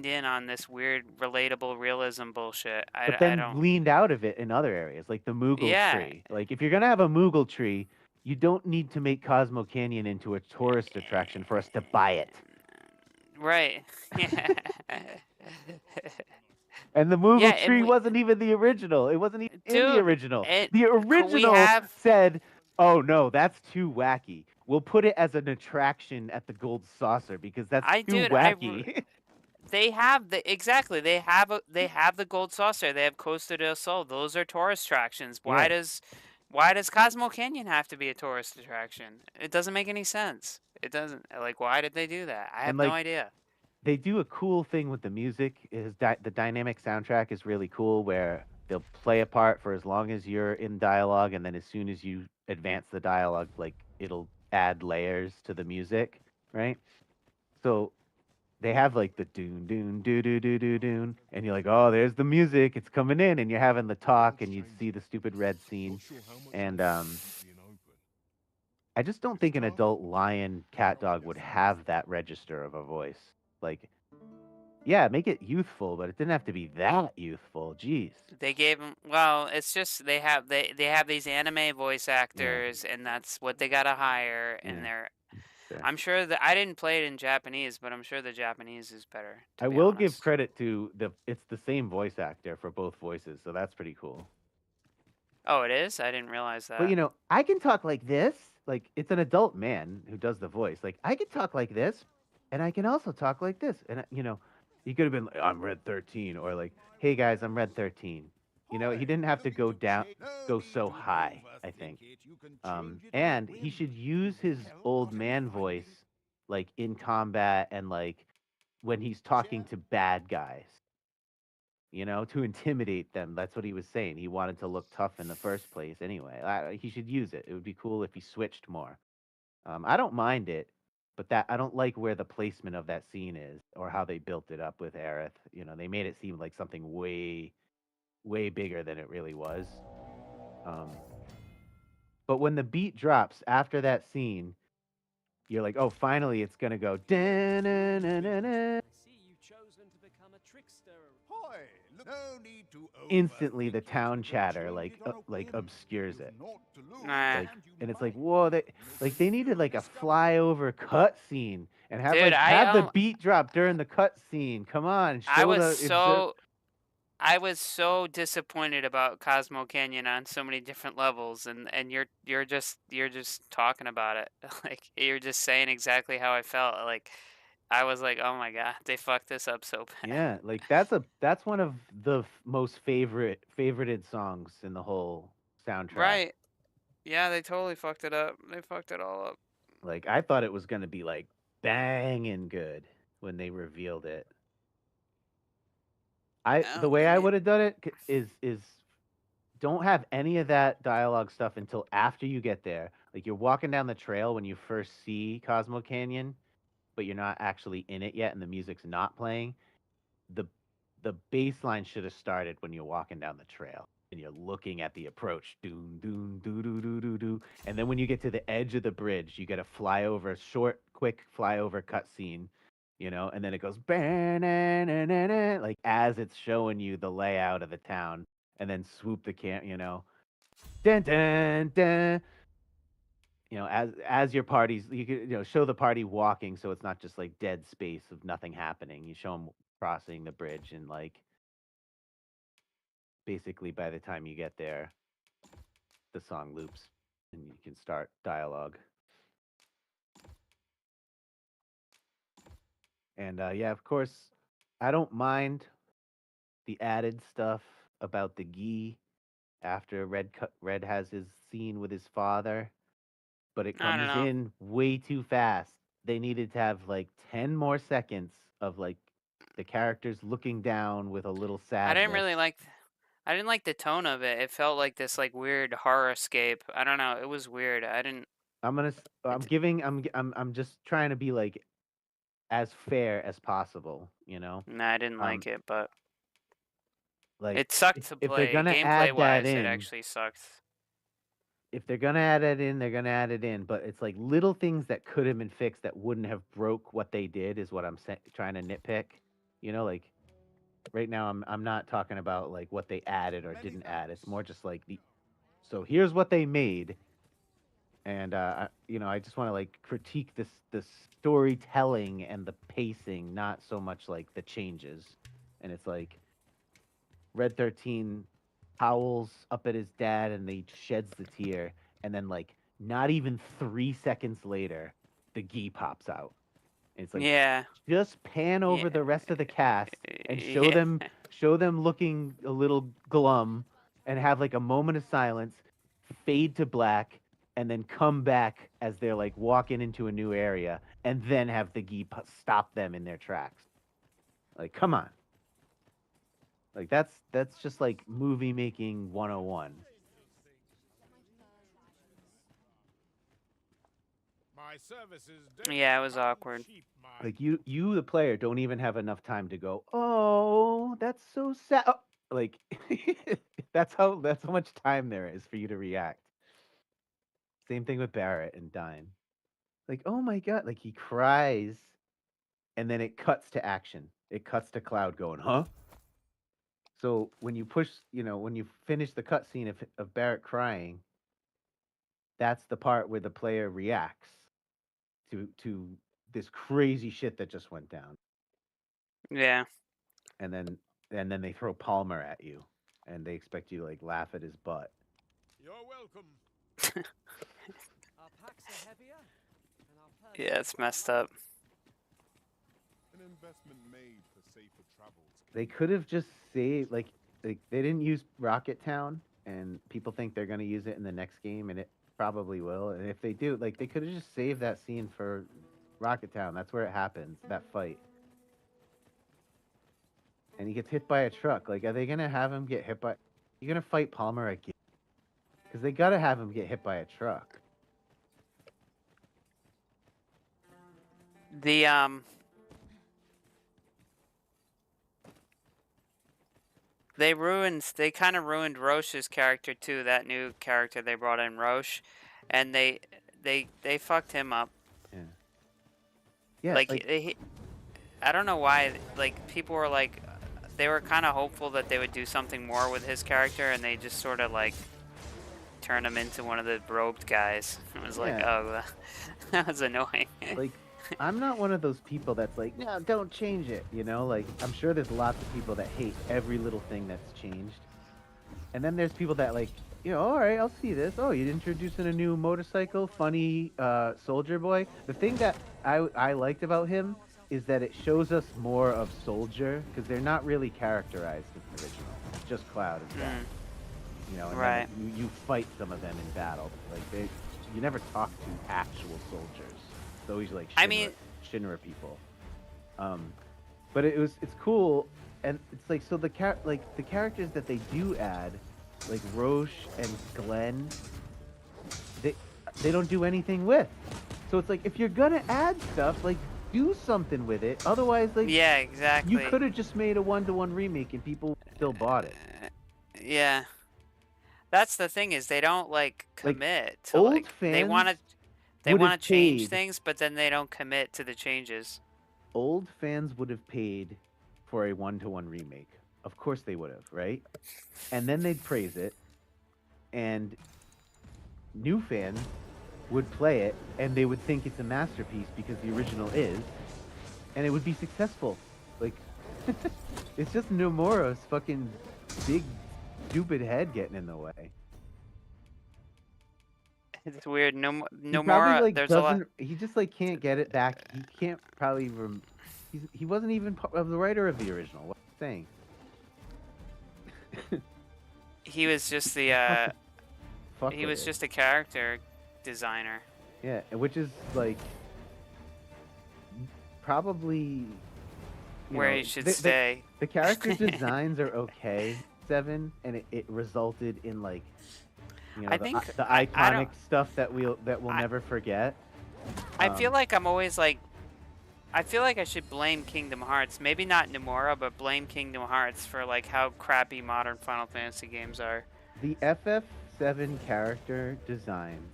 in on this weird relatable realism bullshit. But then leaned out of it in other areas, like the Moogle tree. Like if you're gonna have a Moogle tree, you don't need to make Cosmo Canyon into a tourist attraction for us to buy it. Right. And the Moogle tree wasn't even the original. It wasn't even in the original. The original said, "Oh no, that's too wacky. We'll put it as an attraction at the Gold Saucer because that's too wacky." They have They have the Gold Saucer. They have Costa del Sol. Those are tourist attractions. Why does Cosmo Canyon have to be a tourist attraction? It doesn't make any sense. It doesn't. Like, why did they do that? I have no idea. They do a cool thing with the music. The dynamic soundtrack is really cool, where they'll play a part for as long as you're in dialogue, and then as soon as you advance the dialogue, like it'll add layers to the music, right? So they have like the doon doon doo doo doo doo doon, and you're like, oh, there's the music, it's coming in, and you're having the talk, and you see the stupid red scene, and I just don't think an adult lion cat dog would have that register of a voice. Like, yeah, make it youthful, but it didn't have to be that youthful. Jeez. They gave them. Well, it's just they have these anime voice actors, and that's what they gotta hire, and actor. I'm sure that I didn't play it in Japanese, but I'm sure the Japanese is better. I will give credit to it's the same voice actor for both voices, so that's pretty cool. Oh, it is? I didn't realize that. But you know, I can talk like this. Like it's an adult man who does the voice. Like I can talk like this, and I can also talk like this. And you know, he could have been like, "I'm Red 13," or like, "Hey guys, I'm Red 13." You know, he didn't have to go so high. I think, and he should use his old man voice, like in combat and like when he's talking to bad guys. You know, to intimidate them. That's what he was saying. He wanted to look tough in the first place anyway. He should use it. It would be cool if he switched more. I don't mind it, but I don't like where the placement of that scene is or how they built it up with Aerith. You know, they made it seem like something way, way bigger than it really was. But when the beat drops after that scene, you're like, oh, finally it's going to go. Instantly the town chatter like obscures it. Like, and it's like, whoa, they needed like a flyover cut scene and have Dude, have the beat drop during the cut scene. Come on, I was so disappointed about Cosmo Canyon on so many different levels, and you're just talking about it. Like you're just saying exactly how I felt. Like I was like, oh my god, they fucked this up so bad. Yeah, like that's one of the most favorited songs in the whole soundtrack. Right. Yeah, they totally fucked it up. They fucked it all up. Like I thought it was gonna be like banging good when they revealed it. The way I would have done it is don't have any of that dialogue stuff until after you get there. Like you're walking down the trail when you first see Cosmo Canyon, but you're not actually in it yet and the music's not playing. The bass line should have started when you're walking down the trail and you're looking at the approach. Doom doom doo doo doo doo doo. And then when you get to the edge of the bridge, you get a short, quick flyover cutscene, you know, and then it goes like as it's showing you the layout of the town, and then swoop the you know, dun dun dun. You know, as your parties, you could show the party walking, so it's not just like dead space of nothing happening. You show them crossing the bridge, and like basically by the time you get there, the song loops, and you can start dialogue. And yeah, of course, I don't mind the added stuff about the gi after Red has his scene with his father, but it comes in way too fast. They needed to have like 10 more seconds of like the characters looking down with a little sadness. I didn't like the tone of it. It felt like this like weird horror escape. I don't know. It was weird. I didn't. I'm just trying to be like as fair as possible, you know. Nah, I didn't like it, but like it sucked to play. If they're gonna Gameplay add wise, that in, it actually sucked. If they're gonna add it in, they're gonna add it in. But it's like little things that could have been fixed that wouldn't have broke what they did is what I'm trying to nitpick. You know, like right now I'm not talking about like what they added or didn't add. It's more just like so here's what they made, and you know, I just want to like critique the storytelling and the pacing, not so much like the changes. And it's like Red 13 howls up at his dad and he sheds the tear, and then like not even 3 seconds later the gi pops out. And it's like, just pan over the rest of the cast and show them looking a little glum, and have like a moment of silence, fade to black, and then come back as they're like walking into a new area, and then have the gi stop them in their tracks. Like, come on. Like that's just like movie making 101. Yeah, it was awkward. Like you the player don't even have enough time to go, "Oh, that's so sad." Oh, like that's how much time there is for you to react. Same thing with Barrett and Dine. Like, "Oh my god," like he cries, and then it cuts to action. It cuts to Cloud going, "Huh?" So when you when you finish the cutscene of Barrett crying, that's the part where the player reacts. to this crazy shit that just went down. Yeah. And then they throw Palmer at you, and they expect you to like laugh at his butt. You're welcome. Our packs are heavier, and our purses Yeah, it's messed up. An investment made for safer travels. They could have just saved like they didn't use Rocket Town, and people think they're gonna use it in the next game, and it probably will. And if they do, like they could have just saved that scene for Rocket Town. That's where it happens. That fight. And he gets hit by a truck. Like, are they gonna have him get hit by? You're gonna fight Palmer again? Because they gotta have him get hit by a truck. The they kind of ruined Roche's character too, that new character they brought in, Roche, and they fucked him up. Yeah. Yeah. Like I don't know why, like people were like they were kind of hopeful that they would do something more with his character, and they just sort of like turned him into one of the robed guys. It was like, oh, that was annoying. Like, I'm not one of those people that's like, no, don't change it. You know, like I'm sure there's lots of people that hate every little thing that's changed, and then there's people that like, you know, all right, I'll see this. Oh, you're introducing a new motorcycle, funny Soldier Boy. The thing that I liked about him is that it shows us more of Soldier, because they're not really characterized in the original. It's just Cloud and Jack. You know, and right. then you fight some of them in battle. Like you never talk to actual soldiers. It's always like Shinra people. But it's cool, and it's like so the characters that they do add, like Roche and Glenn, they don't do anything with. So it's like if you're gonna add stuff, like do something with it. Otherwise, like yeah, exactly. You could have just made a 1-to-1 remake and people still bought it. Yeah. That's the thing, is they don't like commit to old like fans they want to change things, but then they don't commit to the changes. Old fans would have paid for a 1-to-1 remake. Of course they would have, right? And then they'd praise it, and new fans would play it, and they would think it's a masterpiece because the original is, and it would be successful. Like, it's just Nomura's fucking big stupid head getting in the way. It's weird. Nomura, like, there's a lot. He just like can't get it back. He can't probably. He wasn't even part of the writer of the original. What am I saying? He was just the. He was just a character designer. Yeah, which is like probably where he should stay. The character designs are okay, 7, and it resulted in like, you know, I think the iconic stuff that we'll never forget. I feel like I'm always like, I feel like I should blame Kingdom Hearts. Maybe not Nomura, but blame Kingdom Hearts for like how crappy modern Final Fantasy games are. The FF7 character designs,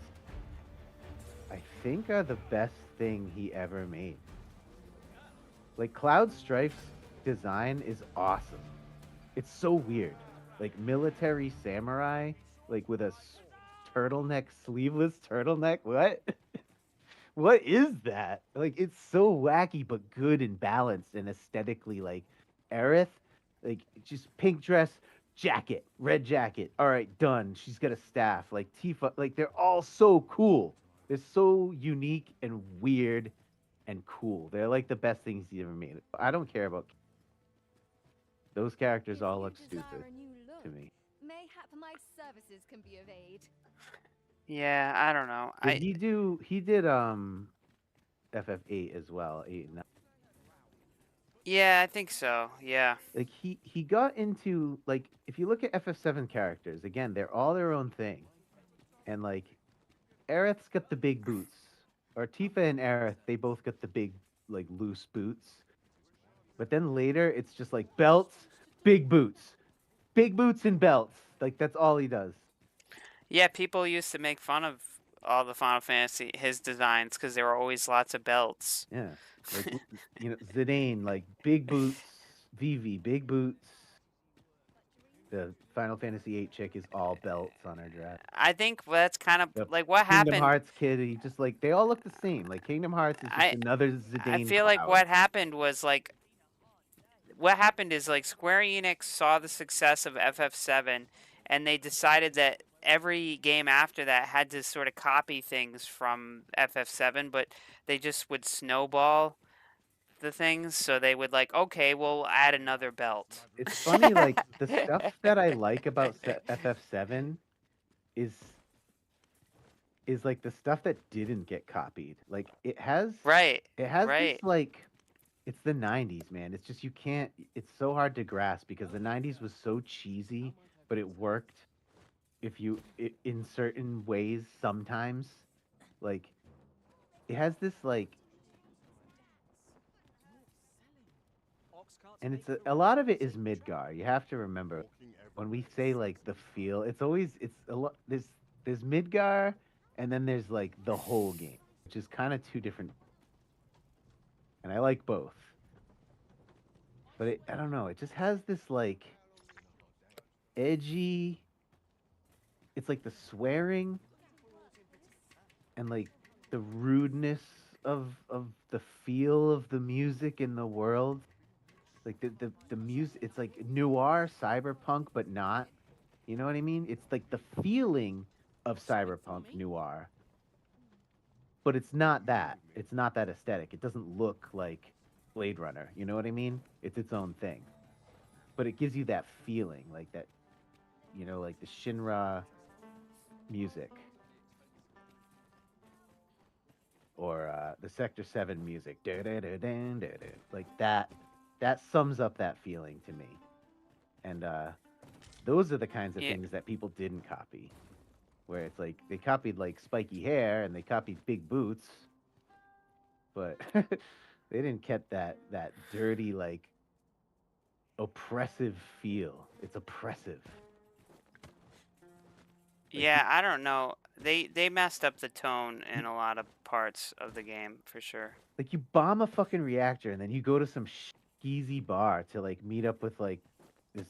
I think, are the best thing he ever made. Like, Cloud Strife's design is awesome. It's so weird. Like, military samurai, like with a turtleneck, sleeveless turtleneck. What? What is that? Like, it's so wacky, but good and balanced and aesthetically, like, Aerith, like, just pink dress, jacket, red jacket. All right, done. She's got a staff. Like, Tifa, like, they're all so cool. They're so unique and weird and cool. They're like the best things he ever made. I don't care about those characters. All look stupid to me. Mayhap my services can be of aid. Yeah, I don't know. He did FF8 as well, 8 and 9. Yeah, I think so. Yeah. Like he got into, like, if you look at FF7 characters, again, they're all their own thing. And like Aerith's got the big boots. Or Tifa and Aerith, they both got the big, like, loose boots. But then later, it's just like belts, big boots. Big boots and belts. Like, that's all he does. Yeah, people used to make fun of all the Final Fantasy, his designs, because there were always lots of belts. Yeah. Like, you know, Zidane, like, big boots. Vivi, big boots. the Final Fantasy VIII chick is all belts on her dress. I think that's kind of The like what Kingdom happened. Hearts kid, he just like they all look the same. Like Kingdom Hearts is just another I Zidane feel like Cloud. what happened was like what happened is like Square Enix saw the success of FF7 and they decided that every game after that had to sort of copy things from FF7, but they just would snowball the things, so they would like, okay, we'll add another belt. It's funny, like the stuff that I like about FF7 is like the stuff that didn't get copied. Like it has Right. this like it's the 90s, man. It's just you can't it's so hard to grasp because the 90s was so cheesy, but it worked if you in certain ways sometimes. Like it has this like and it's a lot of it is Midgar. You have to remember when we say like the feel, it's a lot there's Midgar and then there's like the whole game, which is kind of two different and I like both. But I don't know, it just has this like edgy it's like the swearing and like the rudeness of the feel of the music in the world. Like the music, it's like noir cyberpunk, but not. You know what I mean? It's like the feeling of cyberpunk noir, but it's not that. It's not that aesthetic. It doesn't look like Blade Runner. You know what I mean? It's its own thing, but it gives you that feeling, like that. You know, like the Shinra music, or the Sector 7 music, like that. That sums up that feeling to me. And those are the kinds of things that people didn't copy. Where it's like they copied like spiky hair and they copied big boots, but they didn't get that dirty, like oppressive feel. It's oppressive. Yeah, I don't know. They messed up the tone in a lot of parts of the game for sure. Like you bomb a fucking reactor and then you go to some skeezy bar to like meet up with like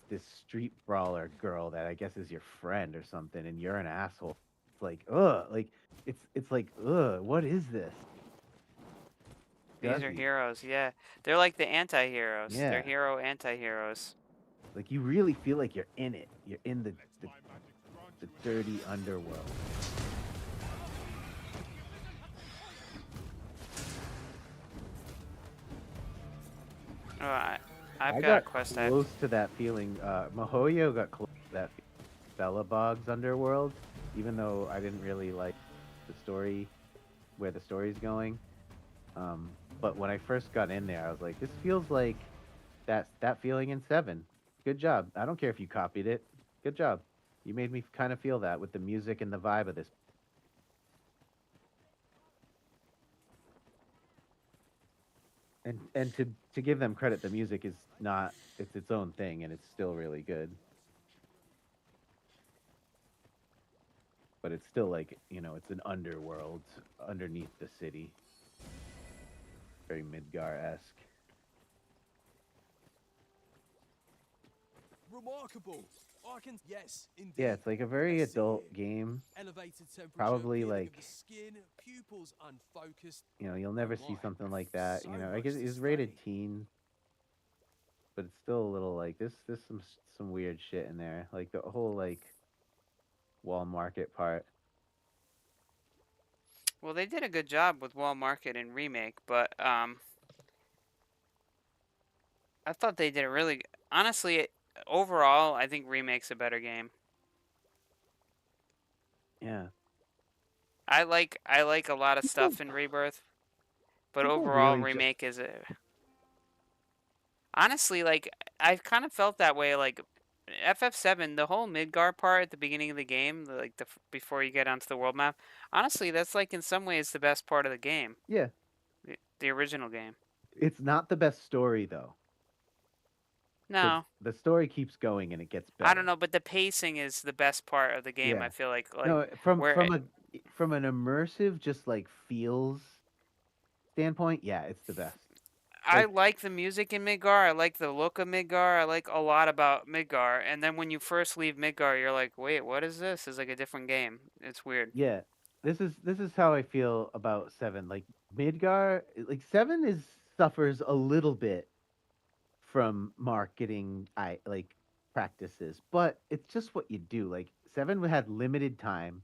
this street brawler girl that I guess is your friend or something, and you're an asshole. It's like like it's like what is this? These are heroes, yeah. They're like the anti-heroes. Yeah. They're hero anti-heroes. Like you really feel like you're in it. You're in the dirty underworld. Oh, I've I got a got quest. close to that feeling. Mahoyo got close to that Bella Bog's underworld, even though I didn't really like the story, where the story's going. But when I first got in there, I was like, this feels like that feeling in 7. Good job. I don't care if you copied it. Good job. You made me kind of feel that with the music and the vibe of this. And to give them credit, the music is not, it's its own thing, and it's still really good. But it's still like, you know, it's an underworld underneath the city. Very Midgar-esque. Remarkable. I can, yes, indeed. Yeah, it's like a very adult game. Elevated temperature, Probably peeling like, of the skin, pupils unfocused. you know, you'll never see something like that. You know, I guess it's rated teen, but it's still a little like there's some weird shit in there. Like the whole like wall market part. Well, they did a good job with Wall Market and Remake, but I thought they did a really honestly. Overall, I think Remake's a better game. Yeah. I like a lot of stuff in Rebirth, but people overall really Remake is a. Honestly, like I've kind of felt that way. Like FF7, the whole Midgar part at the beginning of the game, like before you get onto the world map. Honestly, that's like in some ways the best part of the game. Yeah. The original game. It's not the best story though. No. The story keeps going and it gets better. I don't know, but the pacing is the best part of the game. Yeah. I feel like no, from where from an immersive, just like feels standpoint, yeah, it's the best. I like the music in Midgar. I like the look of Midgar. I like a lot about Midgar. And then when you first leave Midgar, you're like, wait, what is this? It's like a different game. It's weird. Yeah, this is how I feel about 7. Like Midgar, like 7 is suffers a little bit from marketing practices, but it's just what you do. Like 7 had limited time,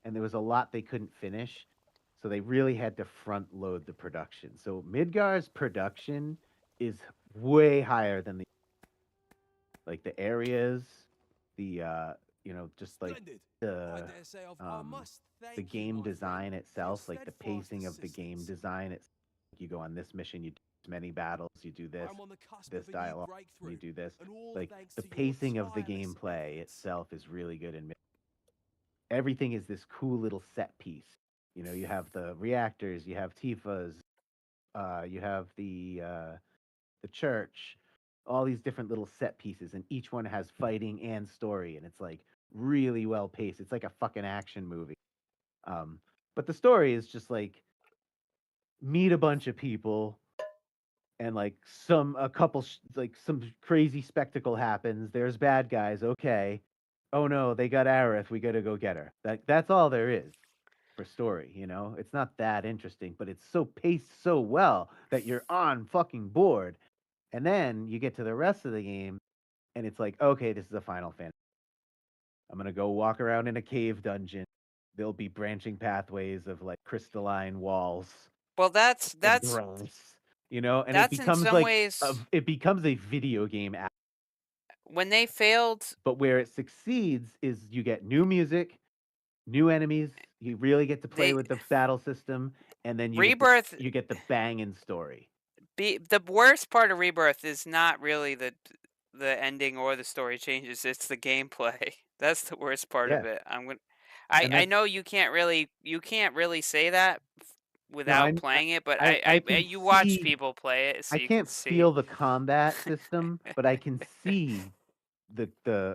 and there was a lot they couldn't finish, so they really had to front load the production. So Midgar's production is way higher than the areas, the just like Splendid. I the dare say I must thank the you, game my friend, design for your itself, like the steadfast pacing of the game assistance. design. It's you go on this mission, you do this many battles, you do this, I'm on the cusp this of a new dialogue, breakthrough, you do this. and all Like thanks the to your pacing of the tireless gameplay efforts. itself is really good, and everything is this cool little set piece. You have the reactors, you have Tifa's, you have the church, all these different little set pieces, and each one has fighting and story, and it's like really well paced. It's like a fucking action movie. Um, but the story is just like meet a bunch of people, and like some crazy spectacle happens. There's bad guys. Okay. Oh no, they got Aerith. We gotta go get her. That's all there is for story. It's not that interesting, but it's so paced so well that you're on fucking board. And then you get to the rest of the game, and it's like, okay, this is a Final Fantasy. I'm gonna go walk around in a cave dungeon. There'll be branching pathways of like crystalline walls Well, and grass, and it that's in becomes some like ways it becomes a video game app. when they failed. But where it succeeds is you get new music, new enemies. You really get to play They with the battle system, and then Rebirth. you get the banging story. The worst part of Rebirth is not really the ending or the story changes. It's the gameplay. That's the worst part Yeah, of it. and I that's know you can't really say that no, without playing it, but I can you watch see. people play it, so I you can can't see. feel the combat system, but I can see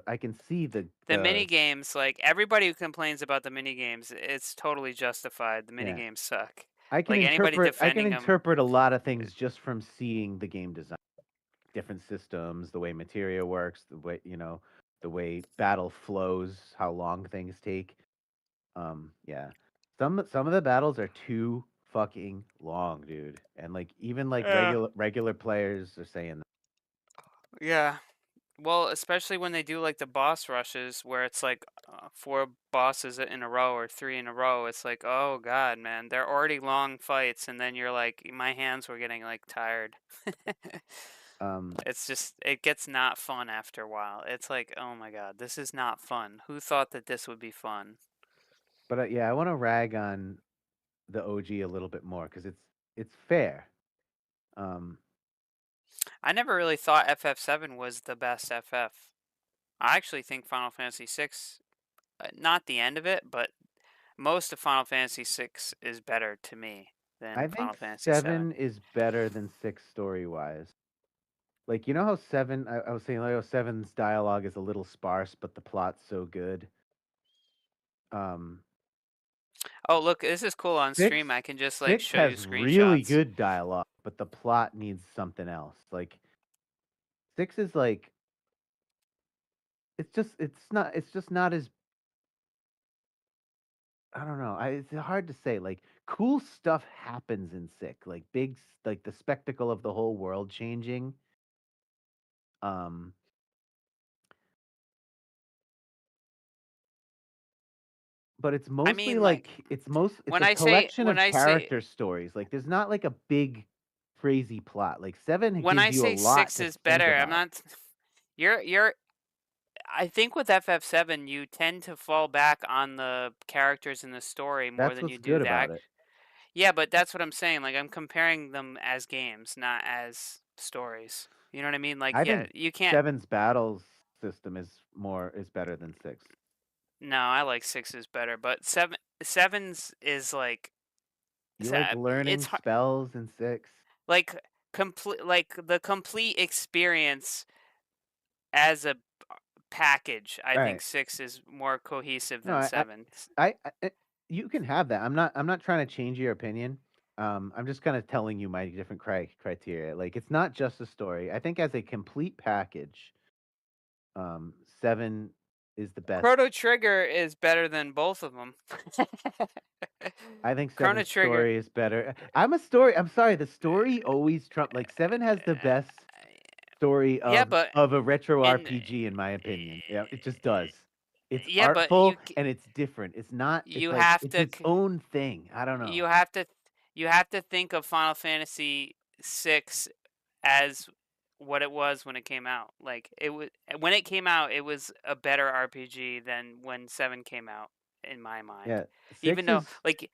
I can see The mini games, like everybody who complains about the mini games, it's totally justified. The mini yeah. games suck. I can Like anybody defending them. interpret a lot of things just from seeing the game design, different systems, the way materia works, the way battle flows, how long things take. Yeah. Some of the battles are too fucking long, dude. And like even like regular players are saying that. Yeah. Well, especially when they do like the boss rushes where it's like 4 bosses in a row or 3 in a row. It's like, oh god, man, they're already long fights, and then you're like, my hands were getting like tired. It's just, it gets not fun after a while. It's like, oh my god, this is not fun. Who thought that this would be fun? But yeah, I want to rag on the OG a little bit more because it's fair. I never really thought FF7 was the best FF. I actually think Final Fantasy VI, not the end of it, but most of Final Fantasy VI is better to me I than think Final Fantasy 7 VII. is better than 6 story wise. Like you know how 7 I was saying like how 7's dialogue is a little sparse, but the plot's so good. Um Oh, look, this is cool on 6 stream. I can just like 6 show you has really screenshots. good dialogue, but the plot needs something else. Like 6 is like it's just not as I don't know. It's hard to say. Like cool stuff happens in 6, like like the spectacle of the whole world changing. Um but it's I mostly mean, like it's a collection of character stories. Like there's not like a big crazy plot. Like 7 when I gives you a say lot 6 to is think better, I'm about. not. You're. I think with FF7, you tend to fall back on the characters in the story more That's than you what's do good that. about it. Yeah, but that's what I'm saying. Like I'm comparing them as games, not as stories. You know what I mean? Like, I yeah, think you can't. 7's battles system is better than 6. No, I like 6's better, but seven's is like You like learning it's spells in 6? like complete, like the complete experience as a package. I All think right. 6 is more cohesive No, than 7. I you can have that. I'm not trying to change your opinion. I'm just kind of telling you my different criteria. Like, it's not just a story. I think as a complete package, 7 is the best. Chrono Trigger is better than both of them. I think Chrono 7's Trigger. story is better. I'm sorry, the story always trump. Like, 7 has the best story Yeah, but of a retro in RPG, in my opinion. Yeah, it just does. It's yeah, but artful and it's different. It's not. It's you like have it's to its own thing. I don't know. you have to think of Final Fantasy 6 as what it was when it came out. Like it was when it came out, it was a better RPG than when 7 came out in my mind. Yeah, Even 6 though is like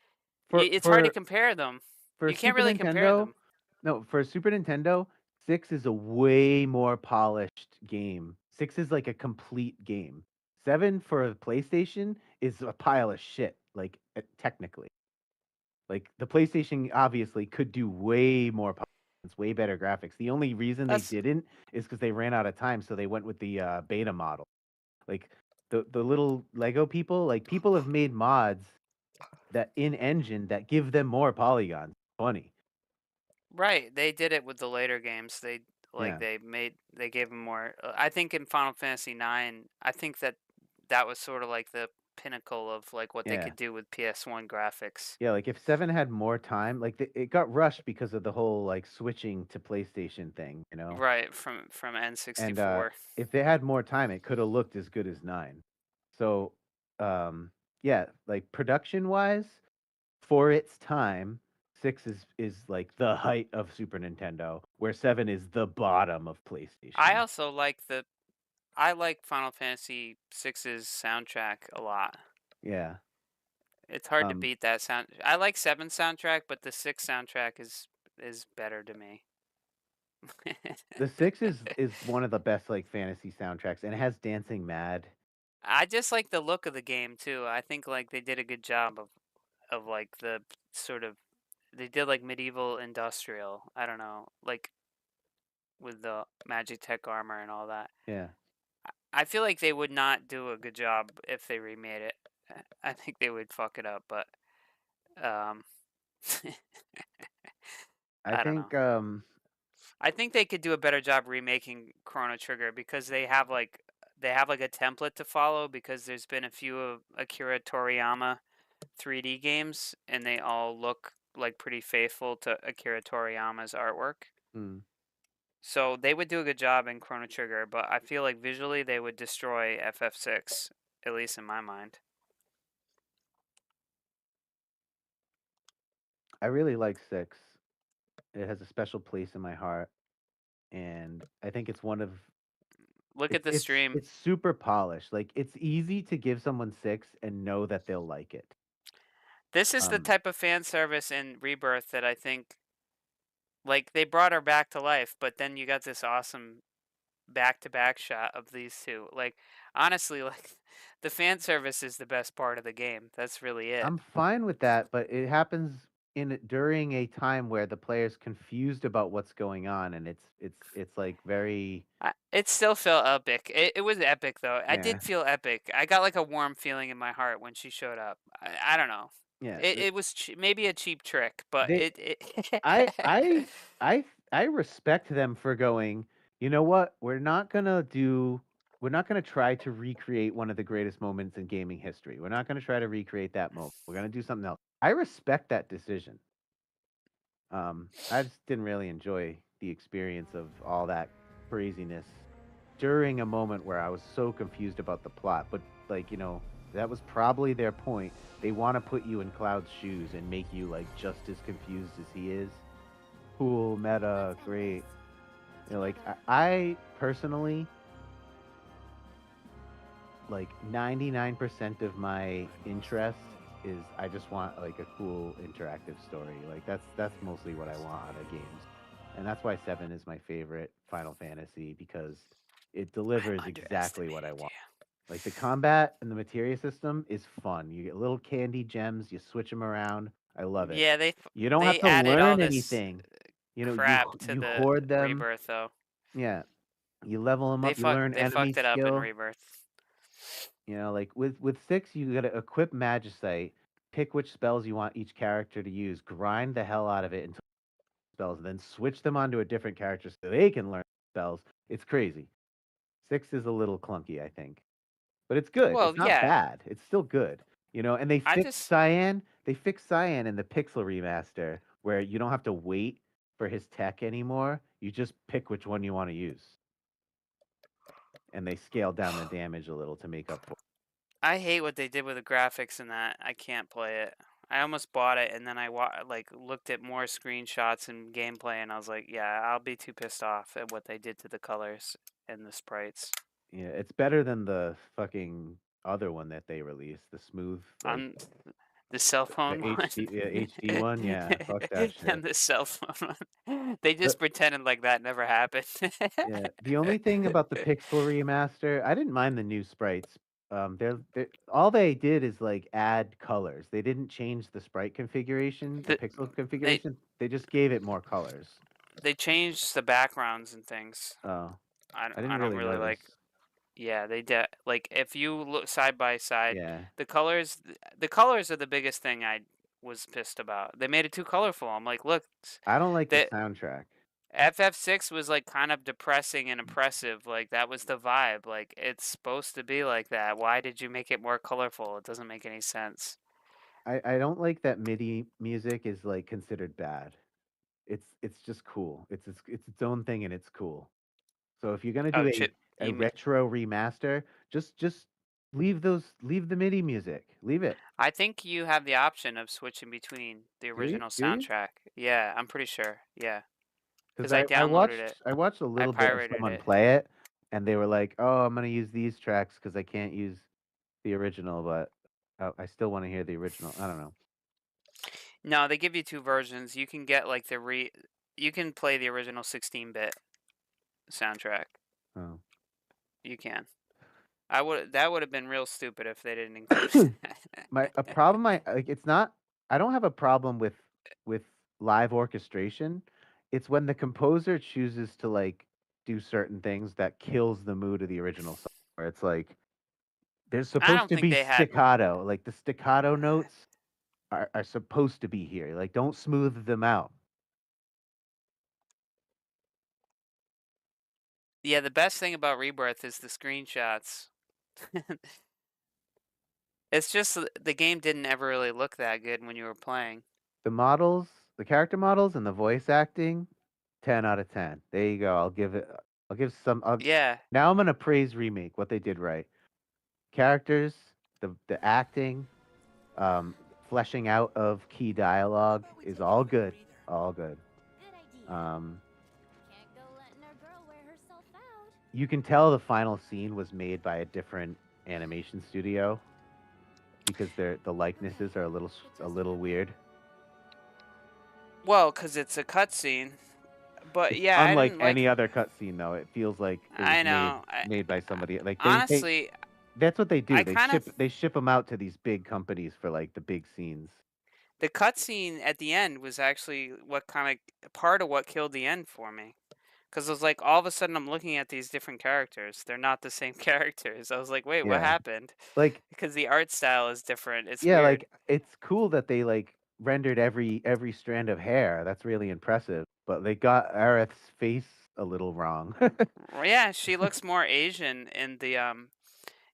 for it's hard to for compare them. for You can't Super really compare Nintendo. them. No, for Super Nintendo, 6 is a way more polished game. 6 is like a complete game. 7 for a PlayStation is a pile of shit. Like technically. Like the PlayStation obviously could do way more way better graphics. The only reason they That's didn't is because they ran out of time, so they went with the beta model. Like the little Lego people, like people have made mods that in engine that give them more polygons. Funny. right. They did it with the later games. Yeah. They gave them more. I think in Final Fantasy 9, I think that was sort of like the pinnacle of like what they Yeah. could do with PS1 graphics. Yeah, like if 7 had more time, like it got rushed because of the whole like switching to PlayStation thing, you know. Right, from And N64. if they had more time, it could have looked as good as 9. So, yeah, like production wise, for its time, 6 is like the height of Super Nintendo, where 7 is the bottom of PlayStation. I also I like Final Fantasy 6's soundtrack a lot. Yeah. It's hard to beat that sound. I like 7 soundtrack, but the 6 soundtrack is better to me. The 6 is one of the best like fantasy soundtracks, and it has Dancing Mad. I just like the look of the game too. I think like they did a good job of like the sort of they did like medieval industrial. I don't know, like with the magic tech armor and all that. Yeah. I feel like they would not do a good job if they remade it. I think they would fuck it up, but um I I don't know. think I think they could do a better job remaking Chrono Trigger because they have like a template to follow because there's been a few of Akira Toriyama 3D games and they all look like pretty faithful to Akira Toriyama's artwork. mm, So they would do a good job in Chrono Trigger, but I feel like visually they would destroy FF6, at least in my mind. I really like 6. It has a special place in my heart, and I think it's one of Look at the stream. it's super polished. Like it's easy to give someone 6 and know that they'll like it. This is the type of fan service in Rebirth that I think, like, they brought her back to life, but then you got this awesome back-to-back shot of these two. Like, honestly, like, the fan service is the best part of the game. That's really it. I'm fine with that, but it happens during a time where the player's confused about what's going on, and it's like very. It still felt epic. It was epic, though. I Yeah. did feel epic. I got, like, a warm feeling in my heart when she showed up. I don't know. Yeah. It was maybe a cheap trick, but I respect them for going, you know what? We're not gonna try to recreate one of the greatest moments in gaming history. We're not gonna try to recreate that moment. We're gonna do something else. I respect that decision. I just didn't really enjoy the experience of all that craziness during a moment where I was so confused about the plot. But like, that was probably their point. They want to put you in Cloud's shoes and make you like just as confused as he is. Cool, meta, great. Like I personally, like 99% of my interest is I just want like a cool interactive story. Like that's mostly what I want out of games. And that's why 7 is my favorite Final Fantasy, because it delivers exactly what I want. Like the combat and the materia system is fun. You get little candy gems, you switch them around. I love it. Yeah, you don't they have to added all learn this anything. crap to you the hoard them. Rebirth, though. Yeah, you level them up. You learn they enemy fucked it up in skill. Rebirth. Like with 6, you gotta equip Magicite, pick which spells you want each character to use, grind the hell out of it until spells, and then switch them onto a different character so they can learn spells. It's crazy. 6 is a little clunky, I think, but it's good. Well, It's not yeah. bad. It's still good. And they I fixed just Cyan. They fixed Cyan in the Pixel remaster, where you don't have to wait for his tech anymore. You just pick which one you want to use, and they scaled down the damage a little to make up for it. I hate what they did with the graphics in that. I can't play it. I almost bought it, and then I looked at more screenshots and gameplay, and I was like, yeah, I'll be too pissed off at what they did to the colors and the sprites. Yeah, it's better than the fucking other one that they released, the smooth, like On the cell the phone one. HD one. Yeah, fuck that shit. And the cell phone one. They just pretended like that never happened. Yeah, the only thing about the Pixel remaster, I didn't mind the new sprites. They're all they did is like add colors. They didn't change the sprite configuration, the pixel configuration. They just gave it more colors. They changed the backgrounds and things. Oh, I didn't don't really really notice. like. Yeah, they did. Like if you look side by side, Yeah. the colors are the biggest thing I was pissed about. They made it too colorful. I'm like, look, I don't like the that soundtrack. FF6 was like kind of depressing and oppressive. Like that was the vibe. Like it's supposed to be like that. Why did you make it more colorful? It doesn't make any sense. I don't like that MIDI music is like considered bad. It's just cool. It's its own thing and it's cool. So if you're gonna do Oh shit! a retro remaster, just leave the MIDI music. Leave it. I think you have the option of switching between the original Do you? soundtrack. Yeah, I'm pretty sure. Yeah, because Because I downloaded it. I watched a I little bit of pirated someone it. play it, and they were like, "Oh, I'm gonna use these tracks because I can't use the original, but I still want to hear the original." I don't know. No, they give you two versions. You can get like you can play the original 16-bit soundtrack. Oh. You can. That would have been real stupid if they didn't include A problem it's not. I don't have a problem with live orchestration. It's when the composer chooses to like do certain things that kills the mood of the original song. Where it's like there's supposed don't to think be they had. staccato. Like the staccato notes are supposed to be here. Like don't smooth them out. Yeah, the best thing about Rebirth is the screenshots. It's just the game didn't ever really look that good when you were playing. The models, the character models, and the voice acting, 10 out of 10. There you go. I'll give some. Yeah. Now I'm gonna praise remake what they did right. Characters, the acting, fleshing out of key dialogue is all good. All good. You can tell the final scene was made by a different animation studio because the likenesses are a little weird. Well, because it's a cutscene. But It's yeah, unlike I didn't like any other cutscene, though. It feels like it was I know. made by somebody. Like Honestly, that's what they do. I They ship them out to these big companies for like the big scenes. The cutscene at the end was actually what kind of part of what killed the end for me. Because it was like all of a sudden I'm looking at these different characters. They're not the same characters. I was like, wait, what Yeah. happened? Like because the art style is different. It's yeah, weird. like it's cool that they like rendered every strand of hair. That's really impressive. But they got Aerith's face a little wrong. Well, yeah, she looks more Asian in the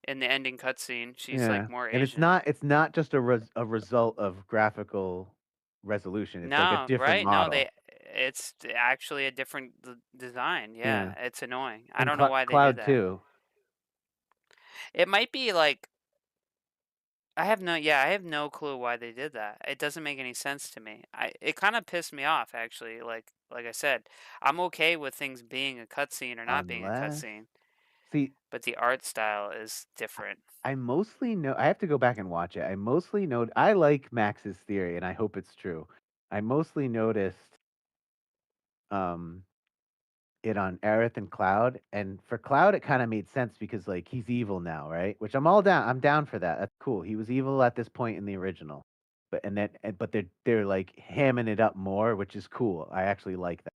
ending cutscene. She's like more Asian. And it's not just a result of graphical resolution. It's like a different model. No, it's actually a different design. Yeah, it's annoying. I And don't know why they Cloud did that. too. It might be like I have no clue why they did that. It doesn't make any sense to me. It kind of pissed me off actually. Like I said, I'm okay with things being a cutscene or not being a cutscene. See, but the art style is different. I mostly know. I have to go back and watch it. I mostly know. I like Max's theory, and I hope it's true. I mostly noticed it on Aerith and Cloud, and for Cloud, it kind of made sense because like he's evil now, right? Which I'm all down. I'm down for that. That's cool. He was evil at this point in the original, but they're like hamming it up more, which is cool. I actually like that.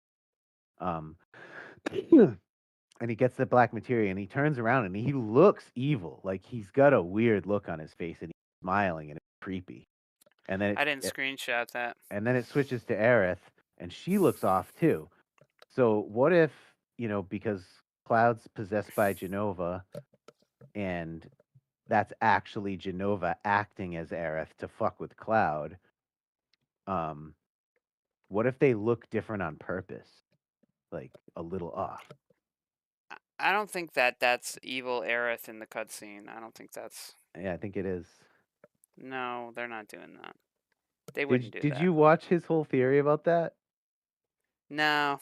And he gets the black materia and he turns around and he looks evil. Like he's got a weird look on his face and he's smiling and it's creepy. and then I didn't screenshot that. and then it switches to Aerith, and she looks off too. So what if, because Cloud's possessed by Genova, and that's actually Genova acting as Aerith to fuck with Cloud? What if they look different on purpose, like a little off? I don't think that's evil Aerith in the cutscene. I don't think that's. Yeah, I think it is. No, they're not doing that. They wouldn't do Did that. you watch his whole theory about that? No.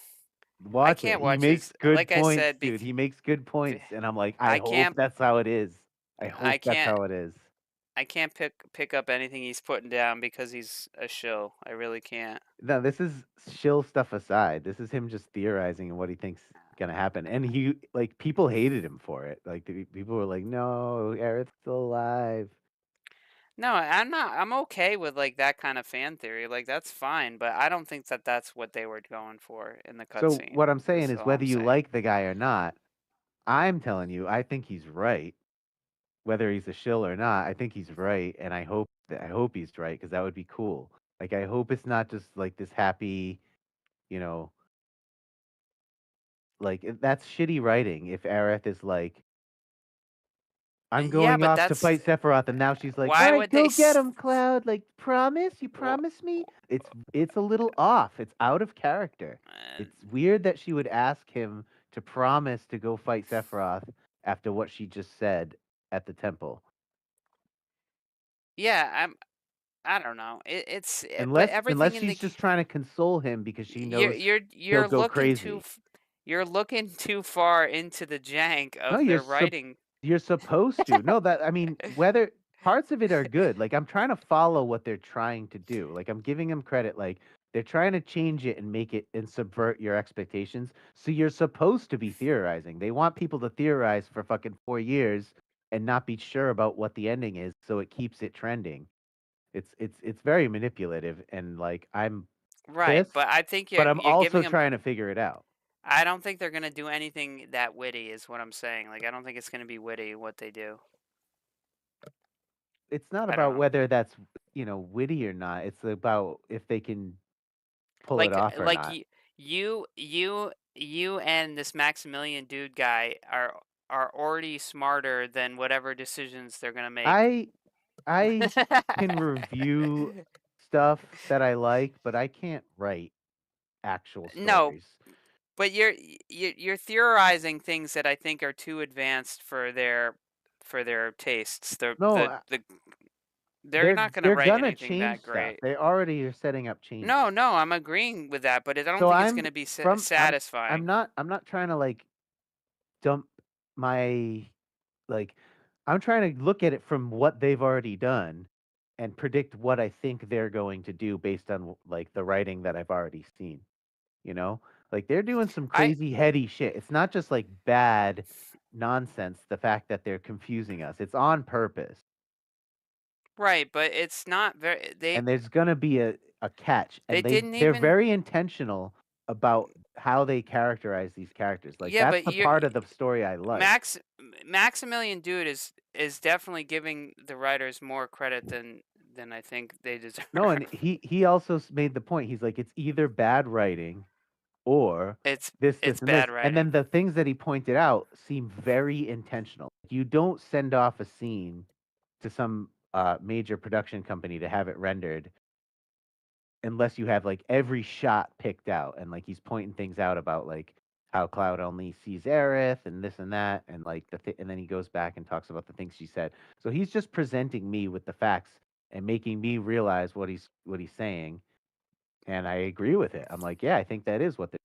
Watch can't it. He watch makes his. good Like I points, said, dude. He makes good points, and I'm like, I I hope can't. that's how it is. I hope that's can't. how it is. I can't pick up anything he's putting down because he's a shill. I really can't. No, this is shill stuff aside. This is him just theorizing and what he thinks gonna happen. And he like people hated him for it. Like people were like, "No, Aerith's still alive." No, I'm not. I'm okay with like that kind of fan theory. Like that's fine, but I don't think that's what they were going for in the So cutscene. what I'm saying is, all whether I'm you saying. like the guy or not, I'm telling you, I think he's right. Whether he's a shill or not, I think he's right, and I hope he's right because that would be cool. Like I hope it's not just like this happy, you know, like that's shitty writing. If Aerith is like, I'm Yeah, going but off to that's fight Sephiroth, and now she's like, "All why right, would they? go get him, Cloud." Like, promise? You promise me? It's a little off. It's out of character. It's weird that she would ask him to promise to go fight Sephiroth after what she just said at the temple. Yeah, I don't know. It's but Unless everything in the she's just trying to console him because she knows he'll you're go looking crazy. you're looking too far into the jank No, of their writing. you're supposed to. No, that I mean, whether parts of it are good. Like I'm trying to follow what they're trying to do. Like I'm giving them credit. Like they're trying to change it and make it and subvert your expectations. So you're supposed to be theorizing. They want people to theorize for fucking 4 years and not be sure about what the ending is, so it keeps it trending. It's very manipulative, and like I'm Right, pissed, but I think but I'm you're also giving them. trying to figure it out. I don't think they're gonna do anything that witty. Is what I'm saying. Like I don't think it's gonna be witty what they do. It's not I don't about know. whether that's witty or not. It's about if they can pull it off or Like not. you and this Maximilian dude guy are already smarter than whatever decisions they're gonna make. I can review stuff that I like, but I can't write actual No, stories. but you're theorizing things that I think are too advanced for their tastes. No, They're not gonna they're write gonna anything change that stuff. great. They already are setting up changes. No, I'm agreeing with that, but I don't So think it's I'm gonna be I'm satisfying. not trying to like dump my like I'm trying to look at it from what they've already done and predict what I think they're going to do based on like the writing that I've already seen. You know? Like they're doing some crazy heady shit. It's not just like bad nonsense, the fact that they're confusing us. It's on purpose. Right, but it's not very. And there's gonna be a catch. They And didn't they're even. very intentional about how they characterize these characters. Like Yeah, that's but the part of the story I like. Maximilian dude is definitely giving the writers more credit than I think they deserve. No, and he also made the point. He's like, it's either bad writing or It's this, it's and this. bad And then writing. the things that he pointed out seem very intentional. You don't send off a scene to some major production company to have it rendered unless you have like every shot picked out, and like he's pointing things out about like how Cloud only sees Aerith and this and that, and like and then he goes back and talks about the things she said. So he's just presenting me with the facts and making me realize what he's saying, and I agree with it. I'm like, yeah, I think that is what they,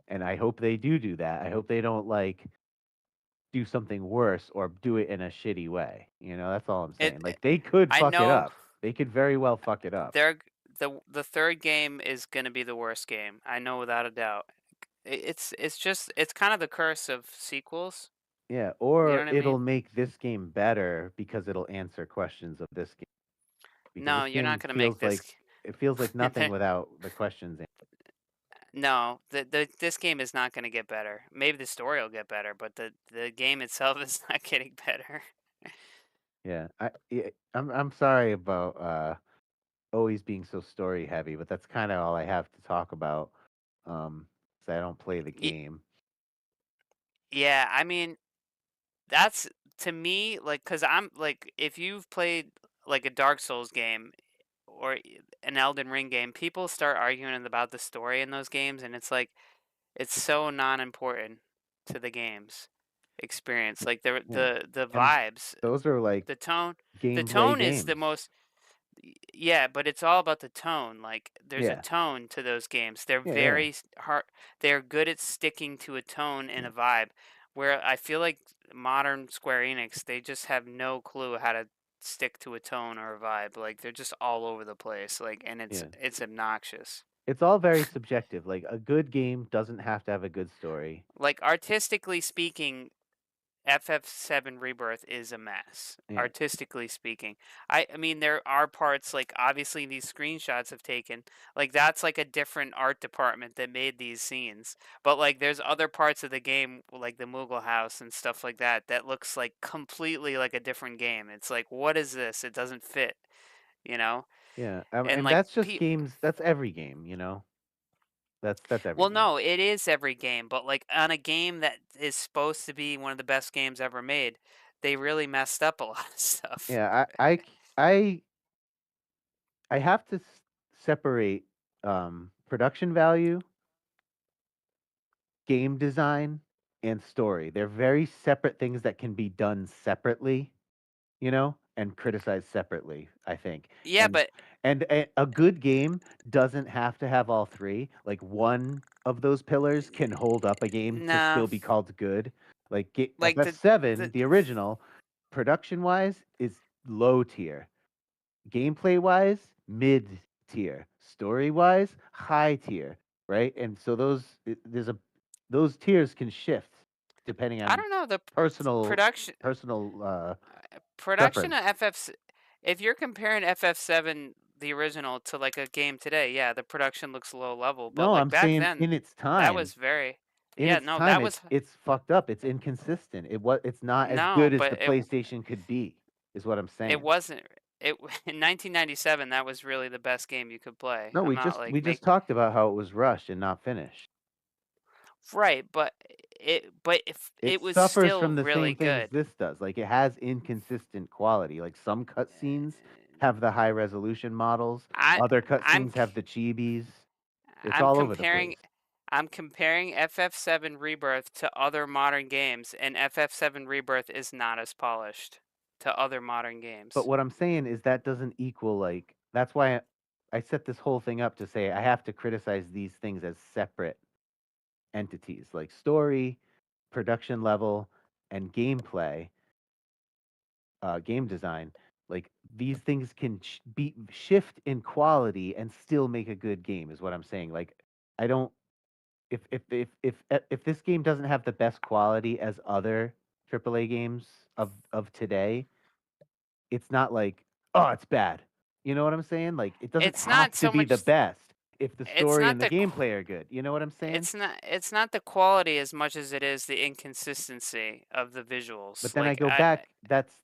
and I hope they do that. I hope they don't like do something worse or do it in a shitty way. That's all I'm saying. Like they could I fuck it know up. They could very well fuck it up. the third game is gonna be the worst game. I know without a doubt. It's just it's kind of the curse of sequels. Yeah, You know or what I it'll mean? make this game better because it'll answer questions of this game. Because No, this you're not game gonna make feels this. like nothing without the questions. No, this game is not gonna get better. Maybe the story will get better, but the game itself is not getting better. Yeah, I'm sorry about always being so story heavy, but that's kind of all I have to talk about. 'Cause I don't play the game. Yeah, I mean, that's to me like cuz I'm like if you've played like a Dark Souls game or an Elden Ring game, people start arguing about the story in those games and it's like it's so non-important to the game's experience. Like Yeah, the and vibes, those are like the tone, the gameplay tone is the games. most yeah, but it's all about the tone. Like there's a Yeah, tone to those games. They're yeah, yeah, very hard. They're good at sticking to a tone and yeah. a vibe. Where I feel like modern Square Enix, they just have no clue how to stick to a tone or a vibe. Like they're just all over the place. Like and Yeah. it's obnoxious. It's all very subjective. Like a good game doesn't have to have a good story. Like artistically speaking, FF7 Rebirth is a mess, Yeah. artistically speaking. I mean, there are parts like obviously these screenshots have taken like that's like a different art department that made these scenes. But like there's other parts of the game like the Moogle House and stuff like that that looks like completely like a different game. It's like what is this? It doesn't fit, you know? Yeah. And And like that's just games. That's every game, you know? That's every well, game. no, it is every game, but like on a game that is supposed to be one of the best games ever made, they really messed up a lot of stuff. Yeah, I have to separate production value, game design, and story. They're very separate things that can be done separately, you know, and criticized separately, I think. Yeah, And but a good game doesn't have to have all three. Like one of those pillars can hold up a game to nah, still be called good. Like like FF7, the the original, production wise is low tier. Gameplay wise, mid tier. Story wise, high tier, right? And so those tiers can shift depending I on don't know the personal production personal production preference. of FF. If you're comparing FF7 the original to like a game today, yeah, the production looks low level, but No, like I'm back saying then, in its that time. was very In yeah, its no, time, that was it's fucked up. It's inconsistent. It's not as no, good as but the PlayStation could be, is what I'm it saying. wasn't it in 1997 that was really the best game you could play. No, I'm we not just we like just make talked about how it was rushed and not finished. right, but if It it was suffers still from the really same things good. this does. Like it has inconsistent quality. Like some cutscenes have the high resolution models, I other I'm cutscenes have the chibis. It's I'm all over the comparing place. I'm comparing FF7 Rebirth to other modern games, and FF7 Rebirth is not as polished to other modern But games. what I'm saying is that doesn't equal like that's why I set this whole thing up to say I have to criticize these things as separate entities, like story, production level, and gameplay, game design. Like these things can be shift in quality and still make a good game. Is what I'm saying. Like I don't if this game doesn't have the best quality as other AAA games of today, it's not like, oh, it's bad. You know what I'm saying? Like it doesn't It's not have to so be much the best if the it's story not and the the gameplay are good. You know what I'm saying? it's not the quality as much as it is the inconsistency of the But visuals. then I Like go back, that's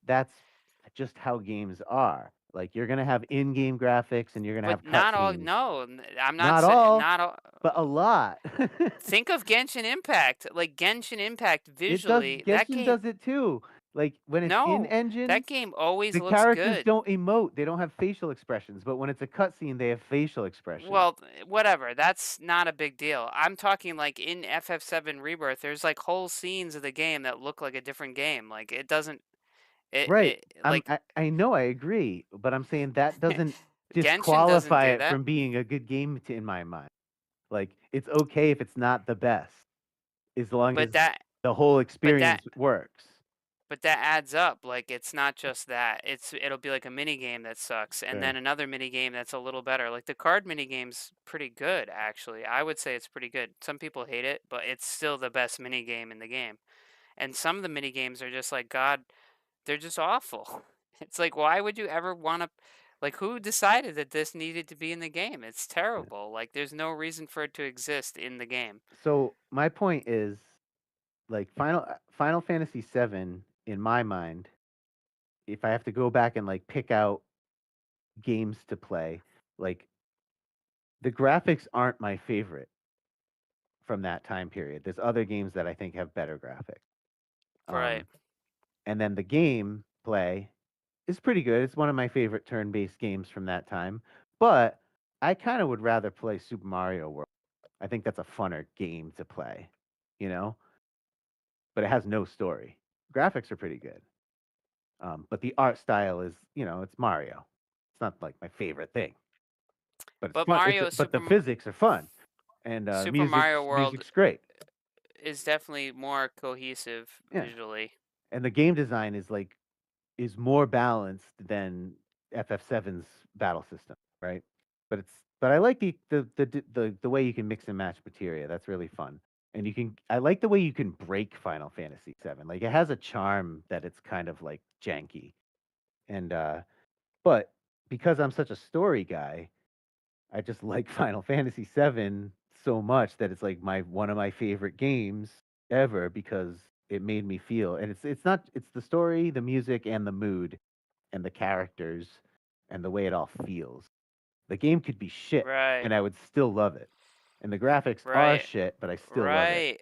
just how games are. Like you're gonna have in-game graphics and you're gonna have but not all cutscenes. no, I'm not Not saying all, not all but a lot. think of Genshin Impact. Like Genshin Impact It does. visually, that Genshin game does it too. Like when it's in no, engine, that game always the looks characters good. don't emote. They don't have facial expressions. But when it's a cutscene, they have facial expressions. Well, whatever. That's not a big deal. I'm talking like in FF7 Rebirth, there's like whole scenes of the game that look like a different game. Like it doesn't Right. it like I know I agree, but I'm saying that doesn't Genshin doesn't disqualify do it that. from being a good game in my mind. Like it's okay if it's not the best, as long But as that the whole but that experience works. but that adds up. Like it's not just that. It'll be like a mini game that sucks and Sure. then another mini game that's a little better. Like the card mini game's pretty good actually. I would say it's pretty good. Some people hate it, but it's still the best mini game in the game. And some of the mini games are just like god, they're just awful. It's like why would you ever want to like who decided that this needed to be in the game? It's Yeah. terrible. Like there's no reason for it to exist in the game. So my point is, like Final Fantasy VII, in my mind, if I have to go back and like pick out games to play, like the graphics aren't my favorite from that time period. There's other games that I think have better graphics. Right. And then the game play is pretty good. It's one of my favorite turn-based games from that time. But I kind of would rather play Super Mario World. I think that's a funner game to play, you know? But it has no story. Graphics are pretty good. But the art style is, it's Mario. It's not like my favorite thing. But it's But fun. Mario But the Super physics are fun. And Super Mario World music's great. is definitely more cohesive Yeah. visually. And the game design is more balanced than FF7's battle system, right? But I like the way you can mix and match materia. That's really fun. And I like the way you can break Final Fantasy 7. Like it has a charm that it's kind of like janky. And but because I'm such a story guy, I just like Final Fantasy 7 so much that it's like one of my favorite games ever because it made me feel. And it's the story, the music, and the mood, and the characters, and the way it all feels. The game could be shit, Right. and I would still love it. And the graphics are Right. shit, but I still love it. Right.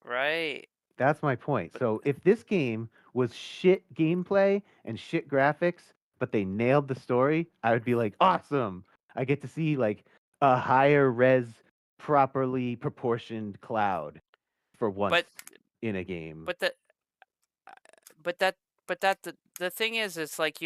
Right. That's my point. So if this game was shit gameplay and shit graphics, but they nailed the story, I would be like, awesome. I get to see like a higher res, properly proportioned Cloud for once in a game. But the thing is, it's like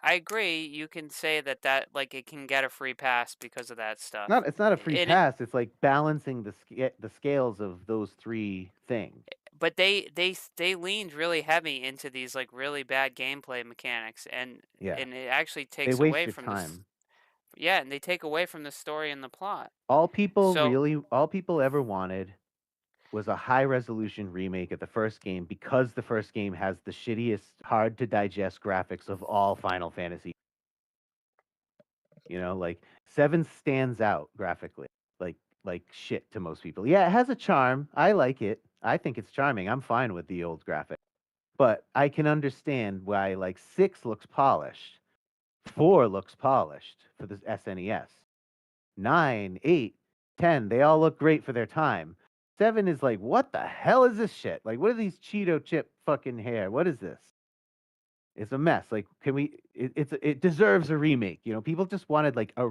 I agree. You can say that like it can get a free pass because of that stuff. It's not a free pass. It's like balancing the scales of those three things. But they leaned really heavy into these like really bad gameplay mechanics, and it actually takes away wasted from time. Yeah, and they take away from the story and the plot. All people ever wanted was a high resolution remake of the first game because the first game has the shittiest, hard to digest graphics of all Final Fantasy. Like 7 stands out graphically, like shit to most people. Yeah, it has a charm. I like it. I think it's charming. I'm fine with the old graphic. But I can understand why like 6 looks polished, 4 looks polished for the SNES. 9, 8, 10, they all look great for their time. 7 is like, what the hell is this shit? Like, what are these Cheeto chip fucking hair? What is this? It's a mess. Like, it deserves a remake. People just wanted like a